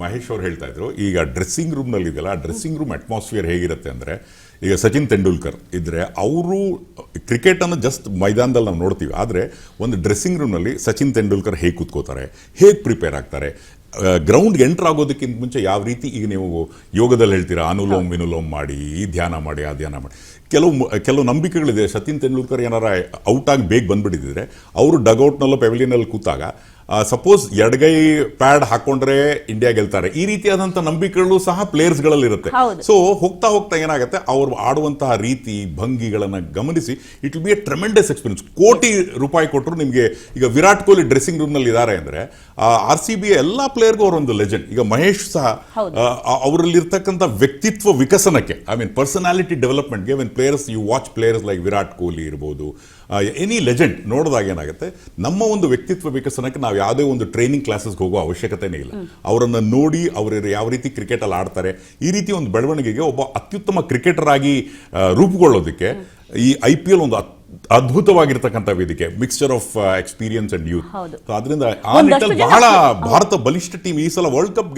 ಮಹೇಶ್ ಅವ್ರು ಹೇಳ್ತಾ ಇದ್ರು, ಈಗ ಡ್ರೆಸ್ಸಿಂಗ್ ರೂಮ್ ನಲ್ಲಿ ಇದೆಯಲ್ಲ, ಡ್ರೆಸ್ಸಿಂಗ್ ರೂಮ್ ಅಟ್ಮಾಸ್ಫಿಯರ್ ಹೇಗಿರುತ್ತೆ ಅಂದ್ರೆ, ಈಗ ಸಚಿನ್ ತೆಂಡೂಲ್ಕರ್ ಇದ್ರೆ ಅವರು ಕ್ರಿಕೆಟ್ ಅನ್ನು ಜಸ್ಟ್ ಮೈದಾನದಲ್ಲಿ ನಾವು ನೋಡ್ತೀವಿ, ಆದರೆ ಒಂದು ಡ್ರೆಸ್ಸಿಂಗ್ ರೂಮ್ನಲ್ಲಿ ಸಚಿನ್ ತೆಂಡೂಲ್ಕರ್ ಹೇಗೆ ಕೂತ್ಕೋತಾರೆ, ಹೇಗೆ ಪ್ರಿಪೇರ್ ಆಗ್ತಾರೆ, ಗ್ರೌಂಡ್ಗೆ ಎಂಟರ್ ಆಗೋದಕ್ಕಿಂತ ಮುಂಚೆ ಯಾವ ರೀತಿ, ಈಗ ನೀವು ಯೋಗದಲ್ಲಿ ಹೇಳ್ತೀರಾ ಅನುಲೋಮ್ ವಿನುಲೋಮ್ ಮಾಡಿ, ಈ ಧ್ಯಾನ ಮಾಡಿ, ಆ ಧ್ಯಾನ ಮಾಡಿ, ಕೆಲವು ನಂಬಿಕೆಗಳಿದೆ. ಸಚಿನ್ ತೆಂಡೂಲ್ಕರ್ ಏನಾರ ಔಟ್ ಆಗಿ ಬೇಗ ಬಂದ್ಬಿಟ್ಟಿದ್ರೆ ಅವರು ಡಗ್ಔಟ್ನಲ್ಲೋ ಪೆವಿಲಿಯನಲ್ಲಿ ಕೂತಾಗ ಸಪೋಸ್ ಎಡಗೈ ಪ್ಯಾಡ್ ಹಾಕೊಂಡ್ರೆ ಇಂಡಿಯಾ ಗೆಲ್ತಾರೆ, ಈ ರೀತಿಯಾದಂತಹ ನಂಬಿಕೆಗಳು ಸಹ ಪ್ಲೇಯರ್ಸ್ಗಳಲ್ಲಿ ಇರುತ್ತೆ. ಸೊ ಹೋಗ್ತಾ ಹೋಗ್ತಾ ಏನಾಗುತ್ತೆ, ಅವರು ಆಡುವಂತಹ ರೀತಿ ಭಂಗಿಗಳನ್ನ ಗಮನಿಸಿ it will be A tremendous experience. ಕೋಟಿ ರೂಪಾಯಿ ಕೊಟ್ಟರು ನಿಮಗೆ, ಈಗ ವಿರಾಟ್ ಕೊಹ್ಲಿ ಡ್ರೆಸ್ಸಿಂಗ್ ರೂಮ್ ನಲ್ಲಿ ಇದ್ದಾರೆ ಅಂದ್ರೆ RCB ಎಲ್ಲಾ ಪ್ಲೇಯರ್ಗೂ ಅವರೊಂದು ಲೆಜೆಂಡ್. ಈಗ ಮಹೇಶ್ ಸಹ ಅವರಲ್ಲಿರ್ತಕ್ಕಂಥ ವ್ಯಕ್ತಿತ್ವ ವಿಕಸನಕ್ಕೆ, ಐ ಮೀನ್ ಪರ್ಸನಾಲಿಟಿ ಡೆವಲಪ್ಮೆಂಟ್ಗೆ, when players you watch players like Virat Kohli ಇರ್ಬೋದು, ಎನಿ ಲೆಜೆಂಡ್ ನೋಡಿದಾಗ ಏನಾಗುತ್ತೆ, ನಮ್ಮ ಒಂದು ವ್ಯಕ್ತಿತ್ವ ವಿಕಸನಕ್ಕೆ ನಾವು ಯಾವುದೇ ಒಂದು ಟ್ರೈನಿಂಗ್ ಕ್ಲಾಸಸ್ಗೆ ಹೋಗೋ ಅವಶ್ಯಕತೆನೇ ಇಲ್ಲ. ಅವರನ್ನು ನೋಡಿ ಅವರು ಯಾವ ರೀತಿ ಕ್ರಿಕೆಟ್ ಅಲ್ಲಿ ಆಡ್ತಾರೆ, ಈ ರೀತಿ ಒಂದು ಬೆಳವಣಿಗೆಗೆ ಒಬ್ಬ ಅತ್ಯುತ್ತಮ ಕ್ರಿಕೆಟರ್ ಆಗಿ ರೂಪುಗೊಳ್ಳೋದಕ್ಕೆ ಈ IPL ಒಂದು ಅದ್ಭುತವಾಗಿರ್ತಕ್ಕಂಥ ವೇದಿಕೆ, mixture of experience and youth. ಅದರಿಂದ ಆ ನಿಟ್ಟಲ್ಲಿ ಬಹಳ ಭಾರತ ಬಲಿಷ್ಠ ಟೀಮ್ ಈ ಸಲ world cup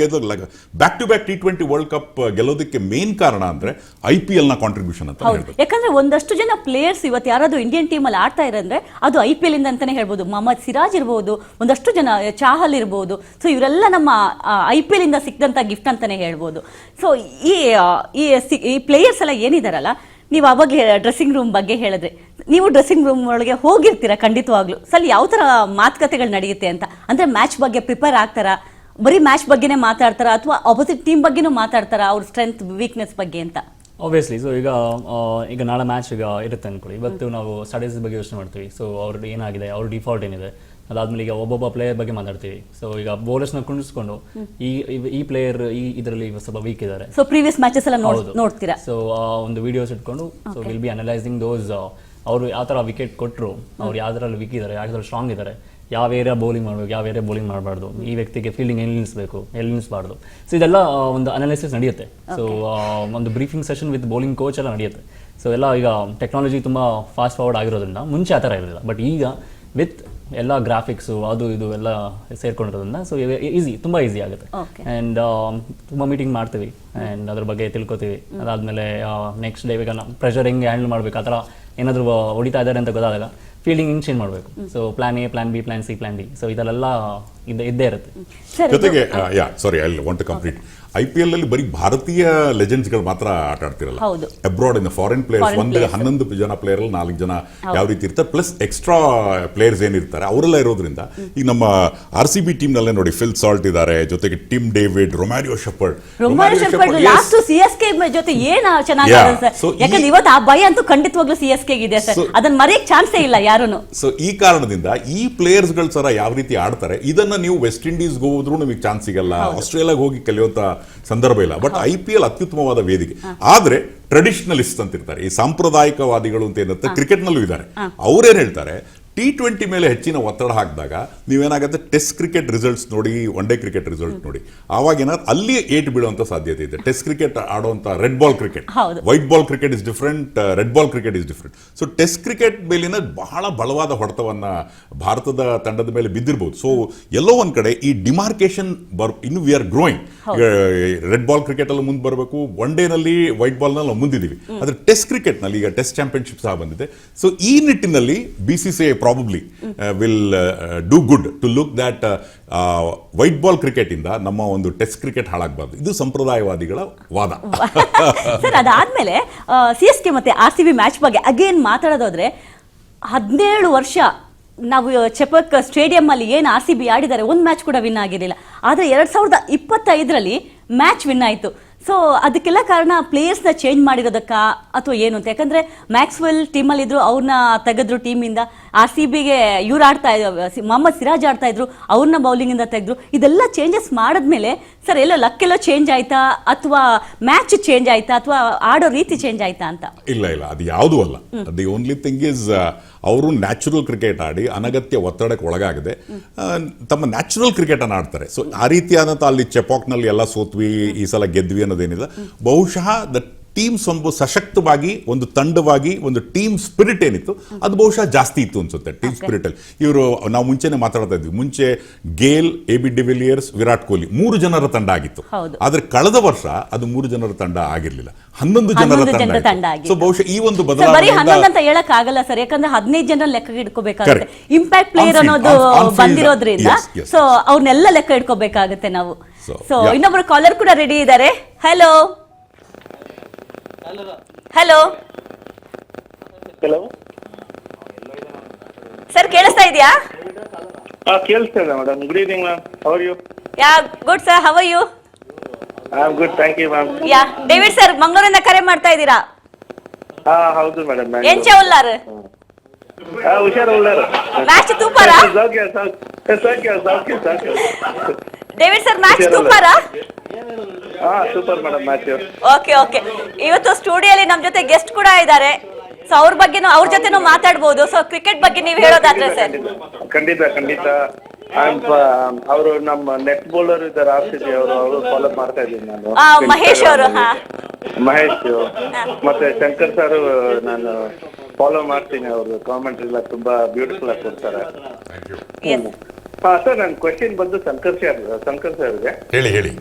back to back T20 world cup ಗೆಲ್ಲೋದಕ್ಕೆ ಮೇನ್ ಕಾರಣ ಅಂದ್ರೆ IPL ನ ಕಾಂಟ್ರಿಬ್ಯೂಷನ್ ಅಂತ ಹೇಳ್ಬೋದು. ಯಾಕಂದ್ರೆ ಒಂದಷ್ಟು ಜನ ಪ್ಲೇಯರ್ಸ್ ಇವತ್ತು ಯಾರಾದ್ರೂ ಇಂಡಿಯನ್ ಟೀಮ್ ಅಲ್ಲಿ ಆಡ್ತಾ ಇರಂದ್ರೆ ಅದು IPL ಇಂದ ಅಂತಾನೆ ಹೇಳ್ಬೋದು. ಮೊಹಮ್ಮದ್ ಸಿರಾಜ್ ಇರ್ಬೋದು, ಒಂದಷ್ಟು ಜನ ಚಾಹಲ್ ಇರ್ಬೋದು. ಸೊ ಇವರೆಲ್ಲ ನಮ್ಮ IPL ಇಂದ ಸಿಕ್ಕಿದಂತ ಗಿಫ್ಟ್ ಅಂತಾನೆ ಹೇಳ್ಬೋದು. ಸೊ ಈ ಪ್ಲೇಯರ್ಸ್ ಎಲ್ಲ ಏನಿದಾರಲ್ಲ, ನೀವು ಅವಾಗ ಡ್ರೆಸ್ಸಿಂಗ್ ರೂಮ್ ಬಗ್ಗೆ ಹೇಳಿದ್ರೆ, ನೀವು ಡ್ರೆಸ್ಸಿಂಗ್ ರೂಮ್ ಒಳಗೆ ಹೋಗಿರ್ತೀರಾ ಖಂಡಿತವಾಗ್ಲೂ. ಸಲ್ಲಿ ಯಾವ ತರ ಮಾತುಕತೆಗಳು ನಡೆಯುತ್ತೆ ಅಂತ, ಅಂದ್ರೆ ಮ್ಯಾಚ್ ಬಗ್ಗೆ ಪ್ರಿಪೇರ್ ಆಗ್ತಾರಾ, ಬರೀ ಮ್ಯಾಚ್ ಬಗ್ಗೆನೇ ಮಾತಾಡ್ತಾರಾ, ಅಥವಾ ಆಪೋಸಿಟ್ ಟೀಮ್ ಬಗ್ಗೆನೂ ಮಾತಾಡ್ತಾರಾ, ಅವ್ರ ಸ್ಟ್ರೆಂತ್ ವೀಕ್ನೆಸ್ ಬಗ್ಗೆ ಅಂತ? ಆಬ್ವಿಯಸ್ಲಿ. ಸೊ ಈಗ ನಾಳೆ ಮ್ಯಾಚ್ ಈಗ ಇರುತ್ತೆ ಅನ್ಕೊಳ್ಳಿ, ಇವತ್ತು ನಾವು ಸ್ಟಡೀಸ್ ಬಗ್ಗೆ ಯೋಚನೆ ಮಾಡ್ತೀವಿ. ಸೊ ಅವ್ರದ್ದು ಏನಾಗಿದೆ, ಅವ್ರ ಡಿಫಾಲ್ಟ್ ಏನಿದೆ, ಅದಾದ್ಮೇಲೆ ಈಗ ಒಬ್ಬೊಬ್ಬ ಪ್ಲೇಯರ್ ಬಗ್ಗೆ ಮಾತಾಡ್ತೀವಿ. ಸೊ ಈಗ ಬೌಲರ್ಸ್ನ ಕುಣಿಸ್ಕೊಂಡು ಈ ಪ್ಲೇಯರ್ ಇದರಲ್ಲಿ ಸ್ವಲ್ಪ ವೀಕ್ ಇದ್ದಾರೆ, ಸೊ ಪ್ರೀವಿಯಸ್ ಮ್ಯಾಚಸ್ ಎಲ್ಲ ನೋಡ್ತೀರಾ. ಸೊ ಒಂದು ವಿಡಿಯೋಸ್ ಇಟ್ಕೊಂಡು ಸೊ ವಿಲ್ ಬಿ ಅನಲೈಸಿಂಗ್ ದೋಸ್, ಅವರು ಯಾವ ಥರ ವಿಕೆಟ್ ಕೊಟ್ಟರು, ಅವ್ರು ಯಾವ್ದ್ರಲ್ಲಿ ವೀಕ್ ಇದ್ದಾರೆ, ಯಾವ್ದ್ರಲ್ಲಿ ಸ್ಟ್ರಾಂಗ್ ಇದ್ದಾರೆ, ಯಾವ ಏರಿಯಾ ಬೌಲಿಂಗ್ ಮಾಡಬೇಕು, ಯಾವ ಏರಿಯಾ ಬೌಲಿಂಗ್ ಮಾಡಬಾರ್ದು, ಈ ವ್ಯಕ್ತಿಗೆ ಫೀಲ್ಡಿಂಗ್ ಎಲ್ಲಿ ನಿಲ್ಲಿಸಬೇಕು, ಎಲ್ಲಿ ನಿಲ್ಲಿಸಬಾರ್ದು. ಸೊ ಇದೆಲ್ಲ ಒಂದು ಅನಾಲಿಸಿಸ್ ನಡೆಯುತ್ತೆ. ಸೊ ಒಂದು briefing session with bowling coach ಎಲ್ಲ ನಡೆಯುತ್ತೆ. ಸೊ ಎಲ್ಲ ಈಗ ಟೆಕ್ನಾಲಜಿ ತುಂಬ ಫಾಸ್ಟ್ ಫಾರ್ವರ್ಡ್ ಆಗಿರೋದ್ರಿಂದ ಮುಂಚೆ ಆ ಥರ ಇರಲಿಲ್ಲ, ಬಟ್ ಈಗ ವಿತ್ ಎಲ್ಲ ಗ್ರಾಫಿಕ್ಸು ಅದು ಇದು ಎಲ್ಲ ಸೇರ್ಕೊಂಡಿರೋದ್ರಿಂದ ಸೊ ಈಸಿ, ತುಂಬ ಈಸಿ ಆಗುತ್ತೆ. ಆ್ಯಂಡ್ ತುಂಬ ಮೀಟಿಂಗ್ ಮಾಡ್ತೀವಿ ಆ್ಯಂಡ್ ಅದ್ರ ಬಗ್ಗೆ ತಿಳ್ಕೊತೀವಿ. ಅದಾದಮೇಲೆ ನೆಕ್ಸ್ಟ್ ಡೇ ಈಗ ಪ್ರೆಷರ್ ಹೆಂಗೆ ಹ್ಯಾಂಡಲ್ ಮಾಡಬೇಕು, ಆ ಥರ ಏನಾದರೂ ಹೊಡಿತಾ ಇದ್ದಾರೆ ಅಂತ ಗೊತ್ತಾದಾಗ ಫೀಲ್ಡಿಂಗ್ ಹಿಂಗೆ ಚೇಂಜ್ ಮಾಡಬೇಕು. So plan A, plan B, plan C, plan D, so ಇದೆಲ್ಲ ಇದ್ದೇ ಇರುತ್ತೆ. ಜೊತೆಗೆ sorry I want to complete, IPL ಅಲ್ಲಿ ಬರೀ ಭಾರತೀಯ ಲೆಜೆಂಡ್ಸ್ ಗಳು ಮಾತ್ರ ಆಟ ಆಡ್ತಿರಲ್ಲ, ಅಬ್ರಾಡ್ ಇನ್ ಫಾರಿನ್ ಪ್ಲೇಯರ್ಸ್ 11 ಜನ ಪ್ಲೇಯರ್ ಅಲ್ಲಿ 4 ಜನ ಯಾವ ರೀತಿ ಇರ್ತಾರೆ, ಪ್ಲಸ್ ಎಕ್ಸ್ಟ್ರಾ ಪ್ಲೇಯರ್ಸ್ ಏನಿರ್ತಾರೆ ಅವರೆಲ್ಲ ಇರೋದ್ರಿಂದ ಈಗ ನಮ್ಮ RCB ಟೀಮ್ ನಲ್ಲೇ ನೋಡಿ ಫಿಲ್ ಸಾಲ್ಟ್ ಇದ್ದಾರೆ, ಜೊತೆಗೆ Tim David, Romario Shepherd last CSK ಜೊತೆ ಏನ್ ಚೆನ್ನಾಗಿದೆ ಸರ್. ಯಾಕಂದ್ರೆ ಇವತ್ತು ಆ ಭಯ ಅಂತೂ ಖಂಡಿತವಾಗ್ಲೂ CSK ಇದೆ ಸರ್, ಅದನ್ನ ಮರೆಯಕ್ ಚಾನ್ಸೇ ಇಲ್ಲ ಯಾರುನು. ಸೊ ಈ ಕಾರಣದಿಂದ ಈ ಪ್ಲೇಯರ್ಸ್ ಗಳ ಸರ ಯಾವ ರೀತಿ ಆಡ್ತಾರೆ, ಇದನ್ನ ನೀವು ವೆಸ್ಟ್ ಇಂಡೀಸ್ ಹೋದ್ರೂ ನಿಮಗೆ ಚಾನ್ಸ್ ಸಿಗಲ್ಲ, ಆಸ್ಟ್ರೇಲಿಯಾಗ ಹೋಗಿ ಕಲಿಯುವಂತ ಸಂದರ್ಭ ಇಲ್ಲ. ಬಟ್ IPL ಅತ್ಯುತ್ತಮವಾದ ವೇದಿಕೆ. ಆದ್ರೆ ಟ್ರೆಡಿಷನಲಿಸ್ಟ್ ಅಂತ ಇರ್ತಾರೆ, ಈ ಸಾಂಪ್ರದಾಯಿಕವಾದಿಗಳು ಅಂತ ಏನಿರುತ್ತೆ ಕ್ರಿಕೆಟ್ ನಲ್ಲೂ ಇದ್ದಾರೆ, ಅವ್ರೇನ್ ಹೇಳ್ತಾರೆ, T20 ಮೇಲೆ ಹೆಚ್ಚಿನ ಒತ್ತಡ ಹಾಕಿದಾಗ ನೀವೇನಾಗುತ್ತೆ, ಟೆಸ್ಟ್ ಕ್ರಿಕೆಟ್ ರಿಸಲ್ಟ್ಸ್ ನೋಡಿ, ಒನ್ ಡೇ ಕ್ರಿಕೆಟ್ ರಿಸಲ್ಟ್ ನೋಡಿ, ಆವಾಗ ಏನಾದ್ರು ಅಲ್ಲಿ ಏಟ್ ಬೀಳುವಂತ ಸಾಧ್ಯತೆ ಇದೆ. ಟೆಸ್ಟ್ ಕ್ರಿಕೆಟ್ ಆಡುವಂತ red ball cricket, white ball cricket is different, red ball cricket is different. So test cricket ಮೇಲಿನ ಬಹಳ ಬಲವಾದ ಹೊಡೆತವನ್ನ ಭಾರತದ ತಂಡದ ಮೇಲೆ ಬಿದ್ದಿರಬಹುದು. ಸೊ ಎಲ್ಲೋ ಒಂದ್ ಕಡೆ ಈ ಡಿಮಾರ್ಕೇಶನ್ ಇನ್ನು we are growing. Red ball cricket ಅಲ್ಲಿ ಮುಂದೆ ಬರಬೇಕು, ಒನ್ ಡೇ ನಲ್ಲಿ ವೈಟ್ ಬಾಲ್ ನಲ್ಲಿ ಮುಂದಿದ್ದೀವಿ. ಆದ್ರೆ ಟೆಸ್ಟ್ ಕ್ರಿಕೆಟ್ ನಲ್ಲಿ ಈಗ ಟೆಸ್ಟ್ ಚಾಂಪಿಯನ್ಶಿಪ್ ಸಹ ಬಂದಿದೆ. ಸೊ ಈ ನಿಟ್ಟಿನಲ್ಲಿ BCCI probably will do good to look that white ball cricket ಇಂದ ನಮ್ಮ ಒಂದು ಟೆಸ್ಟ್ ಕ್ರಿಕೆಟ್ ಹಾಳಾಗಬಾರ್ದು. ಇದು ಸಂಪ್ರದಾಯವಾದಿಗಳ ವಾದ. ಸರ್ ಅದಾದ್ಮೇಲೆ CSK ಮತ್ತೆ RCB ಮ್ಯಾಚ್ ಬಗ್ಗೆ ಅಗೇನ್ ಮಾತಾಡೋದಾದ್ರೆ, 17 ವರ್ಷ ನಾವು ಚೆಪಕ್ ಸ್ಟೇಡಿಯಂ ಅಲ್ಲಿ ಏನು RCB ಆಡಿದ್ದಾರೆ, ಒಂದು ಮ್ಯಾಚ್ ಕೂಡ ವಿನ್ ಆಗಿರಲಿಲ್ಲ. ಆದ್ರೆ 2025ರಲ್ಲಿ ಮ್ಯಾಚ್ ವಿನ್ ಆಯ್ತು. ಸೊ ಅದಕ್ಕೆಲ್ಲ ಕಾರಣ ಪ್ಲೇಯರ್ಸ್ನ ಚೇಂಜ್ ಮಾಡಿರೋದಕ್ಕ ಅಥವಾ ಏನು ಅಂತ? ಯಾಕಂದ್ರೆ ಮ್ಯಾಕ್ಸ್ವೆಲ್ ಟೀಮಲ್ಲಿ ಇದ್ರು, ಅವ್ರನ್ನ ತೆಗೆದ್ರು ಟೀಮಿಂದ. RCBಗೆ ಇವ್ರು ಆಡ್ತಾ ಇದ್ರು, ಮೊಹಮ್ಮದ್ ಸಿರಾಜ್ ಆಡ್ತಾ ಇದ್ರು, ಅವ್ರನ್ನ ಬೌಲಿಂಗ್ ಇಂದ ತೆಗೆದ್ರು. ಇದೆಲ್ಲ ಚೇಂಜಸ್ ಮಾಡಿದ್ಮೇಲೆ ಸರ್ ಎಲ್ಲೋ ಲಕ್ಕೆಲ್ಲೋ ಚೇಂಜ್ ಆಯ್ತಾ, ಅಥವಾ ಮ್ಯಾಚ್ ಚೇಂಜ್ ಆಯ್ತಾ, ಅಥವಾ ಆಡೋ ರೀತಿ ಚೇಂಜ್ ಆಯ್ತಾ ಅಂತ? ಇಲ್ಲ, ಅದು ಯಾವುದೂ ಅಲ್ಲ. ದಿ ಓನ್ಲಿ ಥಿಂಗ್ ಇಸ್ ಅವರು ನ್ಯಾಚುರಲ್ ಕ್ರಿಕೆಟ್ ಆಡಿ ಅನಗತ್ಯ ಒತ್ತಡಕ್ಕೆ ಒಳಗಾಗದೆ ತಮ್ಮ ನ್ಯಾಚುರಲ್ ಕ್ರಿಕೆಟ್ ಅನ್ನು ಆಡ್ತಾರೆ. ಸೊ ಆ ರೀತಿಯಾದಂಥ ಅಲ್ಲಿ ಚೆಪಾಕ್ನಲ್ಲಿ ಎಲ್ಲ ಸೋತ್ವಿ, ಈ ಸಲ ಗೆದ್ವಿ ಅನ್ನೋದೇನಿಲ್ಲ. ಬಹುಶಃ ದ ಟೀಮ್ ಸ್ವಲ್ಪ ಸಶಕ್ತವಾಗಿ, ಒಂದು ತಂಡವಾಗಿ, ಒಂದು ಟೀಮ್ ಸ್ಪಿರಿಟ್ ಏನಿತ್ತು ಅದು ಬಹುಶಃ ಜಾಸ್ತಿ ಇತ್ತು ಅನ್ಸುತ್ತೆ. ಟೀಮ್ ಸ್ಪಿರಿಟ್ ಅಲ್ಲಿ ಇವರು, ನಾವು ಮುಂಚೆನೆ ಮಾತಾಡ್ತಾ ಇದ್ವಿ, ಮುಂಚೆ ಗೇಲ್, AB ಡಿವಿಲಿಯರ್ಸ್, ವಿರಾಟ್ ಕೊಹ್ಲಿ 3 ಜನರ ತಂಡ ಆಗಿತ್ತು. ಆದ್ರೆ ಕಳೆದ ವರ್ಷ ಅದು 3 ಜನರ ತಂಡ ಆಗಿರ್ಲಿಲ್ಲ, 11 ಜನರ ತಂಡ ಆಗಿತ್ತು. ಸೊ ಬಹುಶಃ ಈ ಒಂದು ಬದಲಾವಣೆ 11 ಅಂತ ಹೇಳಕ್ ಆಗಲ್ಲ ಸರ್, ಯಾಕಂದ್ರೆ 15 ಜನ ಲೆಕ್ಕ ಇಟ್ಕೋಬೇಕಾಗುತ್ತೆ. ಇಂಪ್ಯಾಕ್ಟ್ ಪ್ಲೇಯರ್ ಅನ್ನೋದು ಬಂದಿರೋದ್ರಿಂದ ಸೊ ಅವ್ರನ್ನೆಲ್ಲ ಲೆಕ್ಕ ಇಟ್ಕೋಬೇಕಾಗುತ್ತೆ ನಾವು. ಸೊ ಇನ್ನೊಬ್ರು ಕಾಲರ್ ಕೂಡ ರೆಡಿ ಇದ್ದಾರೆ. ಹಲೋ ಹಲೋ ಹಲೋ ಸರ್, ಕೇಳಿಸ್ತಾ ಇದೆಯಾ? ಕೇಳಿಸ್ತಾ ಇದೆ madam. Good evening ma'am, how are you? Yeah good sir, how are you? I am good, thank you ma'am. Yeah David sir, ಮಂಗಳೂರಿಂದ ಕರೆ ಮಾಡ್ತಾ ಇದ್ದೀರಾ? ಹೌದು ಮೇಡಮ್. ಎಂಚೆ ಉಲ್ಲಾರು ಹುಷಾರು ಉಳ್ಳಾರು. ಮ್ಯಾಚ್ ತೂಪಾರಾ? ಸೌಖ್ಯ ಸೌಖ್ಯ ಸೌಖ್ಯ ಸೌಖ್ಯ. ಡೇವಿಡ್ ಸರ್, ಮ್ಯಾಚ್ ತೂಪಾರಾ? Super madam match. Okay okay. ಇವತ್ತು ಸ್ಟುಡಿಯೋಲಿ ನಮ್ ಜೊತೆ ಗೆಸ್ಟ್ ಕೂಡ ಇದ್ದಾರೆ. ಸೊ ಅವ್ರ ಬಗ್ಗೆನೂ ಅವ್ರ ಜೊತೆನೂ ಮಾತಾಡ್ಬೋದು. ಸೊ ಕ್ರಿಕೆಟ್ ಬಗ್ಗೆ ನೀವು ಹೇಳೋದಾದ್ರೆ ಸರ್? ಖಂಡಿತ ಅವರು ನಮ್ಮ ನೆಟ್ ಬೌಲರ್ ಇದ್ದಾರೆ RCB ಅವರು ಫಾಲೋ ಮಾಡ್ತಾ ಇದ್ದೀನಿ ನಾನು. ಮಹೇಶ್ ಅವರು. ಮಹೇಶ್ ಮತ್ತೆ ಶಂಕರ್ ಸರ್ ನಾನು ಫಾಲೋ ಮಾಡ್ತೀನಿ. ಅವರು ಕಾಮೆಂಟ್ ಎಲ್ಲ ತುಂಬಾ ಬ್ಯೂಟಿಫುಲ್ ಆಗಿ ಕೊಡ್ತಾರೆ. ಸರ್ ನನ್ನ ಕ್ವೆಶ್ಚನ್ ಬಂದು ಶಂಕರ್ ಸರ್ಗೆ. ಹೇಳಿ.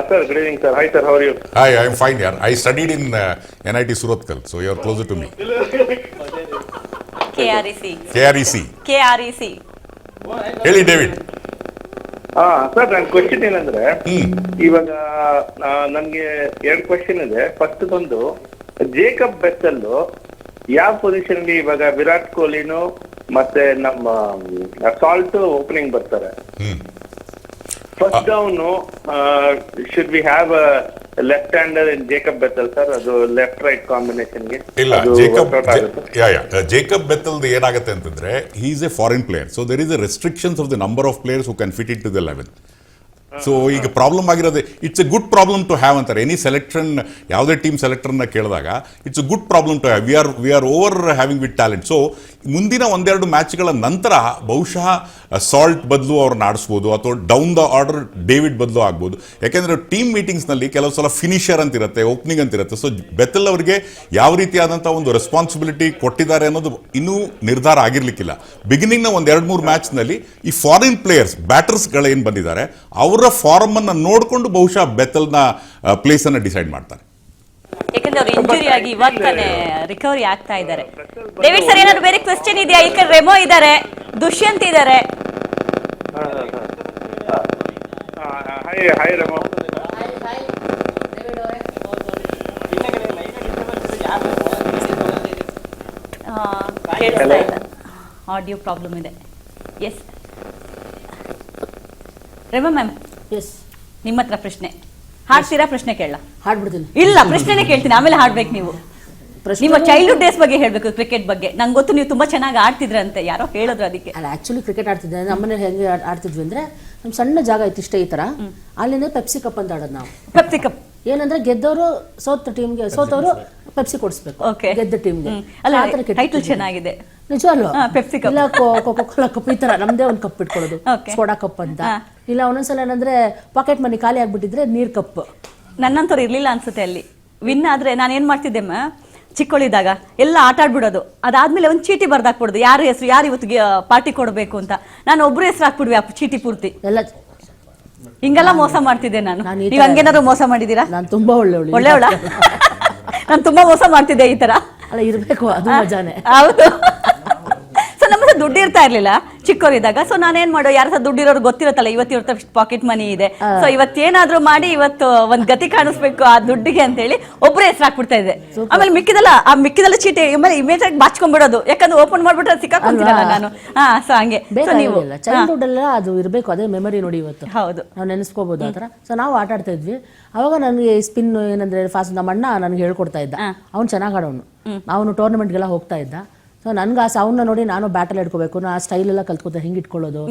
Sir good evening sir. Hi sir, how are you? Hi, I am fine, yaar. I studied in NIT Surathkal, so you are closer to me. KREC. ಹೇಳಿ ಡೇವಿಡ್. ಸರ್ ನನ್ನ question ಏನಂದ್ರೆ, ಇವಾಗ ನನ್ಗೆ 2 question ಇದೆ. First ಬಂದು Jacob Bethell ಯಾವ position ಇವಾಗ ವಿರಾಟ್ ಕೊಹ್ಲಿನು ಮತ್ತೆ ನಮ್ಮ ಸಾಲ್ಟ್ ಓಪನಿಂಗ್ ಬರ್ತಾರೆ. First down should we have left hander in Jacob Bethell sir? ಅದು ಲೆಫ್ಟ್ ರೈಟ್ ಕಾಂಬಿನೇಷನ್ಗೆ ಇಲ್ಲ, ಜೇಕಬ್ ಬೆಥೆಲ್ ಏನಾಗುತ್ತೆ ಅಂತಂದ್ರೆ, he is a foreign player. So there is a restrictions of the number of players who can fit it to the 11. So ಈಗ problem ಆಗಿರೋದು, it's a good problem to have ಅಂತಾರೆ. Any selection, ಯಾವುದೇ team ಸೆಲೆಕ್ಟರ್ನ ಕೇಳಿದಾಗ it's a good problem to have. We are over having with talent. So ಮುಂದಿನ 1-2 ಮ್ಯಾಚ್ಗಳ ನಂತರ ಬಹುಶಃ salt ಬದಲು ಅವ್ರನ್ನ ಆಡಿಸ್ಬೋದು, ಅಥವಾ ಡೌನ್ ದ ಆರ್ಡರ್ ಡೇವಿಡ್ ಬದಲು ಆಗ್ಬೋದು. ಯಾಕೆಂದರೆ ಟೀಮ್ ಮೀಟಿಂಗ್ಸ್ನಲ್ಲಿ ಕೆಲವು ಸಲ ಫಿನಿಷರ್ ಅಂತಿರುತ್ತೆ, ಓಪನಿಂಗ್ ಅಂತಿರುತ್ತೆ. ಸೊ ಬೆಥೆಲ್ ಅವರಿಗೆ ಯಾವ ರೀತಿಯಾದಂಥ ಒಂದು ರೆಸ್ಪಾನ್ಸಿಬಿಲಿಟಿ ಕೊಟ್ಟಿದ್ದಾರೆ ಅನ್ನೋದು ಇನ್ನೂ ನಿರ್ಧಾರ ಆಗಿರ್ಲಿಕ್ಕಿಲ್ಲ. ಬಿಗಿನಿಂಗ್ನ 1-2-3 ಮ್ಯಾಚ್ನಲ್ಲಿ ಈ ಫಾರಿನ್ ಪ್ಲೇಯರ್ಸ್ ಬ್ಯಾಟರ್ಸ್ಗಳೇನು ಬಂದಿದ್ದಾರೆ ಅವರ ಫಾರ್ಮ್ ಅನ್ನು ನೋಡಿಕೊಂಡು ಬಹುಶಃ ಬೆಥೆಲ್ನ ಪ್ಲೇಸ್ ಅನ್ನು ಡಿಸೈಡ್ ಮಾಡ್ತಾರೆ. ಯಾಕಂದ್ರೆ ಅವ್ರು ಇಂಜುರಿ ಆಗಿ ಇವಾಗ ತಾನೇ ರಿಕವರಿ ಆಗ್ತಾ ಇದ್ದಾರೆ. ಡೇವಿಡ್ ಸರ್, ಏನಾದ್ರು ಬೇರೆ ಕ್ವೆಶ್ಚನ್ ಇದೆಯಾ? ಈ ಕಡೆ ರೆಮೋ ಇದ್ದಾರೆ, ದುಷ್ಯಂತ್ ಇದ್ದಾರೆ. ಹಾಯ್ ರೆಮೋ. ಕೇಳಿಸ್ತಾ ಇಲ್ಲ, ಆಡಿಯೋ ಪ್ರಾಬ್ಲಮ್ ಇದೆ. ಎಸ್ ರೆಮೋ ಮ್ಯಾಮ್, ಎಸ್, ನಿಮ್ಮ ಹತ್ರ ಪ್ರಶ್ನೆ ಹಾಡ್ತೀರಾ? ಪ್ರಶ್ನೆ ಕೇಳಲ್ಲ? ಹಾಡ್ಬಿಡ್ತೀನಿ. ಇಲ್ಲ, ಪ್ರಶ್ನೆನೇ ಕೇಳ್ತೀನಿ, ಆಮೇಲೆ ಹಾಡ್ಬೇಕು. ನೀವು ನಿಮ್ಮ ಚೈಲ್ಡ್ಹುಡ್ ಡೇಸ್ ಬಗ್ಗೆ ಹೇಳ್ಬೇಕು, ಕ್ರಿಕೆಟ್ ಬಗ್ಗೆ. ನಂಗೆ ಗೊತ್ತು ನೀವು ತುಂಬಾ ಚೆನ್ನಾಗಿ ಆಡ್ತಿದ್ರಂತೆ, ಯಾರೋ ಹೇಳಿದ್ರು ಅದಕ್ಕೆ. ಅಲ್ಲ, ಆಕ್ಚುಲಿ ಕ್ರಿಕೆಟ್ ಆಡ್ತಿದ್ದೆ. ನಮ್ಮನೆ ಹೆಂಗೆ ಆಡ್ತಿದ್ವಿ ಅಂದ್ರೆ, ನಮ್ ಸಣ್ಣ ಜಾಗ ಇತ್ತು ಇಷ್ಟೇ, ಈ ತರ. ಅಲ್ಲಿಂದ ಪೆಪ್ಸಿ ಕಪ್ ಅಂತ ಆಡೋದು ನಾವು. ಪೆಪ್ಸಿ ಕಪ್ ಏನಂದ್ರೆ ಗೆದ್ದವರು ಸೋತವರು ಪೆಪ್ಸಿ ಕೊಡಿಸ್ಬೇಕು ಗೆದ್ದ ಟೀಮ್ಗೆ. ಟೈಟಲ್ ಚೆನ್ನಾಗಿದೆ ನಿಜವಲ್ಲ. ಪೆಪ್ಸಿ ಕಪ್ ಇಲ್ಲ, ಕೋಕೋ ಕೋಲಾ ಕಪ್, ಈ ತರ ನಮ್ದೇ ಒಂದು ಕಪ್ ಇಟ್ಕೊಳ್ಳೋದು, ಸೋಡಾ ಕಪ್ ಅಂತ. ಇಲ್ಲ ಒಂದೊಂದ್ಸಲ ಏನಂದ್ರೆ ಪಾಕೆಟ್ ಮನಿ ಖಾಲಿ ಆಗ್ಬಿಟ್ಟಿದ್ರೆ ನೀರ್ ಕಪ್. ನನ್ನಂತವ್ರು ಇರ್ಲಿಲ್ಲ ಅನ್ಸುತ್ತೆ ಅಲ್ಲಿ. ವಿನ್ ಆದ್ರೆ ನಾನು ಏನ್ ಮಾಡ್ತಿದ್ದೆ ಚಿಕ್ಕಳಿದಾಗ, ಎಲ್ಲ ಆಟ ಆಡ್ಬಿಡೋದು. ಅದಾದ್ಮೇಲೆ ಒಂದು ಚೀಟಿ ಬರ್ದಾಕ್ಬಿಡೋದು, ಯಾರ ಹೆಸರು, ಯಾರು ಇವತ್ತಿಗೆ ಪಾರ್ಟಿ ಕೊಡಬೇಕು ಅಂತ. ನಾನು ಒಬ್ರು ಹೆಸರು ಹಾಕ್ಬಿಡ್ವಿ ಆ ಚೀಟಿ ಪೂರ್ತಿ. ಎಲ್ಲ ಹಿಂಗೆಲ್ಲ ಮೋಸ ಮಾಡ್ತಿದ್ದೆ ನಾನು. ನೀವು ಹಂಗೇನಾದ್ರು ಮೋಸ ಮಾಡಿದೀರಾ? ನಾನು ತುಂಬಾ ಒಳ್ಳೆಯವಳ. ನಾನು ತುಂಬಾ ಮೋಸ ಮಾಡ್ತಿದ್ದೆ ಈ ತರ. ಅಲ್ಲ, ಇರ್ಬೇಕು, ಅದು ಮಜಾನೆ. ಹೌದು. ಸೊ ನಮ್ಮ ಹತ್ರ ದುಡ್ಡು ಇರ್ತಾ ಇರ್ಲಿಲ್ಲ ಚಿಕ್ಕವರಿದ್ದಾಗ. ಸೊ ನಾನೇನ್ ಮಾಡೋ, ಯಾರ ಹತ್ರ ದುಡ್ಡಿರೋರು ಗೊತ್ತಿರುತ್ತಲ್ಲ, ಇವತ್ತಿರ್ತ ಪಾಕೆಟ್ ಮನಿ ಇದೆ, ಸೊ ಇವತ್ತೇನಾದ್ರೂ ಮಾಡಿ ಇವತ್ತು ಒಂದ್ ಗತಿ ಕಾಣಿಸ್ಬೇಕು ಆ ದುಡ್ಡಿಗೆ ಅಂತ ಹೇಳಿ ಒಬ್ರು ಹೆಸರು ಹಾಕ್ಬಿಡ್ತಾ ಇದ್ದೆ. ಆಮೇಲೆ ಮಿಕ್ಕಿದಲ್ಲ ಚೀಟಿ ಆಮೇಲೆ ಇಮೇಜ್ ಆಗಿ ಬಾಚ್ಕೊಂಡ್ಬಿಡೋದು, ಯಾಕಂದ್ರೆ ಓಪನ್ ಮಾಡ್ಬಿಟ್ರೆ ಸಿಕ್ಕಾಕೊಂತಿರಲ್ಲ ನಾನು. ಸೊ ಹಂಗೆ ನೀವು ಚೈಲ್ಡ್ಹುಡ್ ಎಲ್ಲ ಅದು ಇರ್ಬೇಕು, ಅದೇ ಮೆಮರಿ ನೋಡಿ ಇವತ್ತು. ಹೌದು, ನಾವು ನೆನೆಸ್ಕೋಬಹುದು ಆತರ. ಸೊ ನಾವು ಆಟ ಆಡ್ತಾ ಇದ್ವಿ ಅವಾಗ. ನನಗೆ ಸ್ಪಿನ್ ಏನಂದ್ರೆ ಫಾಸ್ಟ್, ನಮ್ಮ ಅಣ್ಣ ನನಗೆ ಹೇಳ್ಕೊಡ್ತಾ ಇದ್ದ. ಅವ್ನು ಚೆನ್ನಾಗಿ ಆಡೋನು, ಅವನು ಟೂರ್ನಮೆಂಟ್ಗೆಲ್ಲ ಹೋಗ್ತಾ ಇದ್ದ. ಸೊ ನನ್ಗೆ ಆ ಸೌಂಡ್ನ ನೋಡಿ ನಾನು ಬ್ಯಾಟಲ್ಲಿ ಇಟ್ಕೋಬೇಕು, ನಾ ಆ ಸ್ಟೈಲ್ ಎಲ್ಲ ಕಲ್ತ್ಕೋತೆ, ಹೆಂಗೆ ಇಟ್ಕೊಳ್ಳೋದು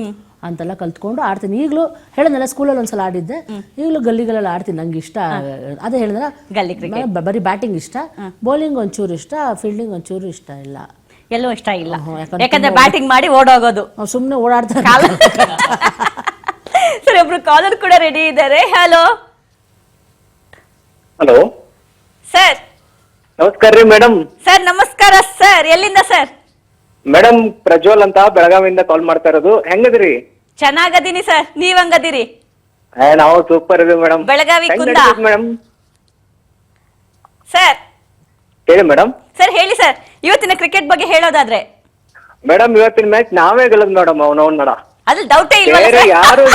ಅಂತೆಲ್ಲ ಕಲ್ತ್ಕೊಂಡು ಆಡ್ತೀನಿ. ಈಗಲೂ ಹೇಳಿದ್ನಲ್ಲ, ಸ್ಕೂಲಲ್ಲಿ ಒಂದ್ಸಲ ಆಡಿದ್ದೆ, ಈಗಲೂ ಗಲ್ಲಿಗಳೆಲ್ಲ ಆಡ್ತೀನಿ. ನಂಗೆ ಇಷ್ಟ ಅದೇ ಹೇಳಿದ್ರೆ, ಬರೀ ಬ್ಯಾಟಿಂಗ್ ಇಷ್ಟ, ಬೌಲಿಂಗ್ ಒಂಚೂರು ಇಷ್ಟ, ಫೀಲ್ಡಿಂಗ್ ಒಂಚೂರು ಇಷ್ಟ ಇಲ್ಲ, ಎಲ್ಲೂ ಇಷ್ಟ ಇಲ್ಲ. ಯಾಕಂದ್ರೆ ಬ್ಯಾಟಿಂಗ್ ಮಾಡಿ ಓಡೋಗೋದು, ಸುಮ್ಮನೆ ಓಡಾಡ್ತಾರೆ. ಸರಿ, ಒಬ್ರು ಕಾಲರ್ ಕೂಡ ರೆಡಿ ಇದ್ದಾರೆ. Hello hello sir. ನಮಸ್ಕಾರ ರೀ ಮೇಡಮ್. ಸರ್ ನಮಸ್ಕಾರ ಸರ್. ಎಲ್ಲಿಂದ ಸರ್? ಮೇಡಮ್ ಪ್ರಜ್ವಲ್ ಅಂತ ಬೆಳಗಾವಿಯಿಂದ ಕಾಲ್ ಮಾಡ್ತಾ ಇರೋದು. ಹೆಂಗದಿರಿ? ಚೆನ್ನಾಗದೀನಿ ಸರ್, ನೀವ್ ಹಂಗದಿರಿ? ನಾವು ಸೂಪರ್ ಇದೀವಿ ಮೇಡಮ್. ಬೆಳಗಾವಿ ಕುಂದ ಮೇಡಮ್. ಸರ್ ಹೇಳಿ ಮೇಡಮ್. ಸರ್ ಹೇಳಿ ಸರ್, ಇವತ್ತಿನ ಕ್ರಿಕೆಟ್ ಬಗ್ಗೆ ಹೇಳೋದಾದ್ರೆ. ಮೇಡಮ್ ಇವತ್ತಿನ ಮ್ಯಾಚ್ ನಾವೇ ಗೆಲ್ಲೋದು ಮೇಡಮ್. ಅವ್ನವ್ನ ನಡ ಅದ್ರ ಡೌಟೇ ಇಲ್ಲ. ಯಾರು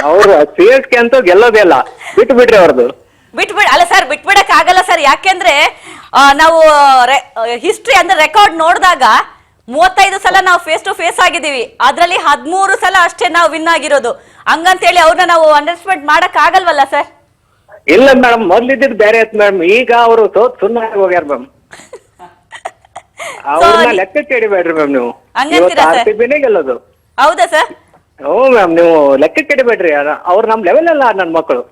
ಅವ್ರು CSK ಅಂತೂ ಗೆಲ್ಲೋದೇ ಇಲ್ಲ. ಬಿಟ್ಬಿಡ್ರಿ ಅವ್ರದ್ದು. ಅಲ್ಲ ಸರ್, ಬಿಟ್ಬಿಡಕ್ ಆಗಲ್ಲ ಸರ್. ಯಾಕೆಂದ್ರೆ ನಾವು ಹಿಸ್ಟ್ರಿ ಅಂದ್ರೆ ರೆಕಾರ್ಡ್ ನೋಡಿದಾಗ 35 ಸಲ ನಾವು ಫೇಸ್ ಟು ಫೇಸ್ ಆಗಿದ್ದೀವಿ, ಅದ್ರಲ್ಲಿ 13 ಸಲ ಅಷ್ಟೇ ನಾವು ವಿನ್ ಆಗಿರೋದು. ಹಂಗಂತೇಳಿ ಅವ್ರನ್ನ ನಾವು ಅಂಡರ್ಸ್ಟಿಮೇಟ್ ಮಾಡಕ್ ಆಗಲ್ವಲ್ಲ ಸರ್? ಇಲ್ಲ ಮೇಡಮ್, ಮೊದ್ಲಿದ್ದು ಬೇರೆ ಆಯ್ತು ಮೇಡಮ್. ಈಗ ಅವರು ಸುಮ್ಮನೆ ಹೋಗ್ಯಾರ ಮ್ಯಾಮ್. ಅವ್ರನ್ನ ಲೆಕ್ಕಕ್ಕೆ ಹಿಡಿಬೇಡ್ರಿ ಮ್ಯಾಮ್ ನೀವು. ಹಂಗಂತೀರಾ sir? RCB-ನೇ ಗೆಲ್ಲೋದು. ಹೌದಾ ಸರ್? ಹ್ಞೂ ಮ್ಯಾಮ್, ನೀವು ಲೆಕ್ಕಕ್ಕೆ ಹಿಡಿಬೇಡ್ರಿ. ಅವ್ರು ನಮ್ ಲೆವೆಲ್ ಅಲ್ಲ ನನ್ನ ಮಕ್ಕಳು.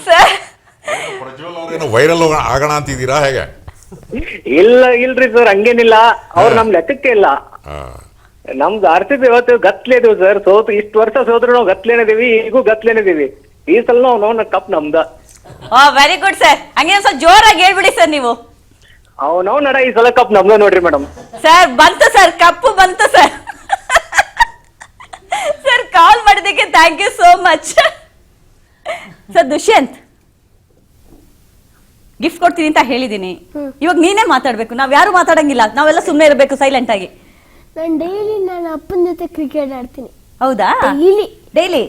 ಸರ್ ಪ್ರಜ್ವಲ್ ಅವರೇನು ವೈರಲ್ ಆಗೋಣ ಅಂತಿದ್ದೀರಾ ಹೇಗೆ? ಇಲ್ರಿ ಸರ್, ಹಂಗೇನಿಲ್ಲ. ಅವ್ರು ನಮ್ ಲೆಕ್ಕಕ್ಕೆ ಇಲ್ಲ. ನಮ್ದು RCB ಇವತ್ತು ಗತ್ಲೇದಿವಿ ಸರ್. ಇಷ್ಟು ವರ್ಷ ಸೋದ್ರು ನಾವು ಗತ್ಲೇನಿದೀವಿ, ಈಗೂ ಗತ್ಲೇನಿದೀವಿ. ಈ ಸಲ ನಾವು ಕಪ್ ನಮ್ದ. Very good sir. ಹಂಗೆ ಸ್ವಲ್ಪ ಜೋರಾಗಿ ಹೇಳ್ಬಿಡಿ ಸರ್ ನೀವು. ನಾವು ನಡ ಈ ಸಲ ಕಪ್ ನಮ್ದ ನೋಡ್ರಿ ಮೇಡಮ್. ಸರ್ ಬಂತು ಸರ್, ಕಪ್ಪು ಬಂತು ಸರ್. ಸರ್ ಕಾಲ್ ಮಾಡಿದ್ದಕ್ಕೆ thank you so much. Sir Dushyant, gift ಕೊಡ್ತೀನಿ ಅಂತ ಹೇಳಿದೀನಿ. ಇವಾಗ ನೀನೇ ಮಾತಾಡ್ಬೇಕು, ನಾವ್ ಯಾರು ಮಾತಾಡಂಗಿಲ್ಲ, ನಾವೆಲ್ಲ ಸುಮ್ಮನೆ ಇರಬೇಕು ಸೈಲೆಂಟ್ ಆಗಿ. ನಾನು ಅಪ್ಪನ ಜೊತೆ ಕ್ರಿಕೆಟ್ ಆಡ್ತೀನಿ. ಹೌದಾ? ಡೈಲಿ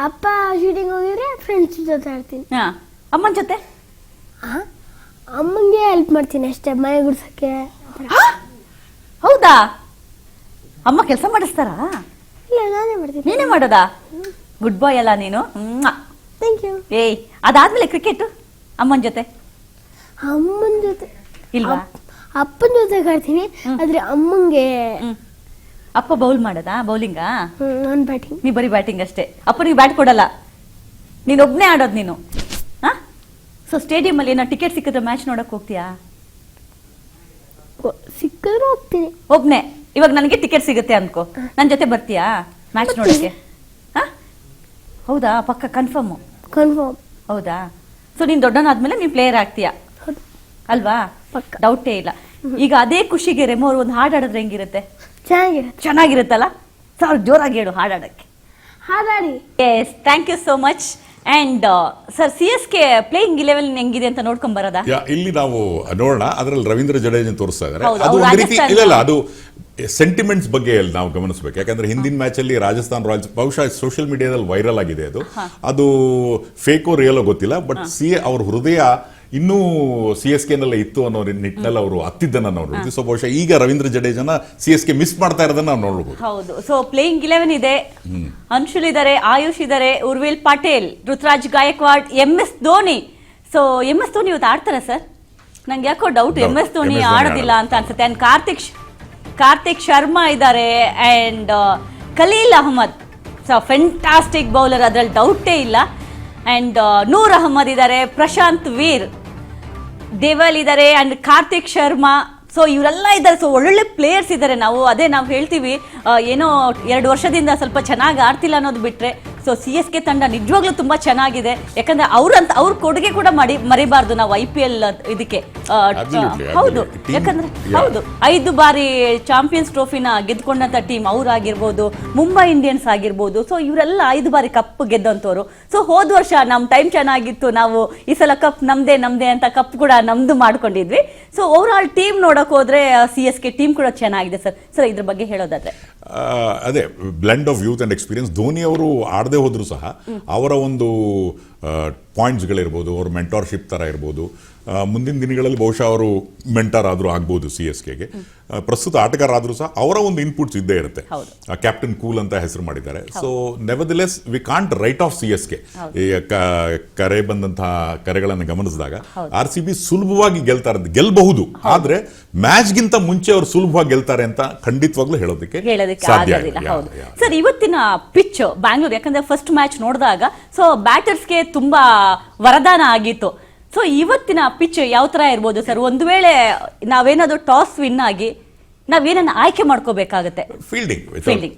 ಅಪ್ಪ ಶೂಟಿಂಗ್ ಹೋಗಿದ್ರೆ ಫ್ರೆಂಡ್ಸ್ ಜೊತೆ ಆಡ್ತೀನಿ. ಹಾ, ಅಮ್ಮನ ಜೊತೆ? ಅಮ್ಮಂಗೆ ಹೆಲ್ಪ್ ಮಾಡ್ತೀನಿ ಅಷ್ಟೇ, ಮನೆ ಗುಡ್ಸಕ್ಕೆ. ಹೌದಾ? ಅಮ್ಮ ಕೆಲಸ ಮಾಡಿಸ್ತಾರಾ? ಇಲ್ಲ, ನಾನೇ ಮಾಡ್ತೀನಿ. ನೀನೇ ಮಾಡೋದಾ? ಗುಡ್ ಬಾಯ್ ಅಲ್ಲ ನೀನು. Thank you. ಏಯ್, ಅದಾದ್ಮೇಲೆ ಕ್ರಿಕೆಟ್ ಅಮ್ಮನ ಜೊತೆ ಅಮ್ಮನ ಜೊತೆ ಇಲ್ವಾ? ಅಪ್ಪನ ಜೊತೆ ಆಡ್ತೀನಿ, ಆದ್ರೆ ಅಮ್ಮಂಗೆ. ಅಪ್ಪ ಬೌಲ್ ಮಾಡೋದಾ? ಬೌಲಿಂಗಾ? ನಾನ್ ಬ್ಯಾಟಿಂಗ್. ನೀ ಬರೀ ಬ್ಯಾಟಿಂಗ್ ಅಷ್ಟೇ. ಅಪ್ಪನಿಗೆ ಬ್ಯಾಟ್ ಕೊಡಲ್ಲ, ನೀನ್ ಒಬ್ನೇ ಆಡೋದು ನೀನು. ಸೊ ಸ್ಟೇಡಿಯಂ ಅಲ್ಲಿ ಏನೋ ಟಿಕೆಟ್ ಸಿಕ್ಕಿದ್ರೆ ಮ್ಯಾಚ್ ನೋಡಕ್ ಹೋಗ್ತೀಯಾ? ಸಿಕ್ಕಿದ್ರೆ ಹೋಗ್ತೀನಿ ಒಬ್ನೇ. ಇವಾಗ ನನಗೆ ಟಿಕೆಟ್ ಸಿಗುತ್ತೆ ಅನ್ಕೋ, ನನ್ ಜೊತೆ ಬರ್ತೀಯಾ ಮ್ಯಾಚ್ ನೋಡಕ್ಕೆ? ಹೌದಾ? ಪಕ್ಕ ಕನ್ಫರ್ಮ್? ಕನ್ಫರ್ಮ್. ಹೌದಾ? ಸೊ ನೀನ್ ದೊಡ್ಡನಾದ್ಮೇಲೆ ನೀನ್ ಪ್ಲೇಯರ್ ಆಗ್ತೀಯಾ ಅಲ್ವಾ? ಪಕ್ಕ. ಡೌಟೇ ಇಲ್ಲ. ಈಗ ಅದೇ ಖುಷಿಗೆ ರೆಮೋ ಅವ್ರು ಒಂದು ಹಾಡು ಹಾಡಿದ್ರೆ ಹೆಂಗಿರುತ್ತೆ? ಚೆನ್ನಾಗಿರುತ್ತಲ್ಲ? ಸೊ ಅವ್ರು ಜೋರಾಗಿ ಹೇಳು ಹಾಡಾಡಕ್ಕೆ. ಹಾಡಾಡಿ. Yes, thank you so much. And sir, CSK playing 11 ಹೆಂಗಿದೆ ಅಂತ ನೋಡ್ಕೊಂಡ್ ಬರೋದಾ? ಇಲ್ಲಿ ನಾವು ನೋಡೋಣ. ಅದರಲ್ಲಿ ರವೀಂದ್ರ ಜಡೇಜನ್ ತೋರಿಸ್ತಾ ಇದ್ದಾರೆ. ಹೌದು, ಅದು ಅವ್ರು ಒಂದು ರೀತಿ ರಾಜಸ್ಥಾನ- ಇಲ್ಲ, ಅದು ಸೆಂಟಿಮೆಂಟ್ಸ್ ಬಗ್ಗೆ ನಾವು ಗಮನಿಸಬೇಕು. ಯಾಕಂದ್ರೆ ಹಿಂದಿನ ಮ್ಯಾಚ್ ಅಲ್ಲಿ ರಾಜಸ್ಥಾನ್ ರಾಯಲ್ಸ್ ಬಹುಶಃ ಸೋಷಿಯಲ್ ಮೀಡಿಯಾದಲ್ಲಿ ವೈರಲ್ ಆಗಿದೆ. ಅದು ಫೇಕೋ ರಿಯಲೋ ಗೊತ್ತಿಲ್ಲ, ಬಟ್ ಅವ್ರ ಹೃದಯ ಇನ್ನೂ CSK ನಲ್ಲೇ ಇತ್ತು ಅನ್ನೋ ನಿಟ್ಟಿನಲ್ಲಿ ಅವರು ಹತ್ತಿದ್ದನ್ನ ನಾವು ನೋಡ್ತೀವಿ. ಸೊ ಬಹುಶಃ ಈಗ ರವೀಂದ್ರ ಜಡೇಜನ CSK ಮಿಸ್ ಮಾಡ್ತಾ ಇರೋದನ್ನ ನಾವು ನೋಡಬಹುದು. ಹೌದು. ಸೊ ಪ್ಲೇಯಿಂಗ್ 11 ಇದೆ. ಅನ್ಶುಲ್ ಇದಾರೆ, ಆಯುಷ್ ಇದಾರೆ, Urvil Patel, Ruturaj Gaikwad, MS Dhoni. So MS Dhoni ಇವತ್ತು ಆಡ್ತಾರೆ ಸರ್? ನಂಗೆ ಯಾಕೋ ಡೌಟ್, MS ಧೋನಿ ಆಡೋದಿಲ್ಲ ಅಂತ ಅನ್ಸುತ್ತೆ. ಅಂಡ್ ಕಾರ್ತಿಕ್ ಶರ್ಮಾ ಇದ್ದಾರೆ, and Khalil Ahmed, so fantastic bowler, ಅದ್ರಲ್ಲಿ ಡೌಟೇ ಇಲ್ಲ. ಅಂಡ್ ನೂರ್ ಅಹಮದ್ ಇದ್ದಾರೆ, ಪ್ರಶಾಂತ್ ವೀರ್, ದೇವಲ್ ಇದ್ದಾರೆ, ಅಂಡ್ ಕಾರ್ತಿಕ್ ಶರ್ಮಾ. ಸೊ ಇವರೆಲ್ಲ ಇದ್ದಾರೆ. ಸೊ ಒಳ್ಳೊಳ್ಳೆ ಪ್ಲೇಯರ್ಸ್ ಇದ್ದಾರೆ. ನಾವು ಹೇಳ್ತೀವಿ, ಏನೋ 2 ವರ್ಷದಿಂದ ಸ್ವಲ್ಪ ಚೆನ್ನಾಗಿ ಆಡ್ತಿಲ್ಲ ಅನ್ನೋದು ಬಿಟ್ರೆ, ಸೊ CSK ತಂಡ ನಿಜವಾಗ್ಲೂ ತುಂಬಾ ಚೆನ್ನಾಗಿದೆ. ಯಾಕಂದ್ರೆ ಅವ್ರ ಕೊಡುಗೆ ಕೂಡ ಮರಿಬಾರ್ದು ನಾವು IPL ಇದಕ್ಕೆ. ಹೌದು, ಯಾಕಂದ್ರೆ ಹೌದು 5 ಬಾರಿ ಚಾಂಪಿಯನ್ಸ್ ಟ್ರೋಫಿನ ಗೆದ್ಕೊಂಡಂತ ಟೀಮ್ ಅವ್ರಾಗಿರ್ಬೋದು, ಮುಂಬೈ ಇಂಡಿಯನ್ಸ್ ಆಗಿರ್ಬೋದು. ಸೊ ಇವರೆಲ್ಲ 5 ಬಾರಿ ಕಪ್ ಗೆದ್ದಂತವ್ರು. ಸೊ ಹೋದ ವರ್ಷ ನಮ್ ಟೈಮ್ ಚೆನ್ನಾಗಿತ್ತು, ನಾವು ಈ ಸಲ ಕಪ್ ನಮ್ದೇ ಅಂತ ಕಪ್ ಕೂಡ ನಮ್ದು ಮಾಡ್ಕೊಂಡಿದ್ವಿ. ಸೊ ಓವರ್ ಆಲ್ ಟೀಮ್ ನೋಡಕ್ ಹೋದ್ರೆ CSK ಟೀಮ್ ಕೂಡ ಚೆನ್ನಾಗಿದೆ ಸರ್. ಇದ್ರ ಬಗ್ಗೆ ಹೇಳೋದಾದ್ರೆ ಅದೇ blend of youth and experience. Dhoni ಅವರು ಆಡದೆ ಹೋದ್ರು ಸಹ ಅವರ ಒಂದು ಪಾಯಿಂಟ್ಸ್ಗಳಿರ್ಬೋದು, ಅವ್ರ ಮೆಂಟಾರ್ಶಿಪ್ ಥರ ಇರ್ಬೋದು, ಮುಂದಿನ ದಿನಗಳಲ್ಲಿ ಬಹುಶಃ ಅವರು ಮೆಂಟರ್ ಆದರೂ ಆಗ್ಬೋದು CSKಗೆ. ಪ್ರಸ್ತುತ ಆಟಗಾರ ಆದರೂ ಸಹ ಅವರ ಒಂದು ಇನ್ಪುಟ್ಸ್ ಇದ್ದೇ ಇರುತ್ತೆ. ಕ್ಯಾಪ್ಟನ್ ಕೂಲ್ ಅಂತ ಹೆಸರು ಮಾಡಿದ್ದಾರೆ. So nevertheless we can't write off CSK. ಕರೆ ಬಂದಂತಹ ಕರೆಗಳನ್ನು ಗಮನಿಸಿದಾಗ RCB ಸುಲಭವಾಗಿ ಗೆಲ್ಲಬಹುದು, ಆದ್ರೆ ಮ್ಯಾಚ್ಗಿಂತ ಮುಂಚೆ ಅವರು ಸುಲಭವಾಗಿ ಗೆಲ್ತಾರೆ ಅಂತ ಖಂಡಿತವಾಗ್ಲೂ ಹೇಳೋದಕ್ಕೆ ಸಾಧ್ಯ ಇಲ್ಲ. ಸರ್, ಇವತ್ತಿನ ಪಿಚ್ ಬ್ಯಾಂಗ್ಳೂರ್, ಯಾಕಂದ್ರೆ ಫಸ್ಟ್ ಮ್ಯಾಚ್ ನೋಡಿದಾಗ ಸೊ ಬ್ಯಾಟರ್ಸ್ಗೆ ತುಂಬಾ ವರದಾನ ಆಗಿತ್ತು. ಸೊ ಇವತ್ತಿನ ಪಿಚ್ ಯಾವ ತರ ಇರ್ಬೋದು ಸರ್? ಒಂದು ವೇಳೆ ನಾವೇನಾದ್ರೂ ಟಾಸ್ ವಿನ್ ಆಗಿ ನಾವೇನನ್ನ ಆಯ್ಕೆ ಮಾಡ್ಕೋಬೇಕಾಗತ್ತೆ? Fielding,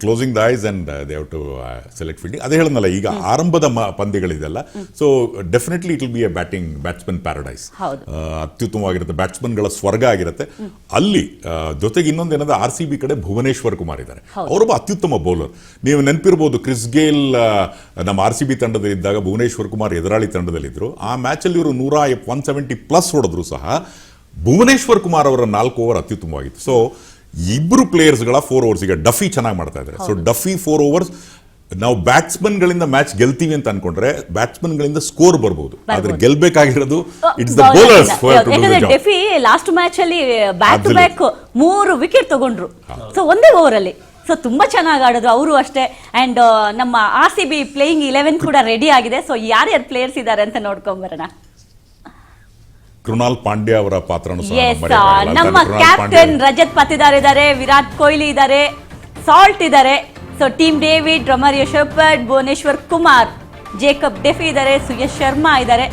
closing the eyes and they have to select fielding. ಅದೇ ಹೇಳನಲ್ಲ, ಈಗ ಆರಂಭದ ಪಂದ್ಯಗಳಿದೆಲ್ಲ. So definitely it will be a batsman paradise. ಅತ್ಯುತ್ತಮವಾಗಿರುತ್ತೆ, ಬ್ಯಾಟ್ಸ್ಮನ್ಗಳ ಸ್ವರ್ಗ ಆಗಿರುತ್ತೆ ಅಲ್ಲಿ. ಜೊತೆಗೆ ಇನ್ನೊಂದೇನಂದ್ರೆ RCB ಕಡೆ ಭುವನೇಶ್ವರ್ ಕುಮಾರ್ ಇದ್ದಾರೆ. ಅವರೊಬ್ಬ ಅತ್ಯುತ್ತಮ ಬೌಲರ್. ನೀವು ನೆನಪಿರ್ಬೋದು, ಕ್ರಿಸ್ ಗೇಲ್ ನಮ್ಮ RCB ತಂಡದಲ್ಲಿದ್ದಾಗ ಭುವನೇಶ್ವರ್ ಕುಮಾರ್ ಎದುರಾಳಿ ತಂಡದಲ್ಲಿದ್ದರು. ಆ ಮ್ಯಾಚಲ್ಲಿ ಇವರು 170+ ಹೊಡೆದ್ರು ಸಹ ಭುವನೇಶ್ವರ್ ಕುಮಾರ್ ಅವರ 4 ಓವರ್ ಅತ್ಯುತ್ತಮವಾಗಿತ್ತು. ಸೊ ಇಬ್ರು ಪ್ಲೇಯರ್ಸ್ಗಳ 4 ಓವರ್ಸ್. ಈಗ ಡಫಿ ಚೆನ್ನಾಗಿ ಮಾಡ್ತಾ ಇದ್ದಾರೆ. ಸೊ ಡಫಿ 4 ಓವರ್ಸ್ ನಾವು ಬ್ಯಾಟ್ಸ್ಮನ್ ಗಳಿಂದ ಮ್ಯಾಚ್ ಗೆಲ್ತೀವಿ ಅಂತ ಅನ್ಕೊಂಡ್ರೆ ಬ್ಯಾಟ್ಸ್ಮನ್ ಗಳಿಂದ ಸ್ಕೋರ್ ಬರ್ಬೋದು, ಆದ್ರೆ ಗೆಲ್ಬೇಕಾಗಿರೋದು ಇಟ್ಸ್ ದ ಬೌಲರ್ಸ್. ಯಾಕಂದ್ರೆ ಡೆಫಿ ಲಾಸ್ಟ್ ಮ್ಯಾಚ್ ಅಲ್ಲಿ ಬ್ಯಾಕ್ ಟು ಬ್ಯಾಕ್ 3 ವಿಕೆಟ್ ತಗೊಂಡ್ರು, ಸೊ ಒಂದೇ ಓವರ್ ಅಲ್ಲಿ. ಸೊ ತುಂಬಾ ಚೆನ್ನಾಗಿ ಆಡಿದ್ರು ಅವರು ಅಷ್ಟೇ. ಅಂಡ್ ನಮ್ಮ RCB ಪ್ಲೇಯಿಂಗ್ 11 ಕೂಡ ರೆಡಿ ಆಗಿದೆ. ಸೊ ಯಾರ್ಯಾರು ಪ್ಲೇಯರ್ಸ್ ಇದ್ದಾರೆ ಅಂತ ನೋಡ್ಕೊಂಬರೋಣ. ಕೃಣಾಲ್ ಪಾಂಡ್ಯ ಅವರ ಪಾತ್ರನು ಸಹ ಎಸ್, ಮರೆಯಲಾಗಲ್ಲ. ನಮ್ಮ ಕೃಣಾಲ್ ಕ್ಯಾಪ್ಟನ್ ಪಾಂಡ್ಯ ರಜತ್ ಪತಿದಾರ್ ಇದ್ದಾರೆ, ವಿರಾಟ್ ಕೊಹ್ಲಿ ಇದ್ದಾರೆ, ಸಾಲ್ಟ್ ಇದ್ದಾರೆ. So Tim David, Romario Shepherd, Bhuvneshwar Kumar, Jacob Duffy ಇದ್ದಾರೆ, ಸುಯಶ್ ಶರ್ಮಾ ಇದ್ದಾರೆ.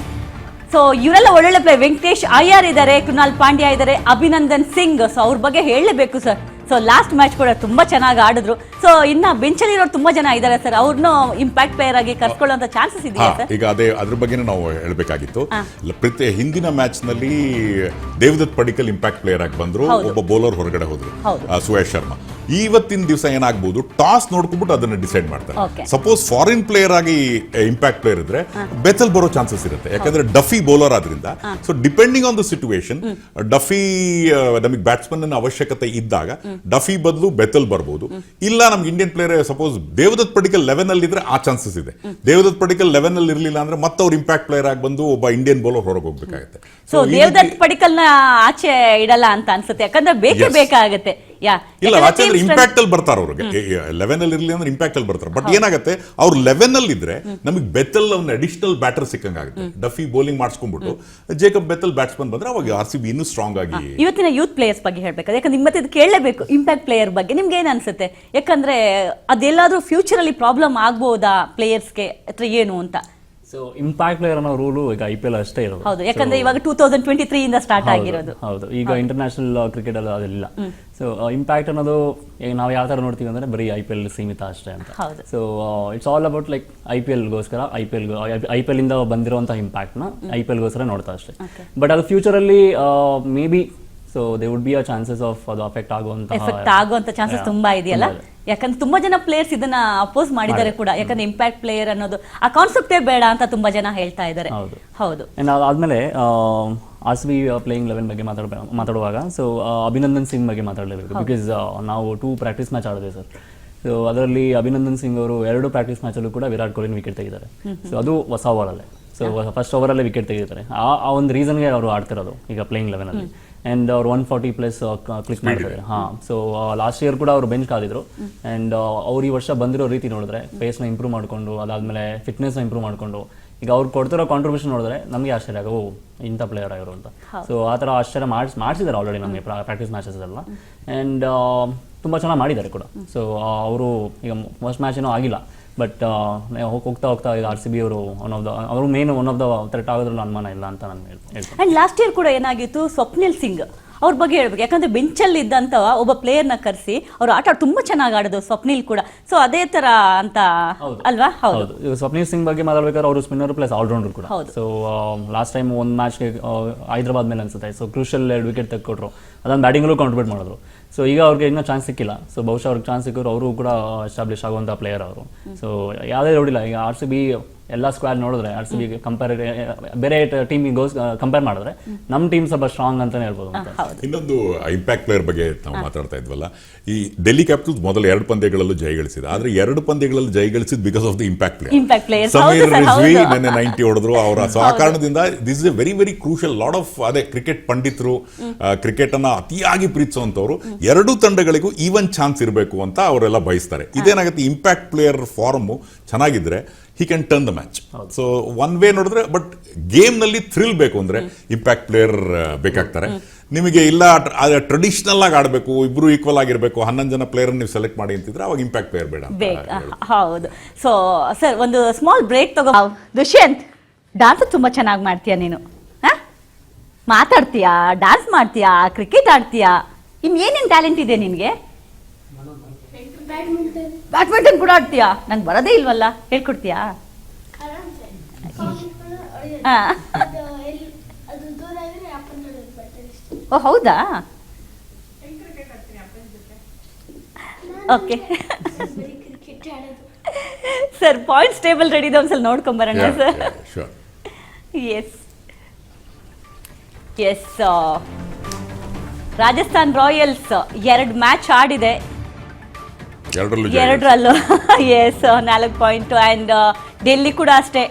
ಸೊ ಇವರೆಲ್ಲ ಒಳ್ಳೊಳ್ಳೆ ಪ್ಲೇ. ವೆಂಕಟೇಶ್ ಅಯ್ಯರ್ ಇದ್ದಾರೆ, ಕೃಣಾಲ್ ಪಾಂಡ್ಯ ಇದ್ದಾರೆ, ಅಭಿನಂದನ್ ಸಿಂಗ್. ಸೊ ಅವ್ರ ಬಗ್ಗೆ ಹೇಳಲೇಬೇಕು ಸರ್. ಸೊ ಲಾಸ್ಟ್ ಮ್ಯಾಚ್ ಕೂಡ ತುಂಬಾ ಚೆನ್ನಾಗಿ ಆಡಿದ್ರು. ಸೊ ಇನ್ನ ಬೆಂಚಲ್ಲಿ ಇರೋರು ತುಂಬಾ ಜನ ಇದ್ದಾರೆ ಸರ್, ಅವ್ರನ್ನೂ ಇಂಪ್ಯಾಕ್ಟ್ ಪ್ಲೇಯರ್ ಆಗಿ ಕರ್ಕೊಳ್ಳುವಂತ ಚಾನ್ಸಸ್ ಇದೆಯಾ ಸರ್? ಈಗ ಅದ್ರ ಬಗ್ಗೆನೇ ನಾವು ಹೇಳಬೇಕಾಗಿತ್ತು. ಹಿಂದಿನ ಮ್ಯಾಚ್ ನಲ್ಲಿ ದೇವದತ್ ಪಡಿಕಲ್ ಇಂಪ್ಯಾಕ್ಟ್ ಪ್ಲೇಯರ್ ಆಗಿ ಬಂದ್ರು, ಒಬ್ಬ ಬೌಲರ್ ಹೊರಗಡೆ ಹೋದ್ರು, ಸುಯಶ್ ಶರ್ಮಾ. ಇವತ್ತಿನ ದಿವಸ ಏನಾಗಬಹುದು, ಟಾಸ್ ನೋಡ್ಕೊಂಡ್ಬಿಟ್ಟು ಅದನ್ನ ಡಿಸೈಡ್ ಮಾಡ್ತಾರೆ. ಸಪೋಸ್ ಫಾರಿನ್ ಪ್ಲೇಯರ್ ಆಗಿ ಇಂಪ್ಯಾಕ್ಟ್ ಪ್ಲೇಯರ್ ಇದ್ರೆ ಬೆಥಲ್ ಬರೋ ಚಾನ್ಸಸ್ ಇರುತ್ತೆ, ಯಾಕಂದ್ರೆ ಡಫಿ ಬೌಲರ್ ಆದ್ರಿಂದ. So depending on the situation, Duffy ನಮಗೆ ಬ್ಯಾಟ್ಸ್ಮನ್ ಅವಶ್ಯಕತೆ ಇದ್ದಾಗ ಡಫಿ ಬದಲು ಬೆಥಲ್ ಬರ್ಬೋದು. ಇಲ್ಲ ನಮ್ಗೆ Indian player suppose Devdutt Padikkal 11 ಅಲ್ಲಿ ಇದ್ರೆ ಆ ಚಾನ್ಸಸ್ ಇದೆ. ದೇವದತ್ ಪಡಿಕಲ್ 11 ಅಲ್ಲಿ ಇರಲಿಲ್ಲ ಅಂದ್ರೆ ಮತ್ತೆ ಅವ್ರು ಇಂಪ್ಯಾಕ್ಟ್ ಪ್ಲೇಯರ್ ಆಗಿ ಬಂದು ಒಬ್ಬ ಇಂಡಿಯನ್ ಬೌಲರ್ ಹೊರಗೆ ಹೋಗ್ಬೇಕಾಗುತ್ತೆ. ಸೊ ದೇವದತ್ ಪಡಿಕಲ್ ನ ಆಚೆ ಇಡಲ್ಲ ಅಂತ ಅನ್ಸುತ್ತೆ, ಯಾಕಂದ್ರೆ ಬೇಕೇ ಬೇಕಾಗುತ್ತೆ. ಇಲ್ಲ ಆಚೆ ಇಂಪ್ಯಾಕ್ಟ್ ಅಲ್ಲಿ ಬರ್ತಾರೆ ಅವ್ರಿಗೆ. 11 ಅಲ್ಲಿ ಇರಲಿ ಅಂದ್ರೆ ಇಂಪ್ಯಾಕ್ಟ್ ಅಲ್ಲಿ ಬರ್ತಾರೆ. ಬಟ್ ಏನಾಗುತ್ತೆ, ಅವ್ರು 11 ಅಲ್ಲಿ ಇದ್ರೆ ನಮಗೆ ಬೆಥಲ್ ಒಂದು ಅಡಿಷನಲ್ ಬ್ಯಾಟರ್ ಸಿಕ್ಕಂಗಾಗುತ್ತೆ. ಡಫಿ ಬೌಲಿಂಗ್ ಮಾಡಿಸ್ಕೊಂಡ್ಬಿಟ್ಟು ಜೇಕಬ್ ಬೆಥಲ್ ಬ್ಯಾಟ್ಸ್ಮನ್ ಬಂದ್ರೆ ಅವಾಗ RCB ಇನ್ನೂ ಸ್ಟ್ರಾಂಗ್ ಆಗಿ. ಇವತ್ತಿನ ಯೂತ್ ಪ್ಲೇಯರ್ಸ್ ಬಗ್ಗೆ ಹೇಳ್ಬೇಕು, ಯಾಕಂದ್ರೆ ಮತ್ತೆ ಇದು ಕೇಳಲೇಬೇಕು. ಇಂಪ್ಯಾಕ್ಟ್ ಪ್ಲೇಯರ್ ಬಗ್ಗೆ ನಿಮ್ಗೆ ಏನ್ ಅನ್ಸುತ್ತೆ? ಯಾಕಂದ್ರೆ ಅದೆಲ್ಲಾದ್ರೂ ಫ್ಯೂಚರ್ ಅಲ್ಲಿ ಪ್ರಾಬ್ಲಮ್ ಆಗ್ಬೋದಾ ಪ್ಲೇಯರ್ಸ್ಗೆ ಅಥವಾ ಏನು ಅಂತ? ಸೊ ಇಂಪ್ಯಾಕ್ಟ್ ಪ್ಲೇಯರ್ ಅನ್ನೋ ರೂಲು ಈಗ IPL ಅಷ್ಟೇ ಇರೋದು. ಹೌದು, ಯಾಕಂದ್ರೆ ಇವಾಗ 2023 ಇಂದ ಸ್ಟಾರ್ಟ್ ಆಗಿರೋದು. ಹೌದು, ಈಗ ಇಂಟರ್ನ್ಯಾಷನಲ್ ಕ್ರಿಕೆಟ್ ಅಲ್ಲಿ ಅದೆಲ್ಲ. ಸೊ ಇಂಪ್ಯಾಕ್ಟ್ ಅನ್ನೋದು ಈಗ ನಾವು ಯಾವ ತರ ನೋಡ್ತೀವಿ ಅಂದ್ರೆ ಬರೀ IPL ಸೀಮಿತ ಅಷ್ಟೇ ಅಂತ. So it's all about like IPL IPL ಇಂದ ಬಂದಿರುವಂತಹ ಇಂಪ್ಯಾಕ್ಟ್ ನ IPL ಗೋಸ್ಕರ ನೋಡ್ತಾ ಅಷ್ಟೇ. ಬಟ್ ಅದು ಫ್ಯೂಚರ್ ಅಲ್ಲಿ may be so they would be a chances of ಅದು ಎಫೆಕ್ಟ್ ಆಗುವಂತ ಚಾನ್ಸಸ್ ತುಂಬಾ ಇದೆಯಲ್ಲ. ಯಾಕಂದ್ರೆ ತುಂಬಾ ಜನ ಪ್ಲೇಯರ್ಸ್ ಇದನ್ನ ಅಪೋಸ್ ಮಾಡಿದ್ದಾರೆ ಕೂಡ, ಯಾಕಂದ್ರೆ ಇಂಪ್ಯಾಕ್ಟ್ ಪ್ಲೇಯರ್ ಅನ್ನೋದು ಆ ಕಾನ್ಸೆಪ್ಟೇ ಬೇಡ ಅಂತ ತುಂಬಾ ಜನ ಹೇಳ್ತಾ ಇದ್ದಾರೆ. ಹೌದು. ಅದಾದ್ಮೇಲೆ RCB ಪ್ಲೇಯಿಂಗ್ 11 ಬಗ್ಗೆ ಮಾತಾಡುವಾಗ ಸೊ ಅಭಿನಂದನ್ ಸಿಂಗ್ ಬಗ್ಗೆ ಮಾತಾಡಲೇಬೇಕು. ಬಿಕಾಸ್ ನಾವು 2 ಪ್ರಾಕ್ಟೀಸ್ ಮ್ಯಾಚ್ ಆಡಿದೆ ಸರ್. ಸೊ ಅದರಲ್ಲಿ ಅಭಿನಂದನ್ ಸಿಂಗ್ ಅವರು 2 ಪ್ರಾಕ್ಟೀಸ್ ಮ್ಯಾಚ್ ಅಲ್ಲೂ ಕೂಡ ವಿರಾಟ್ ಕೊಹ್ಲಿ ವಿಕೆಟ್ ತೆಗಿದ್ದಾರೆ. ಸೊ ಅದು ಹೊಸ ಓವರಲ್ಲೇ, ಸೊ ಫಸ್ಟ್ ಓವರಲ್ಲೇ ವಿಕೆಟ್ ತೆಗಿತಾರೆ. ಆ ಒಂದು ರೀಸನ್ಗೆ ಅವರು ಆಡ್ತಿರೋದು ಈಗ ಪ್ಲೇಯಿಂಗ್ 11 ಅಲ್ಲಿ. ಆ್ಯಂಡ್ ಅವ್ರು 140+ ಕ್ಲಿಕ್ ಮಾಡಿದ್ದಾರೆ. ಸೊ ಲಾಸ್ಟ್ ಇಯರ್ ಕೂಡ ಅವರು ಬೆಂಚ್ ಕಾದಿದ್ರು. ಆ್ಯಂಡ್ ಅವ್ರು ಈ ವರ್ಷ ಬಂದಿರೋ ರೀತಿ ನೋಡಿದ್ರೆ ಪೇಸ್ನ ಇಂಪ್ರೂವ್ ಮಾಡಿಕೊಂಡು, ಅದಾದಮೇಲೆ ಫಿಟ್ನೆಸ್ನ ಇಂಪ್ರೂವ್ ಮಾಡಿಕೊಂಡು, ಈಗ ಅವ್ರು ಕೊಡ್ತಿರೋ ಕಾಂಟ್ರಿಬ್ಯೂಷನ್ ನೋಡಿದ್ರೆ ನಮಗೆ ಆಶ್ಚರ್ಯ ಆಗ, ಇಂಥ ಪ್ಲೇಯರ್ ಆಗಿರೋ ಅಂತ. ಸೊ ಆ ಥರ ಆಶ್ಚರ್ಯ ಮಾಡಿಸಿದ್ದಾರೆ ಆಲ್ರೆಡಿ ನಮಗೆ ಪ್ರಾಕ್ಟೀಸ್ ಮ್ಯಾಚಸ್ ಎಲ್ಲ. ಆ್ಯಂಡ್ ತುಂಬ ಚೆನ್ನಾಗಿ ಮಾಡಿದ್ದಾರೆ ಕೂಡ. ಸೊ ಅವರು ಈಗ ಫಸ್ಟ್ ಮ್ಯಾಚ್ ಏನೂ ಆಗಿಲ್ಲ, ಬಟ್ ಹೋಗ್ತಾ ಈಗ RCB ಅವರು ಅವರು main one of the threat ಆಗೋದ್ರಲ್ಲಿ ಅನುಮಾನ ಇಲ್ಲ ಅಂತ ನಾನು ಹೇಳ್ತೀನಿ. ಅಂಡ್ ಲಾಸ್ಟ್ ಇಯರ್ ಕೂಡ ಏನಾಗಿತ್ತು, ಸ್ವಪ್ನಿಲ್ ಸಿಂಗ್ ಅವ್ರ ಬಗ್ಗೆ ಹೇಳ್ಬೇಕು. ಯಾಕಂದ್ರೆ ಬೆಂಚಲ್ಲಿ ಇದ್ದಂತ ಒಬ್ಬ ಪ್ಲೇಯರ್ನ ಕರೆಸಿ ಅವ್ರು ಆಟ ತುಂಬಾ ಚೆನ್ನಾಗಿ ಆಡೋದು ಸ್ವಪ್ನಿಲ್ ಕೂಡ. ಸೊ ಅದೇ ತರ ಅಂತ ಅಲ್ವಾ? ಹೌದು. ಸ್ವಪ್ನಿಲ್ ಸಿಂಗ್ ಬಗ್ಗೆ ಮಾತಾಡ್ಬೇಕಾದ್ರೆ ಅವರು ಸ್ಪಿನ್ನರ್ ಪ್ಲಸ್ ಆಲ್ರೌಂಡರ್ ಕೂಡ. ಸೊ ಲಾಸ್ಟ್ ಟೈಮ್ ಒಂದು ಮ್ಯಾಚ್ಗೆ ಹೈದರಾಬಾದ್ ಮೇಲೆ ಅನ್ಸುತ್ತೆ, ಸೊ ಕ್ರೂಷಲ್ 2 ವಿಕೆಟ್ ತೆಗೆದುಕೊಟ್ರು, ಅದನ್ನು ಬ್ಯಾಟಿಂಗಲ್ಲೂ ಕಾಂಟ್ರಿಬ್ಯೂಟ್ ಮಾಡಿದ್ರು. ಸೊ ಈಗ ಅವ್ರಿಗೆ ಇನ್ನೂ ಚಾನ್ಸ್ ಸಿಕ್ಕಿಲ್ಲ. ಸೊ ಬಹುಶಃ ಅವ್ರಿಗೆ ಚಾನ್ಸ್ ಸಿಕ್ಕಿದ್ರು ಅವರು ಕೂಡ ಎಸ್ಟಾಬ್ಲಿಷ್ ಆಗುವಂಥ ಪ್ಲೇಯರ್ ಅವರು. ಸೊ ಯಾವುದೇ ನೋಡಿಲ್ಲ, ಈಗ RCB ಎಲ್ಲ ಸ್ಕ್ವಾಡ್ ನೋಡಿದ್ರೆ RCB ಬೇರೆ ಟೀಮಿಗೆ ಕಂಪೇರ್ ಮಾಡಿದ್ರೆ ನಮ್ಮ ಟೀಮ್ ಸ್ವಲ್ಪ ಸ್ಟ್ರಾಂಗ್ ಅಂತಾನೆ ಹೇಳ್ಬೋದು. ಇನ್ನೊಂದು ಇಂಪ್ಯಾಕ್ಟ್ ಪ್ಲೇಯರ್ ಬಗ್ಗೆ ನಾವು ಮಾತಾಡ್ತಾ ಇದ್ವಲ್ಲ, ಈ ಡೆಲ್ಲಿ ಕ್ಯಾಪಿಟಲ್ಸ್ ಮೊದಲು 2 ಪಂದ್ಯಗಳಲ್ಲೂ ಜಯಗಳಿಸಿದ. ಆದ್ರೆ 2 ಪಂದ್ಯಗಳಲ್ಲಿ ಜಯಗಳಿಸಿದ because of the impact player. Sameer Rizvi ನೆನ್ನೆ 90 ಹೊಡೆದ್ರು ಅವರ. ಸೊ ಆ ಕಾರಣದಿಂದ this is a very very crucial. Lot of ಅದೇ ಕ್ರಿಕೆಟ್ ಪಂಡಿತರು, ಕ್ರಿಕೆಟ್ ಅನ್ನ ಅತಿಯಾಗಿ ಪ್ರೀತಿಸುವಂತವ್ರು 2 ತಂಡಗಳಿಗೂ ಈವನ್ ಚಾನ್ಸ್ ಇರಬೇಕು ಅಂತ ಅವರೆಲ್ಲ ಬಯಸ್ತಾರೆ. ಇದೇನಾಗುತ್ತೆ, ಇಂಪ್ಯಾಕ್ಟ್ ಪ್ಲೇಯರ್ ಫಾರ್ಮ್ ಚೆನ್ನಾಗಿದ್ರೆ he can turn the match. So one way ನೋಡಿದ್ರೆ, ಬಟ್ ಗೇಮ್ ನಲ್ಲಿ ಥ್ರಿಲ್ ಬೇಕು ಅಂದ್ರೆ ಇಂಪ್ಯಾಕ್ಟ್ ಪ್ಲೇಯರ್ ಬೇಕಾಗ್ತಾರೆ. ನಿಮಗೆ ಇಲ್ಲ ಟ್ರೆಡಿಷನಲ್ ಆಗಿ ಆಡಬೇಕು, ಇಬ್ರು ಈಕ್ವಲ್ ಆಗಿರ್ಬೇಕು, 11 ಜನ ಪ್ಲೇಯರ್ ನೀವು ಸೆಲೆಕ್ಟ್ ಮಾಡಿ ಅಂತಿದ್ರೆ ಅವಾಗ ಇಂಪ್ಯಾಕ್ಟ್ ಪ್ಲೇಯರ್ ಬೇಡ. ಹೌದು. ಸೊ ಸರ್ ಒಂದು ಸ್ಮಾಲ್ ಬ್ರೇಕ್ ತಗೋ. ದುಷ್ಯಂತ್, ಡಾನ್ಸ್ ತುಂಬಾ ಚೆನ್ನಾಗಿ ಮಾಡ್ತೀಯಾ ನೀನು. ಮಾತಾಡ್ತೀಯಾ, ಡಾನ್ಸ್ ಮಾಡ್ತೀಯಾ, ಕ್ರಿಕೆಟ್ ಆಡ್ತೀಯಾ, ಏನೇನ್ ಟ್ಯಾಲೆಂಟ್ ಇದೆ ನಿನ್ಗೆ? ಬ್ಯಾಡ್ಮಿಂಟನ್ ಕೂಡ ಆಡ್ತೀಯಾ? ನಂಗೆ ಬರೋದೇ ಇಲ್ವಲ್ಲ, ಹೇಳ್ಕೊಡ್ತೀಯಾ? ಓ ಹೌದಾ, okay sir. Points table ready ಇದೆ, ಒಂದ್ಸಲ ನೋಡ್ಕೊಂಬರೋಣ sir. Yes yes, Rajasthan Royals 2 match ಆಡಿದೆ. ಎರಡರಲ್ಲೂ ಎಸ್ 4 ಪಾಯಿಂಟ್. ಆ್ಯಂಡ್ ಡೆಲ್ಲಿ ಕೂಡ ಅಷ್ಟೇ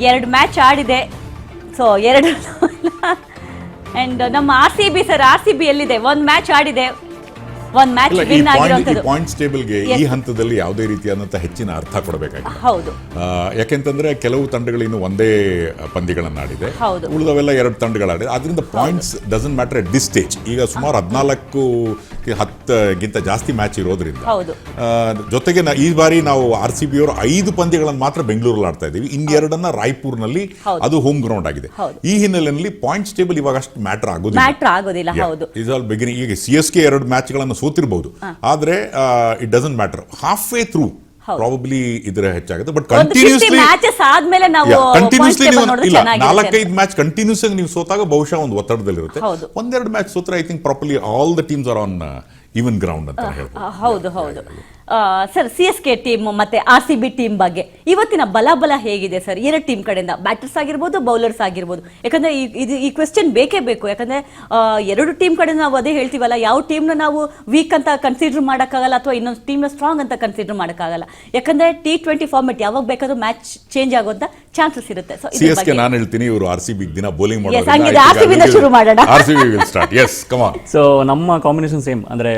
2 ಮ್ಯಾಚ್ ಆಡಿದೆ, ಸೊ 2 ಆ್ಯಂಡ್ ನಮ್ಮ RCB ಸರ್, RCB ಎಲ್ಲಿದೆ? 1 ಮ್ಯಾಚ್ ಆಡಿದೆ, 1 ಮ್ಯಾಚ್ ವಿನ್ ಆಗಿರುವಂಥದ್ದು. ಪಾಯಿಂಟ್ಸ್ ಟೇಬಲ್ಗೆ ಈ ಹಂತದಲ್ಲಿ ಯಾವುದೇ ರೀತಿಯಾದಂಥ ಹೆಚ್ಚಿನ ಅರ್ಥ ಕೊಡಬೇಕಾಗಿದೆ. ಹೌದು, ಯಾಕೆಂತಂದ್ರೆ ಕೆಲವು ತಂಡಗಳು ಇನ್ನು ಒಂದೇ ಪಂದ್ಯಗಳನ್ನು ಆಡಿದೆ, ಹೌದು. ಉಳಿದವೆಲ್ಲ 2 ತಂಡಗಳಾಡಿದೆ. ಅದರಿಂದ points doesn't matter at this stage. ಈಗ ಸುಮಾರು 14-10ಗಿಂತ ಜಾಸ್ತಿ ಮ್ಯಾಚ್ ಇರೋದ್ರಿಂದ, ಹೌದು. ಜೊತೆಗೆ ಈ ಬಾರಿ ನಾವು RCB ಅವರು 5 ಪಂದ್ಯಗಳನ್ನು ಮಾತ್ರ ಬೆಂಗಳೂರಲ್ಲಿ ಆಡ್ತಾ ಇದ್ದೀವಿ, ಇನ್ನು 2 ರಾಯ್ಪುರ್ನಲ್ಲಿ, ಅದು ಹೋಮ್ ಗ್ರೌಂಡ್ ಆಗಿದೆ. ಈ ಹಿನ್ನೆಲೆಯಲ್ಲಿ ಪಾಯಿಂಟ್ಸ್ ಟೇಬಲ್ ಇವಾಗ ಅಷ್ಟು ಮ್ಯಾಟರ್ ಆಗೋದಿಲ್ಲ. ಹೌದು, ಇಸ್ ಆಲ್ ಬಿಗಿನಿಂಗ್. ಈಗ CSK 2 ಮ್ಯಾಚ್ಗಳನ್ನು ಸೋತಿರಬಹುದು, ಆದ್ರೆ it doesn't matter. Half way through probably ಇದರ ಹೆಚ್ಚಾಗುತ್ತೆ. ಬಟ್ ಕಂಟಿನ್ಯೂಸ್ಲಿ ಇಲ್ಲ, 4-5 ಮ್ಯಾಚ್ ಕಂಟಿನ್ಯೂಸ್ ಆಗಿ ನೀವು ಸೋತಾಗ ಬಹುಶಃ ಒಂದು ಒತ್ತಡದಲ್ಲಿರುತ್ತೆ. 1-2 ಮ್ಯಾಚ್ ಸೋತ್ರೆ I think properly all the teams are on even ground ಅಂತ ಹೇಳ್ಬೋದು. ಹೌದು. ಸರ್, CSK ಟೀಮ್ ಮತ್ತೆ RCB ಟೀಮ್ ಬಗ್ಗೆ ಇವತ್ತಿನ ಬಲ ಹೇಗಿದೆ ಸರ್? 2 ಟೀಮ್ ಕಡೆಯಿಂದ, ಬ್ಯಾಟರ್ಸ್ ಆಗಿರ್ಬೋದು, ಬೌಲರ್ಸ್ ಆಗಿರ್ಬೋದು. ಯಾಕಂದ್ರೆ ಈ ಕ್ವೆಶ್ಚನ್ ಬೇಕೇ ಬೇಕು. ಯಾಕಂದ್ರೆ 2 ಟೀಮ್ ಕಡೆ ನಾವು ಅದೇ ಹೇಳ್ತೀವಲ್ಲ, ಯಾವ ಟೀಮ್ನ ನಾವು ವೀಕ್ ಅಂತ ಕನ್ಸಿಡರ್ ಮಾಡೋಕ್ಕಾಗಲ್ಲ, ಅಥವಾ ಇನ್ನೊಂದು ಟೀಮ್ನ ಸ್ಟ್ರಾಂಗ್ ಅಂತ ಕನ್ಸಿಡರ್ ಮಾಡೋಕ್ಕಾಗಲ್ಲ. ಯಾಕಂದ್ರೆ T20 ಫಾರ್ಮೆಟ್ ಯಾವಾಗ ಬೇಕಾದ್ರೂ ಮ್ಯಾಚ್ ಚೇಂಜ್ ಆಗುವಂತ ಚಾನ್ಸಸ್ ಇರುತ್ತೆ. CSK ನಾನು ಹೇಳ್ತೀನಿ, ಇವರು RCB ದಿನ ಬೌಲಿಂಗ್ ಮಾಡೋದು. ಶುರು ಮಾಡೋಣ. RCB will start. Yes, come on. So ನಮ್ಮ ಕಾಂಬಿನೇಷನ್ ಸೇಮ್. ಅಂದ್ರೆ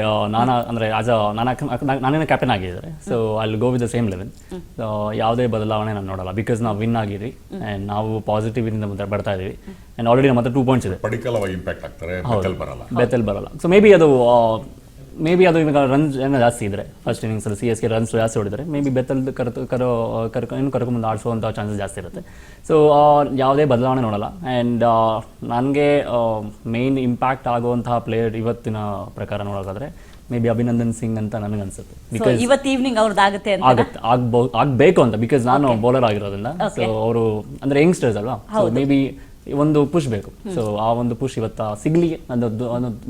ನಾನೇನು ಕ್ಯಾಪ್ಟನ್ ಆಗಿದ್ದಾರೆ, ಸೊ ಅಲ್ಲಿ ಗೋ ವಿತ್ ದ ಸೇಮ್ 11. ಸೊ ಯಾವುದೇ ಬದಲಾವಣೆ ನಾನು ನೋಡಲ್ಲ, ಬಿಕಾಸ್ ನಾವು ವಿನ್ ಆಗಿರಿ ಆ್ಯಂಡ್ ನಾವು ಪಾಸಿಟಿವ್ ಇಂದ ಬರ್ತಾ ಇದೀವಿ. ಆ್ಯಂಡ್ ಆಲ್ರೆಡಿ ನಮ್ಮ ಹತ್ರ 2 ಪಾಯಿಂಟ್ಸ್ ಇದೆ. ಪಡಿಕಲ್ ಇಂಪ್ಯಾಕ್ಟ್ ಆಗ್ತಾರೆ, ಬೆತೆಲ್ ಬರಲ್ಲ. ಸೊ ಮೇ ಬಿ ಅದು ಇವಾಗ ರನ್ಸ್ ಏನೋ ಜಾಸ್ತಿ ಇದ್ರೆ ಫಸ್ಟ್ ಇನ್ನಿಂಗ್ಸಲ್ಲಿ CSK ರನ್ಸ್ ಜಾಸ್ತಿ ಹೊಡಿದ್ರೆ, ಮೇ ಬಿ ಬೆತ್ತಲ್ ಕರ್ಕೊಂಬಂದು ಆಡಿಸುವಂಥ ಚಾನ್ಸಸ್ ಜಾಸ್ತಿ ಇರುತ್ತೆ. ಸೊ ಯಾವುದೇ ಬದಲಾವಣೆ ನೋಡಲ್ಲ. ಆ್ಯಂಡ್ ನನಗೆ ಮೇನ್ ಇಂಪ್ಯಾಕ್ಟ್ ಆಗುವಂತಹ ಪ್ಲೇಯರ್ ಇವತ್ತಿನ ಪ್ರಕಾರ ನೋಡೋದಾದ್ರೆ ಮೇ ಬಿ ಅಭಿನಂದನ್ ಸಿಂಗ್ ಅಂತ ನನಗೆ ಅನ್ಸುತ್ತೆ. ಬಿಕಾಸ್ ಇವತ್ತು ಈವ್ನಿಂಗ್ ಅವ್ರದ್ದು ಆಗಬೇಕು ಅಂತ, ಬಿಕಾಸ್ ನಾನು ಬೌಲರ್ ಆಗಿರೋದ್ರಿಂದ. ಸೊ ಅವರು ಅಂದ್ರೆ ಯಂಗ್ಸ್ಟರ್ಸ್ ಅಲ್ವಾ, ಸೊ ಮೇ ಬಿ ಒಂದು ಪುಷ್ ಬೇಕು. ಸೊ ಆ ಒಂದು ಪುಷ್ ಇವತ್ತು ಸಿಗ್ಲಿ ಅನ್ನೋದು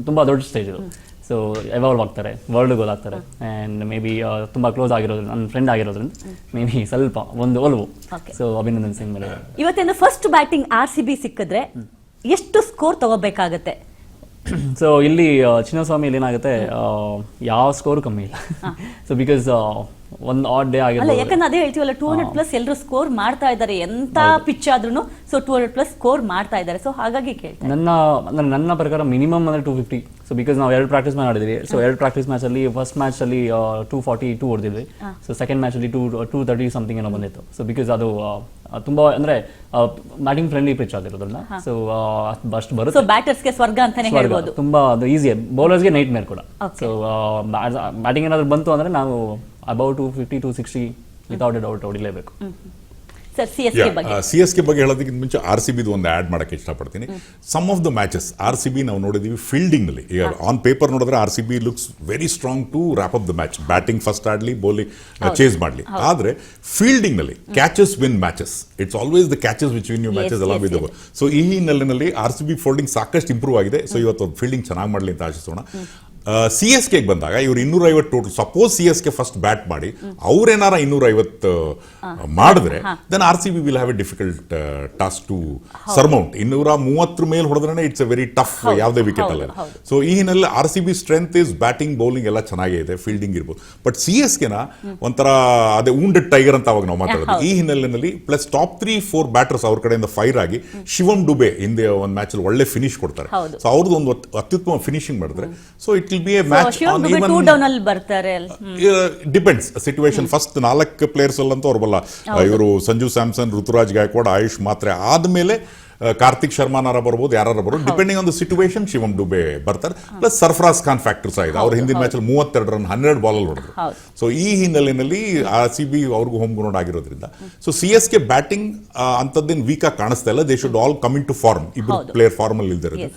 ತುಂಬಾ ದೊಡ್ಡ ಸ್ಟೇಜ್ ಇದು. ಸೊ ಎವಾಲ್ವ್ ಆಗ್ತಾರೆ, ವರ್ಲ್ಡ್ ಗೋಲ್ ಆಗ್ತಾರೆ. ಆ್ಯಂಡ್ ಮೇ ಬಿ ತುಂಬ ಕ್ಲೋಸ್ ಆಗಿರೋದ್ರಿಂದ, ನನ್ನ ಫ್ರೆಂಡ್ ಆಗಿರೋದ್ರಿಂದ ಮೇ ಬಿ ಸ್ವಲ್ಪ ಒಂದು ಒಲವು. ಸೊ ಅಭಿನಂದನ್ ಸಿಂಗ್ ಮೇಲೆ ಇವತ್ತಿನ ಫಸ್ಟ್ ಬ್ಯಾಟಿಂಗ್ RCB ಸಿಕ್ಕಿದ್ರೆ ಎಷ್ಟು ಸ್ಕೋರ್ ತಗೋಬೇಕಾಗತ್ತೆ? ಸೊ ಇಲ್ಲಿ ಚಿನ್ನಸ್ವಾಮಿಯಲ್ಲಿ ಏನಾಗುತ್ತೆ, ಯಾವ ಸ್ಕೋರ್ ಕಮ್ಮಿ ಇಲ್ಲ. ಸೊ ಬಿಕಾಸ್ ಒಂದು ಆಡ್ ಡೇ ಆಗಿಲ್ಲ, ಯಾಕಂದ್ರೆ ಅದೇ ಹೇಳ್ತೀವಲ್ಲ, 200+ ಎಲ್ಲರೂ ಸ್ಕೋರ್ ಮಾಡ್ತಾ ಇದ್ದಾರೆ, ಎಂತ ಪಿಚ್ ಆದ್ರೂ. ಸೊ 200+ ಸ್ಕೋರ್ ಮಾಡ್ತಾ ಇದ್ದಾರೆ. ಸೊ ಹಾಗಾಗಿ ಕೇಳ್ತಾರೆ, ನನ್ನ ಪ್ರಕಾರ ಮಿನಿಮಮ್ ಅಂದ್ರೆ 250. ಸೊ ಬಿಕಾಸ್ ನಾವು 2 ಪ್ರಾಕ್ಟೀಸ್ ಮ್ಯಾಚ್ ಆಡಿದ್ವಿ. ಸೊ 2 ಪ್ರಾಕ್ಟೀಸ್ ಮ್ಯಾಚ್ ಅಲ್ಲಿ ಫಸ್ಟ್ ಮ್ಯಾಚ್ ಅಲ್ಲಿ 242 ಹೊಡೆದಿದ್ವಿ. ಸೊ ಸೆಕೆಂಡ್ ಮ್ಯಾಚ್ ಅಲ್ಲಿ 230 ಸಮಥಿಂಗ್ ಏನೋ ಬಂದಿತ್ತು. ಸೊ ಬಿಕಾಸ್ ಅದು ತುಂಬಾ ಅಂದ್ರೆ ಬ್ಯಾಟಿಂಗ್ ಫ್ರೆಂಡ್ಲಿ ಪಿಚ್ ಆಗಿರೋದ್ರಿಂದ. ಸೊ ಅಷ್ಟು ಬರುತ್ತೆ. ಸೊ ಬ್ಯಾಟರ್ಸ್ಗೆ ಸ್ವರ್ಗ ಅಂತಾನೆ ಹೇಳ್ಬೋದು. ತುಂಬಾ ಅದು ಈಸಿ, ಬೌಲರ್ಸ್ಗೆ ನೈಟ್ ಮೇರ್ ಕೂಡ. ಸೊ ಬ್ಯಾಟಿಂಗ್ ಏನಾದ್ರು ಬಂತು ಅಂದ್ರೆ ನಾವು ಅಬೌಟ್ 250-260 ವಿತೌಟ್ ಎ ಡೌಟ್ ಹೊಡಿಲೇಬೇಕು. ಸರ್, CSK ಬಗ್ಗೆ ಹೇಳೋದಕ್ಕಿಂತ ಮುಂಚೆ RCB ಒಂದು ಆ್ಯಡ್ ಮಾಡೋಕ್ಕೆ ಇಷ್ಟಪಡ್ತೀನಿ. Some of the matches RCB ನಾವು ನೋಡಿದ್ದೀವಿ ಫೀಲ್ಡಿಂಗ್ನಲ್ಲಿ. ಈಗ ಆನ್ ಪೇಪರ್ ನೋಡಿದ್ರೆ RCB looks very strong to wrap up the match. Batting first ಆಡಲಿ, ಬೌಲಿಂಗ್ ಚೇಸ್ ಮಾಡಲಿ. ಆದರೆ ಫೀಲ್ಡಿಂಗ್ನಲ್ಲಿ catches win matches. It's always the catches which win you matches along with the ball. So ಈ ಹಿನ್ನೆಲೆಯಲ್ಲಿ RCB fielding ಸಾಕಷ್ಟು improve ಆಗಿದೆ. So ಇವತ್ತು fielding ಚೆನ್ನಾಗಿ ಮಾಡಲಿ ಅಂತ ಆಶಿಸೋಣ. CSK ಬಂದಾಗ ಇವರು 250 total. Suppose CSK first bat ಮಾಡಿ ಅವ್ರೇನಾರ 250 ಮಾಡಿದ್ರೆ then RCB will have a difficult task to surmount. 230 ಮೇಲೆ ಹೊಡೆದ್ರೆ ಇಟ್ಸ್ ಎ ವೆರಿ ಟಫ್ ಯಾವುದೇ ವಿಕೆಟ್ ಅಲ್ಲ. ಸೊ ಈ ಹಿನ್ನೆಲೆ RCB strength is batting, bowling ಎಲ್ಲ ಚೆನ್ನಾಗೇ ಇದೆ, ಫೀಲ್ಡಿಂಗ್ ಇರ್ಬೋದು. ಬಟ್ CSKನ ಒಂಥರ ಅದೇ ವುಂಡೆಡ್ ಟೈಗರ್ ಅಂತ ಅವಾಗ ನಾವು ಮಾತಾಡೋದು. ಈ ಹಿನ್ನೆಲೆಯಲ್ಲಿ ಪ್ಲಸ್ ಟಾಪ್ 3-4 ಬ್ಯಾಟರ್ಸ್ ಅವ್ರ ಕಡೆಯಿಂದ ಫೈರ್ ಆಗಿ, ಶಿವಮ್ ಡುಬೆ ಹಿಂದೆ ಒಂದು ಮ್ಯಾಚ್ ಅಲ್ಲಿ ಒಳ್ಳೆ ಫಿನಿಶ್ ಕೊಡ್ತಾರೆ. ಸೊ ಅವ್ರದ್ದು ಒಂದು ಅತ್ಯುತ್ತಮ ಫಿನಿಶಿಂಗ್ ಮಾಡಿದ್ರೆ so it will be A match on depends situation. First 4 players ಅಲ್ಲಂತೂ ಅವ್ರು ಬಲ್ಲ. ಇವರು ಸಂಜು ಸ್ಯಾಮ್ಸನ್, ಋತುರಾಜ್ ಗಾಯಕ್ವಾಡ್, ಆಯುಷ್ ಮಾತ್ರೆ ಆದ್ಮೇಲೆ ಕಾರ್ತಿಕ್ ಶರ್ಮಾನಾರ ಬರ್ಬೋದು, ಯಾರು ಬರ್ಬೋದು, depending on the situation. Shivam Dube ಬರ್ತಾರೆ. ಪ್ಲಸ್ ಸರ್ಫರಾಜ್ ಖಾನ್ ಫ್ಯಾಕ್ಟರ್ಸ್ ಆಗಿದೆ. ಅವ್ರ ಹಿಂದಿನ ಮ್ಯಾಚ್ ಅಲ್ಲಿ 32 ರನ್ 12 ಬಾಲಲ್ಲಿ ಹೊಡೆದ್ರು. ಸೊ ಈ ಹಿನ್ನೆಲೆಯಲ್ಲಿ RCB ಅವ್ರಿಗೂ ಹೋಮ್ ಗ್ರೌಂಡ್ ಆಗಿರೋದ್ರಿಂದ ಸೊ CSK ಬ್ಯಾಟಿಂಗ್ ಅಂತದ್ದೇನು ವೀಕ್ ಆಗಿ ಕಾಣಿಸ್ತಾ ಇಲ್ಲ. They should all come in to form. ಇಬ್ರು ಪ್ಲೇಯರ್ ಫಾರ್ಮ್ ಅಲ್ಲಿ ಇಲ್ದಿರೋದು.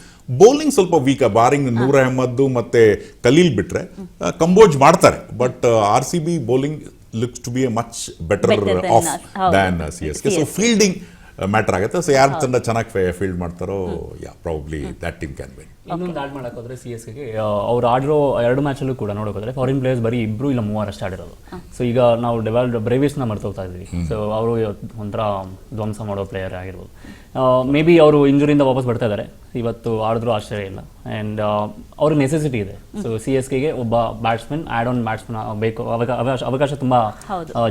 ಬೌಲಿಂಗ್ ಸ್ವಲ್ಪ ವೀಕ್, ಬಾರಿಂಗ್ ನೂರ್ ಅಹಮದ್ ಮತ್ತೆ ಖಲೀಲ್ ಬಿಟ್ರೆ ಕಂಬೋಜ್ ಮಾಡ್ತಾರೆ. But RCB bowling looks to be a much better off than CSK. So fielding matter ಆಗುತ್ತೆ. ಸೊ ಯಾರು ತಂಡ ಚೆನ್ನಾಗಿ ಫೀಲ್ಡ್ ಮಾಡ್ತಾರೋ, probably that team can win. ಇನ್ನೊಂದು ಆಡ್ ಮಾಡಕ್ ಹೋದ್ರೆ CSKಗೆ ಅವ್ರು ಆಡಿರೋ 2 ಮ್ಯಾಚಲ್ಲೂ ಕೂಡ ನೋಡೋಕೋದ್ರೆ ಫಾರಿನ್ ಪ್ಲೇಯರ್ಸ್ ಬರೀ 2 ಇಲ್ಲ 3 ಅಷ್ಟೇ ಆಡಿರೋದು. ಸೊ ಈಗ ನಾವು ಬ್ರೇವಿಸ್ನ ಮರ್ತೋಗ್ತಾ ಇದ್ವಿ. ಸೊ ಅವರು ಒಂಥರ ಧ್ವಂಸ ಮಾಡೋ ಪ್ಲೇಯರ್ ಆಗಿರ್ಬೋದು. ಮೇ ಬಿ ಅವರು ಇಂಜುರಿಯಿಂದ ವಾಪಸ್ ಬರ್ತಾ ಇದ್ದಾರೆ, ಇವತ್ತು ಆಡಿದ್ರು ಆಶ್ಚರ್ಯ ಇಲ್ಲ. ಆ್ಯಂಡ್ ಅವ್ರಿಗೆ ನೆಸೆಸಿಟಿ ಇದೆ. ಸೊ CSKಗೆ ಒಬ್ಬ ಬ್ಯಾಟ್ಸ್ಮನ್ ಆ್ಯಡ್ ಆನ್ ಬ್ಯಾಟ್ಸ್ಮನ್ ಬೇಕು, ಅವಕಾಶ ತುಂಬ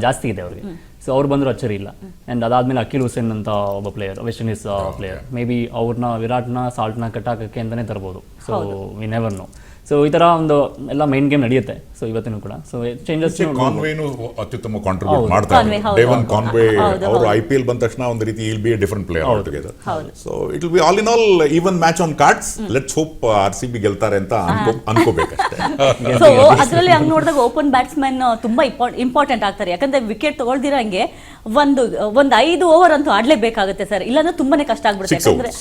ಜಾಸ್ತಿ ಇದೆ ಅವ್ರಿಗೆ. ಸೊ ಅವ್ರು ಬಂದರೂ ಅಚ್ಚರಿ ಇಲ್ಲ. ಆ್ಯಂಡ್ ಅದಾದ್ಮೇಲೆ ಅಖಿಲ್ ಹುಸೇನ್ ಅಂತ ಒಬ್ಬ player, West Indies player, may be ಅವ್ರನ್ನ ವಿರಾಟ್ನ ಸಾಲ್ಟ್ನ ಕಟ್ಟಾಕಕ್ಕೆ ಅಂತಲೇ ತರ್ಬೋದು. So we never know. So ಈ ತರ ಒಂದು ಎಲ್ಲ ಮೈನ್ ಗೇಮ್ ನಡೆಯುತ್ತೆ. ಸೊ ಇವತ್ತಿನೂ ಕೂಡ ಸೊ ಚೇಂಜಸ್. ಕಾನ್ವೇನು ಅತ್ಯುತ್ತಮ ಕಾಂಟ್ರಿಬ್ಯೂಟ್ ಮಾಡ್ತಾರೆ. ಡೇವನ್ ಕಾನ್ವೇ ಅವರು IPL ಬಂದ ತಕ್ಷಣ ಒಂದು ರೀತಿ will be A different player altogether. So it will B all in all even match on cards. Let's hope RCB ಗೆಲ್ತಾರೆ ಅಂತ ಅನ್ಕೋಬೇಕಷ್ಟೇ. ಸೊ ಅದರಲ್ಲಿ ಹಂಗ್ ನೋಡಿದಾಗ ಓಪನ್ ಬ್ಯಾಟ್ಸ್ಮನ್ ತುಂಬಾ ಇಂಪಾರ್ಟೆಂಟ್ ಆಗ್ತಾರೆ. ಯಾಕಂದ್ರೆ ವಿಕೆಟ್ ತಗೊಳ್ದಿರಂಗೆ ಒಂದು 5 ಓವರ್ ಅಂತೂ ಆಡ್ಲೇಬೇಕಾಗುತ್ತೆ ಸರ್, ಇಲ್ಲಾಂದ್ರೆ ತುಂಬಾನೇ ಕಷ್ಟ ಆಗ್ಬಿಡುತ್ತೆ. ಯಾಕಂದ್ರೆ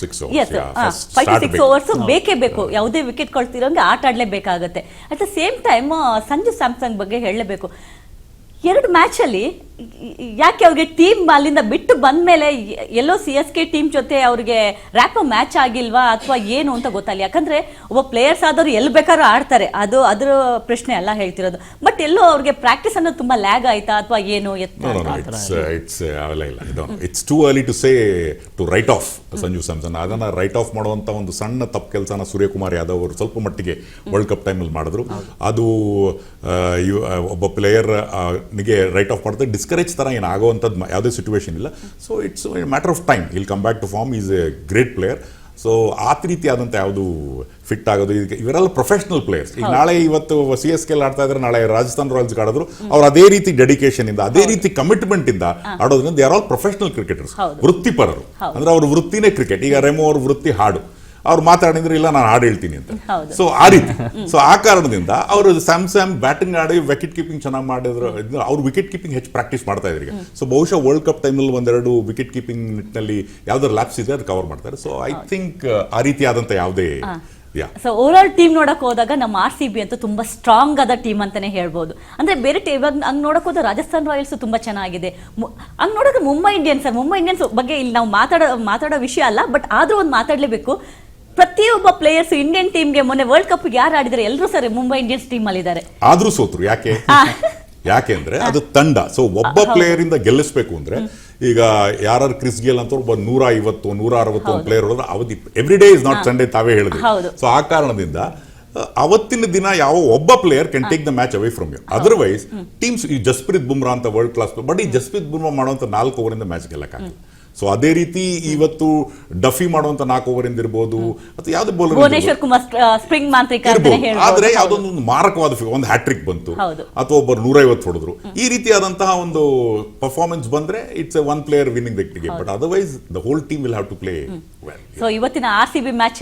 5 to 6 ಓವರ್ಸ್ ಬೇಕೇ ಬೇಕು, ಯಾವುದೇ ವಿಕೆಟ್ ಕೊಳ್ತಿರೋಂಗೆ ಆಟ ಆಡ್ಲೇಬೇಕಾಗತ್ತೆ. At the same time Sanju Samson ಬಗ್ಗೆ ಹೇಳಲೇಬೇಕು. 2 ಮ್ಯಾಚಲ್ಲಿ ಯಾಕೆ ಅವ್ರಿಗೆ ಟೀಮ್ ಅಲ್ಲಿಂದ ಬಿಟ್ಟು ಬಂದ್ಮೇಲೆ ಎಲ್ಲೋ CSK ಟೀಮ್ ಜೊತೆ ಅವ್ರಿಗೆ ರ್ಯಾಪ್ ಮ್ಯಾಚ್ ಆಗಿಲ್ವಾ ಅಥವಾ ಏನು ಅಂತ ಗೊತ್ತಾಗಲ್ಲ. ಯಾಕಂದ್ರೆ ಒಬ್ಬ ಪ್ಲೇಯರ್ಸ್ ಆದವರು ಎಲ್ಲಿ ಬೇಕಾದ್ರೂ ಆಡ್ತಾರೆ, ಅದು ಅದ್ರ ಪ್ರಶ್ನೆ ಎಲ್ಲ ಹೇಳ್ತಿರೋದು. ಬಟ್ ಎಲ್ಲೋ ಅವ್ರಿಗೆ ಪ್ರಾಕ್ಟೀಸ್ ಅನ್ನೋದು ತುಂಬಾ ಲ್ಯಾಗ್ ಆಯ್ತಾ ಅಥವಾ ಏನು? It's too early to say to write off Sanju Samson. ಅದನ್ನ ರೈಟ್ ಆಫ್ ಮಾಡುವಂತ ಒಂದು ಸಣ್ಣ ತಪ್ಪು ಕೆಲಸನ ಸೂರ್ಯಕುಮಾರ್ ಯಾದವ್ ಅವರು ಸ್ವಲ್ಪ ಮಟ್ಟಿಗೆ ವರ್ಲ್ಡ್ ಕಪ್ ಟೈಮಲ್ಲಿ ಮಾಡಿದ್ರು. ಅದು ಒಬ್ಬ ಪ್ಲೇಯರ್ ನಿಗೆ ರೈಟ್ ಆಫ್ ಮಾಡಿದ್ರೆ ಡಿಸ್ಕರೇಜ್ ತರ ಏನು ಆಗುವಂಥದ್ದು ಯಾವುದೇ ಸಿಚುವೇಶನ್ ಇಲ್ಲ. So it's matter of time, will come back to form. Is a great player. So ಆ ರೀತಿ ಆದಂಥ ಯಾವುದು ಫಿಟ್ ಆಗೋದು, ಇವರೆಲ್ಲ ಪ್ರೊಫೆಷನಲ್ ಪ್ಲೇಯರ್ಸ್. ಈಗ ನಾಳೆ ಇವತ್ತು CSK ಆಡ್ತಾ ಇದ್ರೆ ನಾಳೆ ರಾಜಸ್ಥಾನ್ ರಾಯಲ್ಸ್ ಆಡಿದ್ರು ಅವ್ರು ಅದೇ ರೀತಿ ಡೆಡಿಕೇಶನ್ ಇಂದ ಅದೇ ರೀತಿ ಕಮಿಟ್ಮೆಂಟ್ ಇಂದ ಆಡೋದ್ರಿಂದ they are all professional cricketers, ವೃತ್ತಿಪರರು. ಅಂದ್ರೆ ಅವ್ರ ವೃತ್ತಿನೇ ಕ್ರಿಕೆಟ್. ಈಗ ರೆಮೋ ಅವ್ರ ವೃತ್ತಿ ಹಾಡು, ಅವ್ರು ಮಾತಾಡಿದ್ರೆ ಇಲ್ಲ ನಾನು ಹಾಡು ಹೇಳ್ತೀನಿ ಅಂತ. ಸೊ ಆ ರೀತಿ. ಸೊ ಆ ಕಾರಣದಿಂದ ಅವರು ಸ್ಯಾಮ್ಸನ್ ಬ್ಯಾಟಿಂಗ್ ಆಡಿ ವಿಕೆಟ್ ಕೀಪಿಂಗ್ ಚೆನ್ನಾಗಿ ಮಾಡಿದ್ರು. ಅವ್ರು ವಿಕೆಟ್ ಕೀಪಿಂಗ್ ಹೆಚ್ಚು ಪ್ರಾಕ್ಟೀಸ್ ಮಾಡ್ತಾ ಇದ್ದಾರೆ ಈಗ. ಸೊ ಬಹುಶಃ ವರ್ಲ್ಡ್ ಕಪ್ ಟೈಮಲ್ಲಿ 1-2 ವಿಕೆಟ್ ಕೀಪಿಂಗ್ ನಿಟ್ಟಿನಲ್ಲಿ ಯಾವ್ದಾದ್ರು ಲ್ಯಾಪ್ಸ್ ಇದೆ ಅದು ಕವರ್ ಮಾಡ್ತಾರೆ. ಸೊ ಐ ಥಿಂಕ್ ಆ ರೀತಿ ಆದಂತ ಯಾವುದೇ ಸೊ ಓವರ್ ಆಲ್ ಟೀಮ್ ನೋಡಕ್ ಹೋದಾಗ ನಮ್ಮ RCB ಅಂತೂ ತುಂಬಾ ಸ್ಟ್ರಾಂಗ್ ಆದ ಟೀಮ್ ಅಂತಾನೆ ಹೇಳ್ಬೋದು. ಅಂದ್ರೆ ಬೇರೆ ಇವಾಗ ಹಂಗ್ ನೋಡಕ್ ಹೋದ ರಾಜಸ್ಥಾನ್ ರಾಯಲ್ಸ್ ತುಂಬಾ ಚೆನ್ನಾಗಿದೆ. ಹಂಗ್ ನೋಡೋದು ಮುಂಬೈ ಇಂಡಿಯನ್ಸ್ ಬಗ್ಗೆ ಇಲ್ಲಿ ನಾವು ಮಾತಾಡೋ ವಿಷಯ ಅಲ್ಲ, ಬಟ್ ಆದ್ರೂ ಒಂದು ಮಾತಾಡ್ಲೇಬೇಕು. ಪ್ರತಿಯೊಬ್ಬ ಪ್ಲೇಯರ್ಸ್ ಇಂಡಿಯನ್ ಟೀಮ್ಗೆ ಮೊನ್ನೆ ವರ್ಲ್ಡ್ ಕಪ್ ಯಾರು ಆಡಿದ್ದಾರೆ ಎಲ್ಲರೂ ಸರ್ ಮುಂಬೈ ಇಂಡಿಯನ್ಸ್ ಟೀಮ್ ಅಲ್ಲಿ ಇದ್ದಾರೆ. ಆದ್ರೂ ಸೋತ್ರು. ಯಾಕೆ ಅಂದ್ರೆ ಅದು ತಂಡ. ಸೊ ಒಬ್ಬ ಪ್ಲೇಯರ್ ಇಂದ ಗೆಲ್ಲಿಸ್ಬೇಕು ಅಂದ್ರೆ ಈಗ ಯಾರು ಕ್ರಿಸ್ ಗೇಲ್ ಅಂತ ಒಬ್ಬ 150-160 ಪ್ಲೇಯರ್ ಹೊಡೆದ್ರೆ ಅವಧಿ every day is not Sunday ತಾವೇ ಹೇಳಿದ್ರು. ಸೊ ಆ ಕಾರಣದಿಂದ ಅವತ್ತಿನ ದಿನ ಯಾವ ಒಬ್ಬ player can take the match away from you. Otherwise teams ಈ ಜಸ್ಪ್ರೀತ್ ಬುಮ್ರಾ ಅಂತ ವರ್ಲ್ಡ್ ಕ್ಲಾಸ್, ಬಟ್ ಈ ಜಸ್ಪ್ರೀತ್ ಬುಮ್ರಾ ಮಾಡುವಂತ 4 ಓವರಿಂದ ಮ್ಯಾಚ್ ಗೆಲ್ಲಕ್ಕಾಗಲ್ಲ. ಸೊ ಅದೇ ರೀತಿ ಇವತ್ತು ಡಫಿ ಮಾಡುವಂತ 4 ಓವರಿಂದ ಇರ್ಬೋದು ಅಥವಾ ಯಾವ್ದು ಬೌಲರ್ ಭುವನೇಶ್ವರ್ ಕುಮಾರ್ ಸ್ಪ್ರಿಂಗ್ ಮಾಂತ್ರಿಕ ಆದ್ರೆ ಯಾವ್ದೊಂದು ಮಾರಕವಾದ ಒಂದು ಹ್ಯಾಟ್ರಿಕ್ ಬಂತು ಅಥವಾ ಒಬ್ಬರು 150 ಹೊಡೆದ್ರು, ಈ ರೀತಿಯಾದಂತಹ ಒಂದು ಪರ್ಫಾರ್ಮೆನ್ಸ್ ಬಂದ್ರೆ it's a one player winning the game. But otherwise the whole team will have to play well. So ಇವತ್ತಿನ RCB ಮ್ಯಾಚ್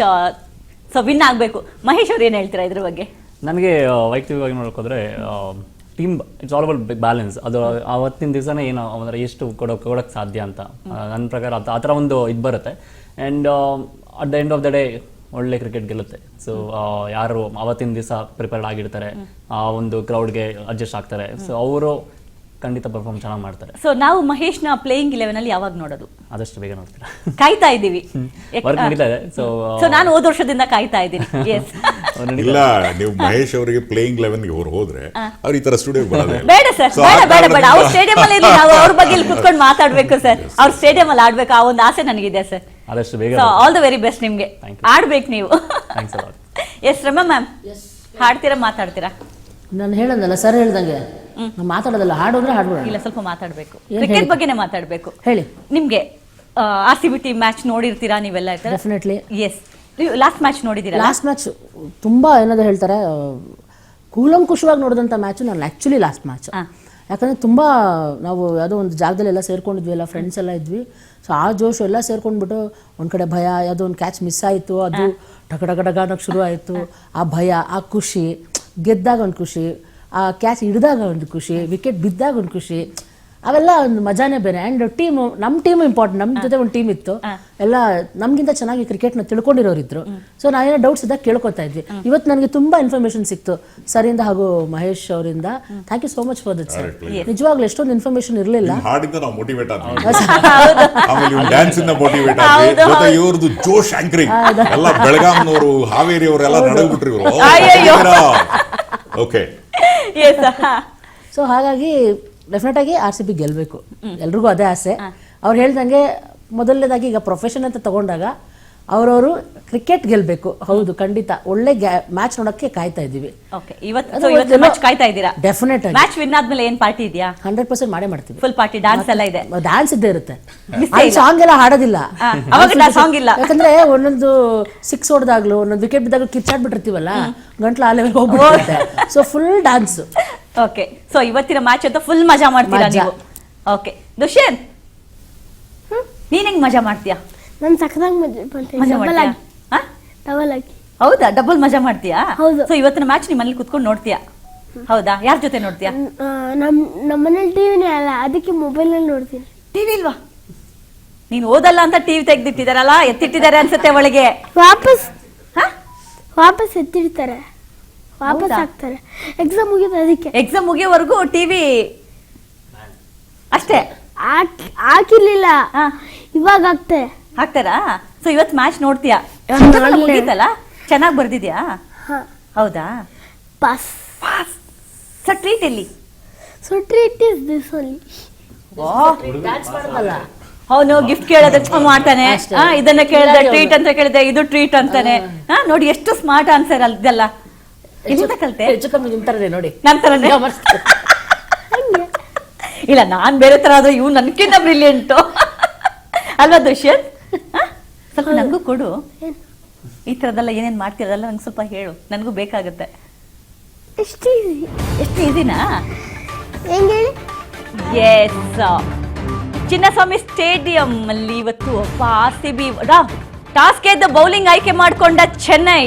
ಸೊ ವಿನ್ ಆಗ್ಬೇಕು. ಮಹೇಶ್ ಅವ್ರು ಏನ್ ಹೇಳ್ತೀರಾ ಇದ್ರ ಬಗ್ಗೆ? ನನಗೆ ವೈಯಕ್ತಿಕವಾಗಿ ನೋಡೋಕೋದ್ರೆ team it's all about balance. ಅದು ಅವತ್ತಿನ ದಿವಸನೇ ಏನು ಅಂದ್ರೆ ಎಷ್ಟು ಕೊಡೋಕ್ಕೆ ಸಾಧ್ಯ ಅಂತ ನನ್ನ ಪ್ರಕಾರ ಆ ಥರ ಒಂದು ಇದು ಬರುತ್ತೆ. And at the end of the day ಒಳ್ಳೆ ಕ್ರಿಕೆಟ್ ಗೆಲ್ಲುತ್ತೆ. ಸೊ ಯಾರು ಅವತ್ತಿನ ದಿವಸ ಪ್ರಿಪೇರ್ಡ್ ಆಗಿರ್ತಾರೆ, ಆ ಒಂದು ಕ್ರೌಡ್ಗೆ ಅಡ್ಜಸ್ಟ್ ಆಗ್ತಾರೆ, ಸೊ ಅವರು ಖಂಡಿತ ಪರ್ಫಾರ್ಮ್ ಚೆನ್ನಾಗಿ ಮಾಡ್ತಾರೆ. ಸೊ ನಾವು ಮಹೇಶ್ನ ಪ್ಲೇಯಿಂಗ್ 11 ಅಲ್ಲಿ ಯಾವಾಗ ನೋಡೋದು? ಆದಷ್ಟು ಬೇಗ ನೋಡ್ತೀರಾ? ಕಾಯ್ತಾ ಇದ್ದೀವಿ. ವರ್ಕ್ ನಡೀತಾ ಇದೆ. ಸೊ ನಾನು ಹೋದ ವರ್ಷದಿಂದ ಕಾಯ್ತಾ ಇದ್ದೀನಿ. ಇಲ್ಲ, ನೀವು ಮಹೇಶ್ ಅವರಿಗೆ ಪ್ಲೇಯಿಂಗ್ 11ಗೆ ಅವ್ರು ಹೋದ್ರೆ ಅವ್ರು ಈ ತರ ಸ್ಟುಡಿಯೋ ಬರೋದೇ ಬೇಡ ಸರ್, ಬೇಡ. ಅವ್ರ ಸ್ಟೇಡಿಯಂ ಅಲ್ಲಿ ನಾವು ಅವ್ರ ಬಗ್ಗೆ ಇಲ್ಲಿ ಕುತ್ಕೊಂಡು ಮಾತಾಡ್ಬೇಕು ಸರ್. ಅವ್ರ ಸ್ಟೇಡಿಯಂ ಅಲ್ಲಿ ಆಡ್ಬೇಕು, ಆ ಒಂದು ಆಸೆ ನನಗಿದೆ ಸರ್. ಆದಷ್ಟು ಬೇಗ. So all the very best ನಿಮ್ಗೆ. ಆಡ್ಬೇಕು ನೀವು. ಎಸ್ ರಮ್ಯಾ ಮ್ಯಾಮ್, ಹಾಡ್ತೀರಾ ಮಾತಾಡ್ತೀರಾ? ನಾನು ಹೇಳಂದಲ್ಲ ಸರ್, ಹೇಳ್ದಂಗೆ ಮಾತಾಡೋದಲ್ಲ, ಹಾಡೋದ್ರೆ ಹಾಡ್ಬೋಣ. ಇಲ್ಲ, ಸ್ವಲ್ಪ ಮಾತಾಡ್ಬೇಕು, ಕ್ರಿಕೆಟ್ ಬಗ್ಗೆನೇ ಮಾತಾಡ್ಬೇಕು. ಹೇಳಿ. ನಿಮ್ಗೆ RCB ಟೀಮ್ ಮ್ಯಾಚ್ ನೋಡಿರ್ತೀರಾ ನೀವೆಲ್ಲ? ಡೆಫಿನೆಟ್ಲಿ. ಎಸ್, ಲಾಸ್ಟ್ ಮ್ಯಾಚ್ ನೋಡಿದ್ದೀರಾ? ಲಾಸ್ಟ್ ಮ್ಯಾಚ್ ತುಂಬಾ ಏನಾದ್ರು ಹೇಳ್ತಾರೆ ಕೂಲಂಕುಷವಾಗಿ ನೋಡಿದಂಥ ಮ್ಯಾಚು ನಾನು ಆ್ಯಕ್ಚುಲಿ ಲಾಸ್ಟ್ ಮ್ಯಾಚ್. ಯಾಕಂದರೆ ತುಂಬ ನಾವು ಯಾವುದೋ ಒಂದು ಜಾಗದಲ್ಲಿ ಎಲ್ಲ ಸೇರ್ಕೊಂಡಿದ್ವಿ, ಎಲ್ಲ ಫ್ರೆಂಡ್ಸ್ ಎಲ್ಲ ಇದ್ವಿ. ಸೊ ಆ ಜೋಶು ಎಲ್ಲ ಸೇರ್ಕೊಂಡ್ಬಿಟ್ಟು ಒಂದು ಕಡೆ ಭಯ, ಯಾವುದೋ ಒಂದು ಕ್ಯಾಚ್ ಮಿಸ್ ಆಯಿತು, ಅದು ಡಗ ಅನ್ನೋಕ್ಕೆ ಶುರು ಆಯಿತು. ಆ ಭಯ, ಆ ಖುಷಿ, ಗೆದ್ದಾಗ ಒಂದು ಖುಷಿ, ಆ ಕ್ಯಾಚ್ ಹಿಡಿದಾಗ ಒಂದು ಖುಷಿ, ವಿಕೆಟ್ ಬಿದ್ದಾಗ ಒಂದು ಖುಷಿ, ಅವೆಲ್ಲ ಒಂದು ಮಜಾನೇ ಬೇರೆ. ಆ್ಯಂಡ್ ನಮ್ಮ ಟೀಮ್ ಇಂಪಾರ್ಟೆಂಟ್. ನಮ್ಮ ಜೊತೆ ಒಂದು ಟೀಮ್ ಇತ್ತು, ಎಲ್ಲ ನಮಗಿಂತ ಚೆನ್ನಾಗಿ ಕ್ರಿಕೆಟ್ನ ತಿಳ್ಕೊಂಡಿರೋರಿದ್ರು. ಸೊ ನಾವೇನೋ ಡೌಟ್ಸ್ ಇದ್ದಾಗ ಕೇಳ್ಕೊತಾ ಇದ್ವಿ. ಇವತ್ತು ನನಗೆ ತುಂಬಾ ಇನ್ಫಾರ್ಮೇಶನ್ ಸಿಕ್ತು ಸರಿಂದ ಹಾಗೂ ಮಹೇಶ್ ಅವರಿಂದ. Thank you so much for this sir. ನಿಜವಾಗ್ಲೂ ಎಷ್ಟೊಂದು ಇನ್ಫಾರ್ಮೇಶನ್ ಇರಲಿಲ್ಲ. ಹಾಡಿಂದ ನಾವು ಮೋಟಿವೇಟ್ ಆದ್ವಿ, ಆಮೇಲೆ ಇವ್ರು ಡ್ಯಾನ್ಸ್ ಇಂದ ಮೋಟಿವೇಟ್ ಆದ್ವಿ, ಜೊತೆ ಇವ್ರದ್ದು ಜೋಶ್ ಆಂಕರಿಂಗ್ ಎಲ್ಲ ಬೆಳಗಾಂನವರು ಹಾವೇರಿ ಅವರೆಲ್ಲ ನಡಗ್ಬಿಟ್ರಿ ಇವರು. ಓಕೆ, ಸೊ ಹಾಗಾಗಿ ಡೆಫಿನೆಟ್ ಆಗಿ RCB ಗೆಲ್ಲಬೇಕು, ಎಲ್ರಿಗೂ ಅದೇ ಆಸೆ. ಅವ್ರು ಹೇಳ್ದಂಗೆ ಮೊದಲನೇದಾಗಿ ಈಗ ಪ್ರೊಫೆಷನ್ ಅಂತ ತಗೊಂಡಾಗ ಅವರವರು ಕ್ರಿಕೆಟ್ ಗೆಲ್ಬೇಕು. ಹೌದು, ಖಂಡಿತ ಒಳ್ಳೆ ಮ್ಯಾಚ್ ನೋಡಕ್ಕೆ ಕಾಯ್ತಾ ಇದ್ದೀವಿ. ಓಕೆ, ಇವತ್ತು ಮ್ಯಾಚ್ ಕಾಯ್ತಾ ಇದ್ದೀರಾ? ಡೆಫಿನೆಟ್ ಆಗಿ. ಮ್ಯಾಚ್ ವಿನ್ ಆದ್ಮೇಲೆ ಏನ್ ಪಾರ್ಟಿ ಇದೆಯಾ? 100% ಮಾಡೇ ಮಾಡ್ತೀವಿ. ಫುಲ್ ಪಾರ್ಟಿ, ಡ್ಯಾನ್ಸ್ ಎಲ್ಲ ಇದೆ? ಡ್ಯಾನ್ಸ್ ಇದ್ದೇ ಇರುತ್ತೆ. ಸಾಂಗ್ ಎಲ್ಲ ಹಾಡೋದಿಲ್ಲ, ಅವಾಗ ಸಾಂಗ್ ಇಲ್ಲ. ಯಾಕಂದ್ರೆ ಒಂದೊಂದು 6 ಹೊಡೆದಾಗ್ಲು ಒಂದೊಂದು ವಿಕೆಟ್ ಬಿದ್ದಾಗ ಕಿರ್ಚಾಡ್ಬಿಟ್ಟಿರ್ತೀವಲ್ಲ, ಗಂಟ್ಲ ಆ ಲೆವೆಲ್ ಹೋಗ್ಬಿಡುತ್ತೆ. So full dance. Okay, so ಇವತ್ತಿನ ಮ್ಯಾಚ್ ಅಂತ ಫುಲ್ ಮಜಾ ಮಾಡ್ತೀರಾ ನೀವು? ಓಕೆ, ದುಷ್ಯಂತ್ ನೀನ್ ಹೆಂಗ್ ಮಜಾ ಮಾಡ್ತೀಯಾ? ನಾನು ಸಖತ್ತಾಗಿ ಮಜಾ ಮಾಡ್ತೀಯಾ? ಡಬಲ್ ಆಗಿ. ಹೌದಾ, ಡಬಲ್ ಮಜಾ ಮಾಡ್ತೀಯಾ? ಹೌದು. ಸೊ ಇವತ್ತಿನ ಮ್ಯಾಚ್ ನಿಮ್ಮ ಮನೇಲಿ ಕುತ್ಕೊಂಡು ನೋಡ್ತೀಯಾ? ಹೌದಾ, ಯಾರ ಜೊತೆ ನೋಡ್ತೀಯಾ? ನಮ್ಮನೇಲಿ ಟಿವಿನೇ ಅಲ್ಲ, ಅದಕ್ಕೆ ಮೊಬೈಲ್ ನಲ್ಲಿ ನೋಡ್ತೀನಿ. ಟಿವಿ ಇಲ್ವಾ? ನೀನ್ ಓದಲ್ಲ ಅಂತ ಟಿವಿ ತೆಗ್ದಿಟ್ಟಿದಾರಲ್ಲ, ಎತ್ತಿಟ್ಟಿದ್ದಾರೆ ಅನ್ಸುತ್ತೆ ಒಳಗೆ. ವಾಪಸ್ ಎತ್ತಿಡ್ತಾರೆ, ವಾಪಸ್ ಹಾಕ್ತಾರೆ. ಎಕ್ಸಾಮ್ ಮುಗಿದ ಅದಕ್ಕೆ. ಎಕ್ಸಾಮ್ ಮುಗಿಯೋವರೆಗೂ ಟಿವಿ ಅಷ್ಟೇ ಹಾಕಿರ್ಲಿಲ್ಲ, ಇವಾಗ ಹಾಕ್ತಾರಾ? ಸೊ ಇವತ್ತು ಮ್ಯಾಚ್ ನೋಡ್ತೀಯಾ? ಮುಗೀತಲ್ಲ, ಚೆನ್ನಾಗಿ ಬರ್ದಿದ್ಯಾ? ಹೌದಾ? ಪಾಸ್. ಸೊ ಟ್ರೀಟ್ ಎಲ್ಲಿ? So treat is this only. ಅವನು ಗಿಫ್ಟ್ ಕೇಳಿದ್ರೆ ಮಾಡ್ತಾನೆ, ಇದನ್ನ ಕೇಳಿದ್ರೆ ಟ್ರೀಟ್ ಅಂತ ಕೇಳಿದ್ರೆ ಇದು ಟ್ರೀಟ್ ಅಂತಾನೆ. ನೋಡಿ ಎಷ್ಟು ಸ್ಮಾರ್ಟ್ ಆನ್ಸರ್ ಅಲ್ದಲ್ಲ. ಎಲ್ಲಿಂದ ಕಲ್ತೆ? ಹೆಚ್ಚು ಕಮ್ಮಿ ನಿಂತಾರೆ ನೋಡಿ, ನಂತರನೇ. ಇಲ್ಲ, ನಾನ್ ಬೇರೆ ತರ ಆದ್ರೆ ಇವ್ ನನ್ಕಿಂತ ಬ್ರಿಲಿಯಂಟು ಅಲ್ವಾ ದುಷ್ಯಂತ್? ಸ್ವಲ್ಪ ನಂಗೂ ಕೊಡು, ಈ ತರದೆಲ್ಲ ಏನೇನ್ ಮಾಡ್ತಿರದಲ್ಲ ನಂಗೆ ಸ್ವಲ್ಪ ಹೇಳು, ನನಗೂ ಬೇಕಾಗುತ್ತೆ. ಎಷ್ಟು ಈಸಿನಾ? ಹೆಂಗೆ ಹೇಳಿ? ಎಸ್, ಚಿನ್ನಸ್ವಾಮಿ ಸ್ಟೇಡಿಯಂ ಅಲ್ಲಿ ಇವತ್ತು RCB ಟಾಸ್ ಗೆದ್ದು ಬೌಲಿಂಗ್ ಆಯ್ಕೆ ಮಾಡಿಕೊಂಡ ಚೆನ್ನೈ.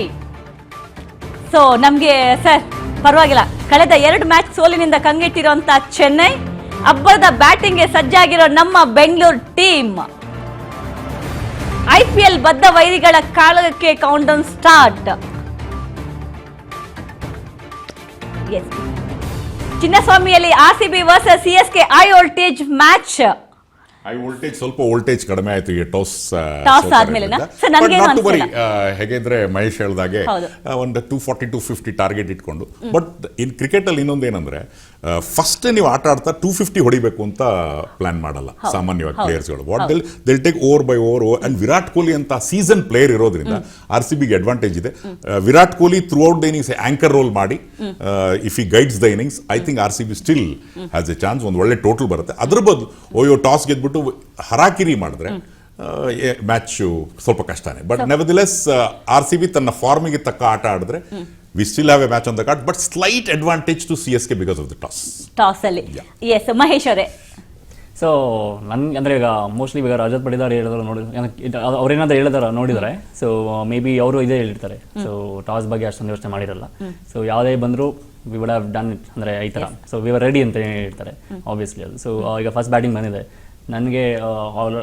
ಸೊ ನಮ್ಗೆ ಸರ್ ಪರವಾಗಿಲ್ಲ, ಕಳೆದ 2 ಮ್ಯಾಚ್ ಸೋಲಿನಿಂದ ಕಂಗೆಟ್ಟಿರುವಂತ ಚೆನ್ನೈ ಹಬ್ಬದ ಬ್ಯಾಟಿಂಗ್ಗೆ ಸಜ್ಜಾಗಿರೋ ನಮ್ಮ ಬೆಂಗಳೂರು ಟೀಮ್ IPL ಬದ್ಧ ವೈರಿಗಳ ಕಾಳಗಕ್ಕೆ ಕೌಂಟ್ ಡೌನ್ ಸ್ಟಾರ್ಟ್. ಚಿನ್ನಸ್ವಾಮಿಯಲ್ಲಿ RCB versus CSK high voltage match. High voltage, ಸ್ವಲ್ಪ ವೋಲ್ಟೇಜ್ ಕಡಿಮೆ ಆಯ್ತು ಈ ಟಾಸ್ ಆದ್ಮೇಲೆನಾ? ಸರ್ ನನಗೇನು ಅನ್ಸಿಲ್ಲ. ಹೇಗೆಂದ್ರೆ ಮಹೇಶ್ ಹೇಳ್ದಾಗೆ ಒಂದು 240 250 ಟಾರ್ಗೆಟ್ ಇಟ್ಕೊಂಡು. ಬಟ್ ಇನ್ ಕ್ರಿಕೆಟ್ ಅಲ್ಲಿ ಇನ್ನೊಂದೇನಂದ್ರೆ ಫಸ್ಟ್ ನೀವು ಆಟ ಆಡ್ತಾ 250 ಹೊಡಿಬೇಕು ಅಂತ ಪ್ಲಾನ್ ಮಾಡಲ್ಲ ಸಾಮಾನ್ಯವಾಗಿ ಪ್ಲೇಯರ್ಸ್ಗಳು. What they'll take over by over. And Virat Kohli ಅಂತ ಸೀಸನ್ ಪ್ಲೇಯರ್ ಇರೋದ್ರಿಂದ RCBಗೆ ಅಡ್ವಾಂಟೇಜ್ ಇದೆ. Virat Kohli throughout the innings anchor role ಮಾಡಿ if he guides the innings, I think RCB still has a chance, ಒಂದು ಒಳ್ಳೆ ಟೋಟಲ್ ಬರುತ್ತೆ. ಅದ್ರ ಬದಲು ಓಯೋ ಟಾಸ್ ಗೆದ್ಬಿಟ್ಟು ಹರಾಕಿರಿ ಮಾಡಿದ್ರೆ ಮ್ಯಾಚ್ ಸ್ವಲ್ಪ ಕಷ್ಟನೇ. ಬಟ್ ನೆವರ್ದಿಲೆಸ್ RCB ತನ್ನ ಫಾರ್ಮಿಗೆ ತಕ್ಕ ಆಟ ಆಡಿದ್ರೆ we still have a match on the card, but slight advantage to CSK because of the toss ಅಲ್ಲಿ. ಎಸ್, ಮಹೇಶ್ ಅವರೇ. ಸೊ ನನ್ಗೆ ಅಂದರೆ ಈಗ ಮೋಸ್ಟ್ಲಿ ಈಗ ರಜತ್ ಪಡಿದಾರ್ ಹೇಳಿದ್ರು ನೋಡಿ, ಅವ್ರೇನಾದ್ರು ಹೇಳಿದಾರ ನೋಡಿದರೆ, ಸೊ ಮೇ ಬಿ ಅವರು ಇದೇ ಹೇಳಿರ್ತಾರೆ. ಸೊ ಟಾಸ್ ಬಗ್ಗೆ ಅಷ್ಟೊಂದು ಯೋಚನೆ ಮಾಡಿರಲ್ಲ. ಸೊ ಯಾವುದೇ ಬಂದರೂ we would have done it, ಅಂದರೆ ಈ ಥರ. ಸೊ ವಿ ವರ್ ರೆಡಿ ಅಂತ ಹೇಳ್ತಾರೆ ಆಬ್ವಿಯಸ್ಲಿ ಅದು. ಸೊ ಈಗ ಫಸ್ಟ್ ಬ್ಯಾಟಿಂಗ್ ಬಂದಿದೆ, ನನಗೆ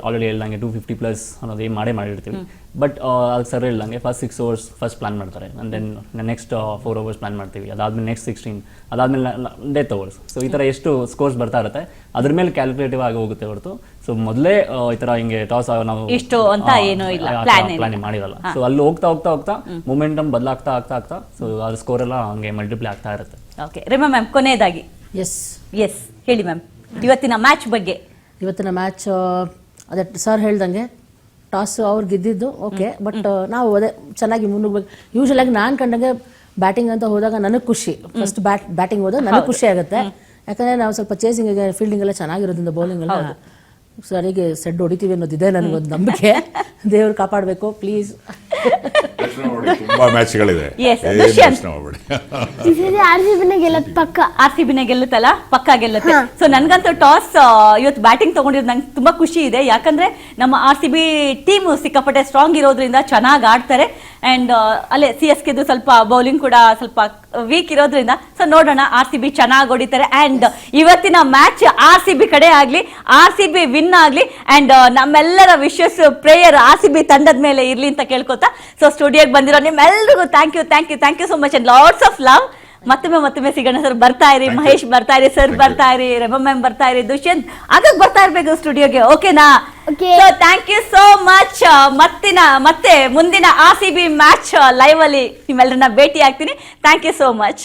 ಆಲ್ರೆಡಿ ಹೇಳ್ದಂಗೆ 250+ ಅನ್ನೋದು ಮಾಡಿರ್ತೀವಿ. ಬಟ್ ಅದು ಸರ್ ಹೇಳ್ದಂಗೆ ಫಸ್ಟ್ 6 overs ಫಸ್ಟ್ ಪ್ಲಾನ್ ಮಾಡ್ತಾರೆ, and then next 4 overs plan ಮಾಡ್ತೀವಿ. ಅದಾದ್ಮೇಲೆ ನೆಕ್ಸ್ಟ್ 16, ಅದಾದ್ಮೇಲೆ ಡೆತ್ ಓವರ್ಸ್. ಸೊ ಈ ಥರ ಎಷ್ಟು ಸ್ಕೋರ್ಸ್ ಬರ್ತಾ ಇರುತ್ತೆ ಅದ್ರ ಮೇಲೆ ಕ್ಯಾಲ್ಕುಲೇಟಿವ್ ಆಗಿ ಹೋಗುತ್ತೆ ಹೊರತು ಸೊ ಮೊದಲೇ ಈ ಥರ ಹಿಂಗೆ ಟಾಸ್ ನಾವು ಇಷ್ಟು ಅಂತ ಏನೂ ಇಲ್ಲ, ಪ್ಲಾನ್ ಮಾಡಿರಲ್ಲ. ಸೊ ಅಲ್ಲಿ ಹೋಗ್ತಾ ಮೊಮೆಂಟಮ್ ಬದಲಾಗ್ತಾ ಆಗ್ತಾ ಸೊ ಅದ್ರ ಸ್ಕೋರ್ ಎಲ್ಲ ಹಂಗೆ ಮಲ್ಟಿಪ್ಲೈ ಆಗ್ತಾ ಇರುತ್ತೆ. ಓಕೆ, ರೇಮಾ ಮ್ಯಾಮ್ ಕೊನೆಯದಾಗಿ. ಎಸ್ ಹೇಳಿ ಮ್ಯಾಮ್, ಇವತ್ತಿನ ಮ್ಯಾಚ್ ಬಗ್ಗೆ. ಇವತ್ತಿನ ಮ್ಯಾಚ್ ಅದೇ ಸರ್ ಹೇಳ್ದಂಗೆ ಟಾಸ್ ಅವ್ರು ಗೆದ್ದಿದ್ದು ಓಕೆ, ಬಟ್ ನಾವು ಅದೇ ಚೆನ್ನಾಗಿ ಮುನ್ನುಗ್ಬೇಕು. ಯೂಶಲಾಗಿ ನಾನು ಕಂಡಂಗೆ ಬ್ಯಾಟಿಂಗ್ ಅಂತ ಹೋದಾಗ ನನಗೆ ಖುಷಿ, ಫಸ್ಟ್ ಬ್ಯಾಟಿಂಗ್ ಹೋದಾಗ ನನಗೆ ಖುಷಿ ಆಗುತ್ತೆ. ಯಾಕಂದರೆ ನಾವು ಸ್ವಲ್ಪ ಚೇಸಿಂಗ್ ಫೀಲ್ಡಿಂಗ್ ಎಲ್ಲ ಚೆನ್ನಾಗಿರೋದ್ರಿಂದ ಬೌಲಿಂಗ್ ಎಲ್ಲ ಸರಿಗೆ ಸೆಡ್ ಹೊಡಿತೀವಿ ಅನ್ನೋದಿದೆ ನನಗೊಂದು ನಂಬಿಕೆ. ದೇವ್ರು ಕಾಪಾಡಬೇಕು ಪ್ಲೀಸ್. ತುಂಬಾ ಮ್ಯಾಚ್ಗಳಿದೆ. RCBನೇ ಗೆಲ್ಲುತ್ತಲ್ಲ, ಪಕ್ಕಾ ಗೆಲ್ಲುತ್ತೆ. ಸೊ ನನ್ಗಂತೂ ಟಾಸ್ ಇವತ್ತು ಬ್ಯಾಟಿಂಗ್ ತಗೊಂಡಿರೋದು ನಂಗೆ ತುಂಬಾ ಖುಷಿ ಇದೆ. ಯಾಕಂದ್ರೆ ನಮ್ಮ RCB ಟೀಮ್ ಸಿಕ್ಕಾಪಟ್ಟೆ ಸ್ಟ್ರಾಂಗ್ ಇರೋದ್ರಿಂದ ಚೆನ್ನಾಗಿ ಆಡ್ತಾರೆ. ಅಂಡ್ ಅಲ್ಲೇ CSK ಸ್ವಲ್ಪ ಬೌಲಿಂಗ್ ಕೂಡ ಸ್ವಲ್ಪ ವೀಕ್ ಇರೋದ್ರಿಂದ ಸೊ ನೋಡೋಣ RCB ಚೆನ್ನಾಗಿ ಹೊಡಿತಾರೆ ಅಂಡ್ ಇವತ್ತಿನ ಮ್ಯಾಚ್ RCB ಕಡೆ ಆಗ್ಲಿ, RCB ವಿನ್ ಆಗ್ಲಿ ಅಂಡ್ ನಮ್ಮೆಲ್ಲರ ವಿಶಸ್ ಪ್ರೇಯರ್ RCB ತಂಡದ ಮೇಲೆ ಇರ್ಲಿ ಅಂತ ಕೇಳ್ಕೊತಾ ಸೊ ಸ್ಟುಡಿಯೋಗೆ ಬಂದಿರೋ ನಿಮ್ಮೆಲ್ಲರಿಗೂ thank you so much and lots of love. ಮತ್ತೊಮ್ಮೆ ಸಿಗೋಣ ಸರ್. ಬರ್ತಾ ಇರಿ, ಮಹೇಶ್ ಬರ್ತಾ ಇರಿ, ಸರ್ ಬರ್ತಾ ಇರಿ, ರೆಬಾ ಮ್ಯಾಮ್ ಬರ್ತಾ ಇರಿ, ದುಷ್ಯಂತ್ ಆಗಾಗ ಬರ್ತಾ ಇರ್ಬೇಕು ಸ್ಟುಡಿಯೋಗೆ. ಓಕೆನಾ? So thank you so much. ಮತ್ತೆ ಮುಂದಿನ RCB ಮ್ಯಾಚ್ ಲೈವ್ ಅಲ್ಲಿ ನಿಮ್ಮೆಲ್ಲರನ್ನ ಭೇಟಿ ಆಗ್ತೀನಿ. Thank you so much.